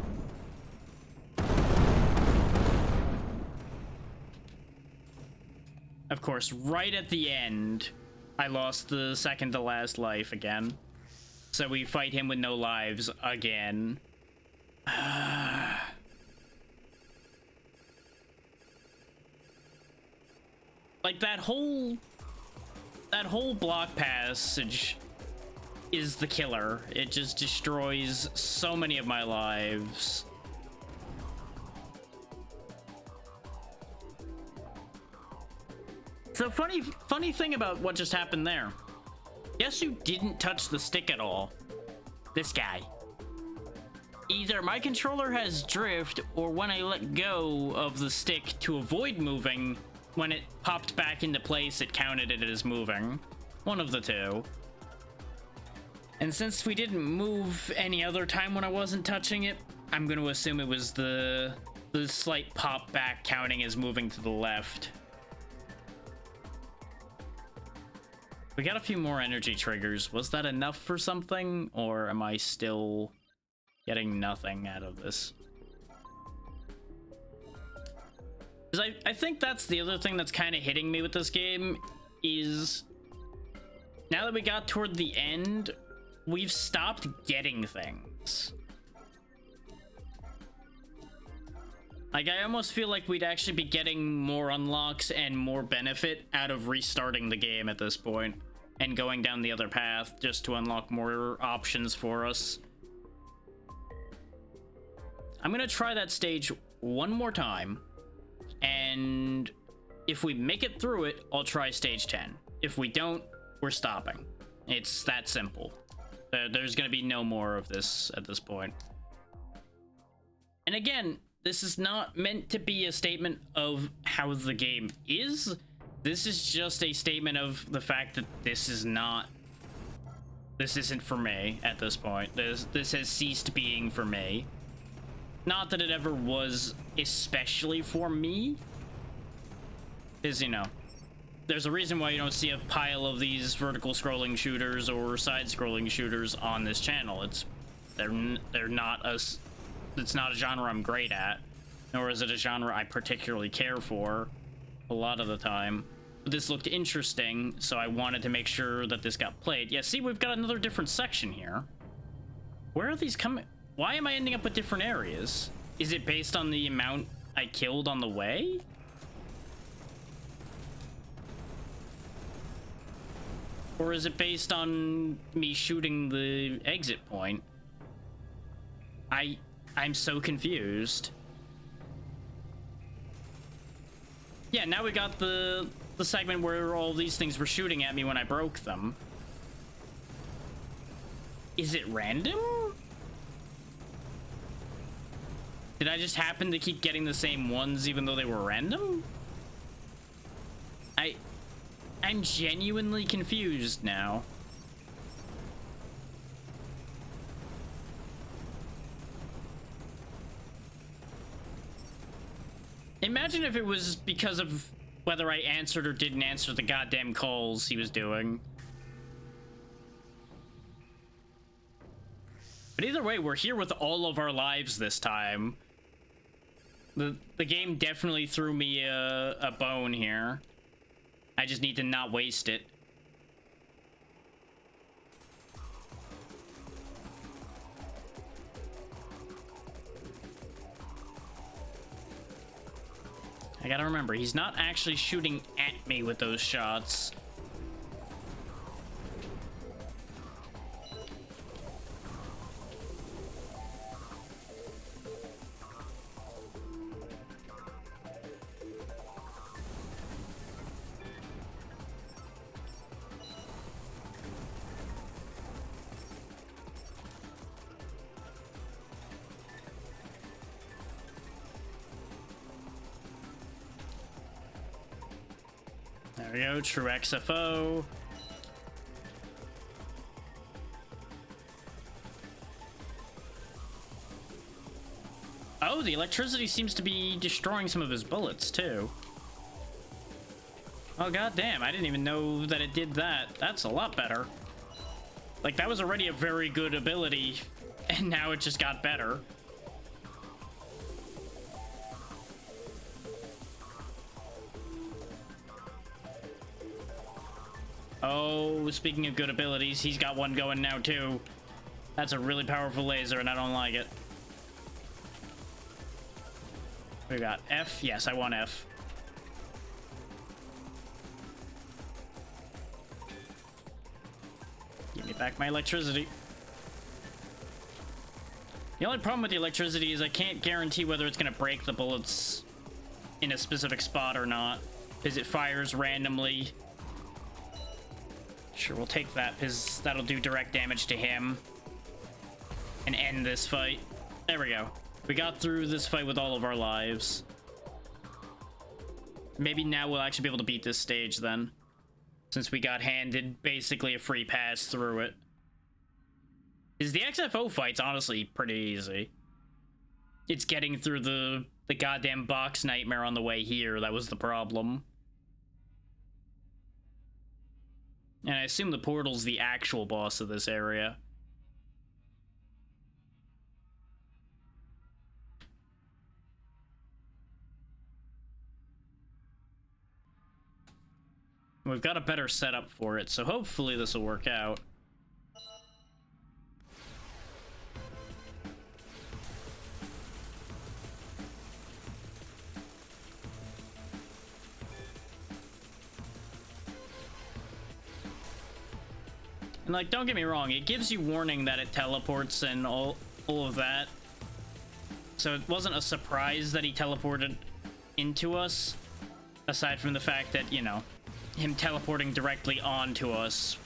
Of course, right at the end, I lost the second to last life again. So we fight him with no lives again. Like, that whole block passage is the killer. It just destroys so many of my lives. So funny thing about what just happened there. Guess who didn't touch the stick at all? This guy. Either my controller has drift, or when I let go of the stick to avoid moving, when it popped back into place, it counted it as moving. One of the two. And since we didn't move any other time when I wasn't touching it, I'm going to assume it was the slight pop back counting as moving to the left. We got a few more energy triggers. Was that enough for something, or am I still getting nothing out of this? Because I think that's the other thing that's kind of hitting me with this game, is now that we got toward the end, we've stopped getting things. Like, I almost feel like we'd actually be getting more unlocks and more benefit out of restarting the game at this point and going down the other path just to unlock more options for us. I'm gonna try that stage one more time, and if we make it through it, I'll try stage 10. If we don't, we're stopping. It's that simple. There's gonna be no more of this at this point. And again, this is not meant to be a statement of how the game is. This is just a statement of the fact that this is not this isn't for me at this point. This has ceased being for me. Not that it ever was especially for me. Because, you know, there's a reason why you don't see a pile of these vertical scrolling shooters or side scrolling shooters on this channel. They're not it's not a genre I'm great at, nor is it a genre I particularly care for a lot of the time. But this looked interesting, so I wanted to make sure that this got played. Yeah, see, we've got another different section here. Where are these coming? Why am I ending up with different areas? Is it based on the amount I killed on the way? Or is it based on me shooting the exit point? I'm so confused. Yeah, now we got the segment where all these things were shooting at me when I broke them. Is it random? Did I just happen to keep getting the same ones even though they were random? I'm genuinely confused now. Imagine if it was because of whether I answered or didn't answer the goddamn calls he was doing. But either way, we're here with all of our lives this time. The game definitely threw me a bone here. I just need to not waste it. I gotta remember, he's not actually shooting at me with those shots. There we go, true XFO. Oh, the electricity seems to be destroying some of his bullets, too. Oh, goddamn, I didn't even know that it did that. That's a lot better. Like, that was already a very good ability, and now it just got better. Oh, speaking of good abilities, he's got one going now, too. That's a really powerful laser, and I don't like it. We got F. Yes, I want F. Give me back my electricity. The only problem with the electricity is I can't guarantee whether it's going to break the bullets in a specific spot or not, because it fires randomly. Sure, we'll take that, because that'll do direct damage to him and end this fight. There we go. We got through this fight with all of our lives. Maybe now we'll actually be able to beat this stage then, since we got handed basically a free pass through it. Is the XFO fight's honestly pretty easy. It's getting through the goddamn box nightmare on the way here that was the problem. And I assume the portal's the actual boss of this area. We've got a better setup for it, so hopefully this will work out. And, like, don't get me wrong, it gives you warning that it teleports and all of that. So it wasn't a surprise that he teleported into us, aside from the fact that, you know, him teleporting directly onto us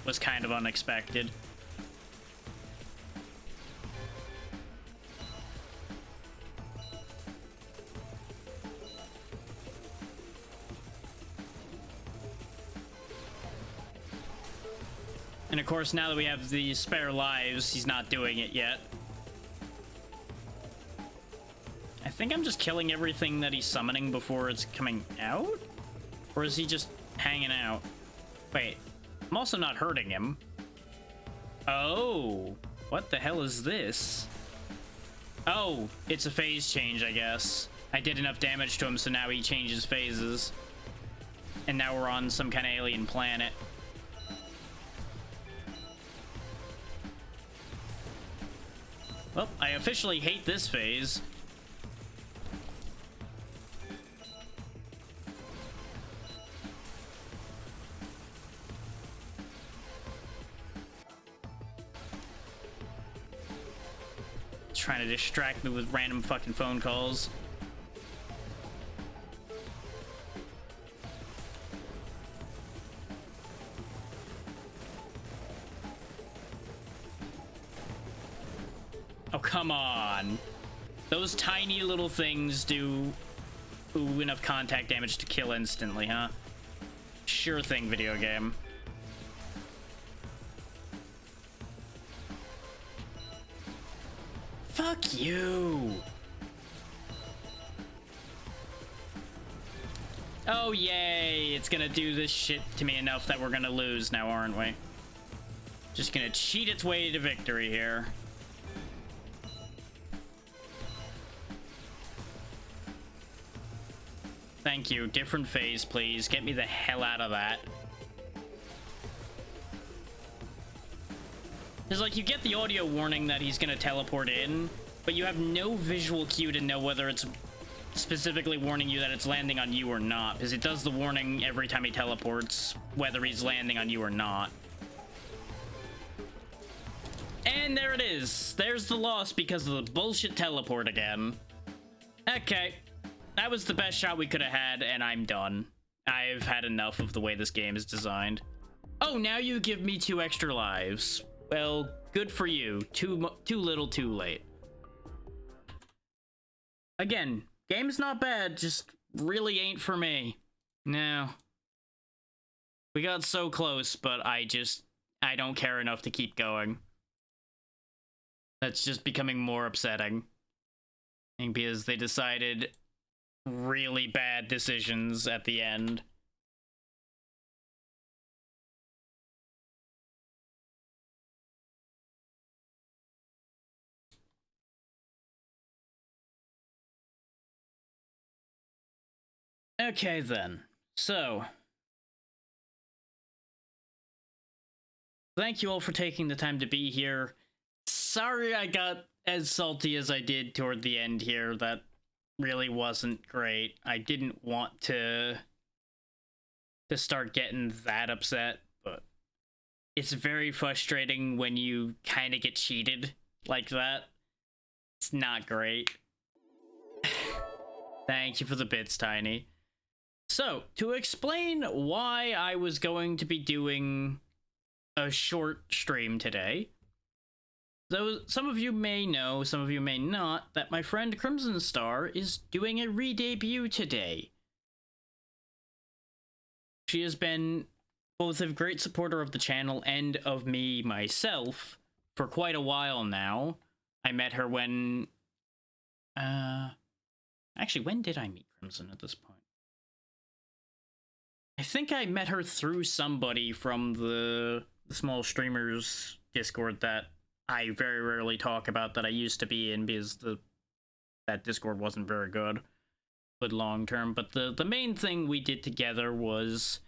was kind of unexpected. And of course, now that we have the spare lives, he's not doing it yet. I think I'm just killing everything that he's summoning before it's coming out? Or is he just hanging out? Wait, I'm also not hurting him. Oh, what the hell is this? Oh, it's a phase change, I guess. I did enough damage to him, so now he changes phases. And now we're on some kind of alien planet. Well, I officially hate this phase. Trying to distract me with random fucking phone calls. Oh, come on. Those tiny little things do enough contact damage to kill instantly, huh? Sure thing, video game. Fuck you. Oh, yay. It's gonna do this shit to me enough that we're gonna lose now, aren't we? Just gonna cheat its way to victory here. Thank you. Different phase, please. Get me the hell out of that. It's like you get the audio warning that he's gonna teleport in, but you have no visual cue to know whether it's specifically warning you that it's landing on you or not, because it does the warning every time he teleports, whether he's landing on you or not. And there it is. There's the loss because of the bullshit teleport again. Okay. That was the best shot we could have had, and I'm done. I've had enough of the way this game is designed. Oh, now you give me 2 extra lives. Well, good for you. Too little, too late. Again, game's not bad, just really ain't for me. No. We got so close, but I don't care enough to keep going. That's just becoming more upsetting. And because they decided really bad decisions at the end. Okay, then. So, thank you all for taking the time to be here. Sorry I got as salty as I did toward the end here. That really wasn't great. I didn't want to start getting that upset, but it's very frustrating when you kind of get cheated like that. It's not great. Thank you for the bits, Tiny. So, to explain why I was going to be doing a short stream today, though some of you may know, some of you may not, that my friend Crimson Star is doing a re-debut today. She has been both a great supporter of the channel and of me myself for quite a while now. I met her when... Actually, when did I meet Crimson at this point? I think I met her through somebody from the small streamers Discord that I very rarely talk about that I used to be in because that Discord wasn't very good long term. But the main thing we did together was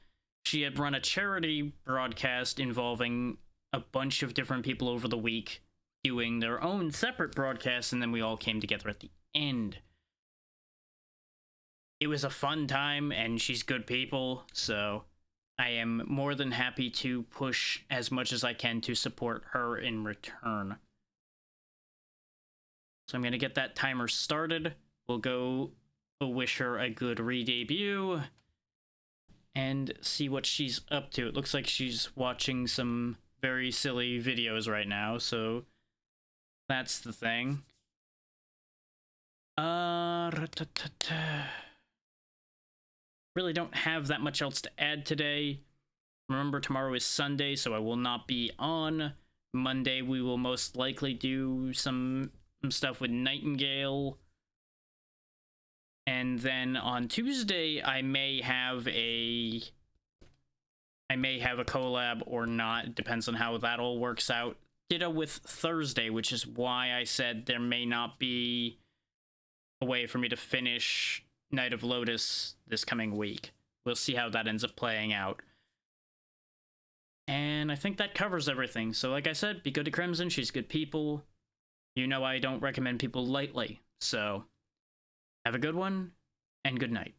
she had run a charity broadcast involving a bunch of different people over the week doing their own separate broadcasts, and then we all came together at the end. It was a fun time, and she's good people, so I am more than happy to push as much as I can to support her in return. So I'm going to get that timer started. We'll go wish her a good re-debut and see what she's up to. It looks like she's watching some very silly videos right now, so that's the thing. Really don't have that much else to add today. Remember, tomorrow is Sunday, so I will not be on. Monday, we will most likely do some stuff with Nightingale. And then on Tuesday, I may have a collab or not. It depends on how that all works out. Ditto with Thursday, which is why I said there may not be a way for me to finish Night of Lotus this coming week. We'll see how that ends up playing out. And I think that covers everything. So like I said, be good to Crimson. She's good people. You know I don't recommend people lightly. So have a good one, and good night.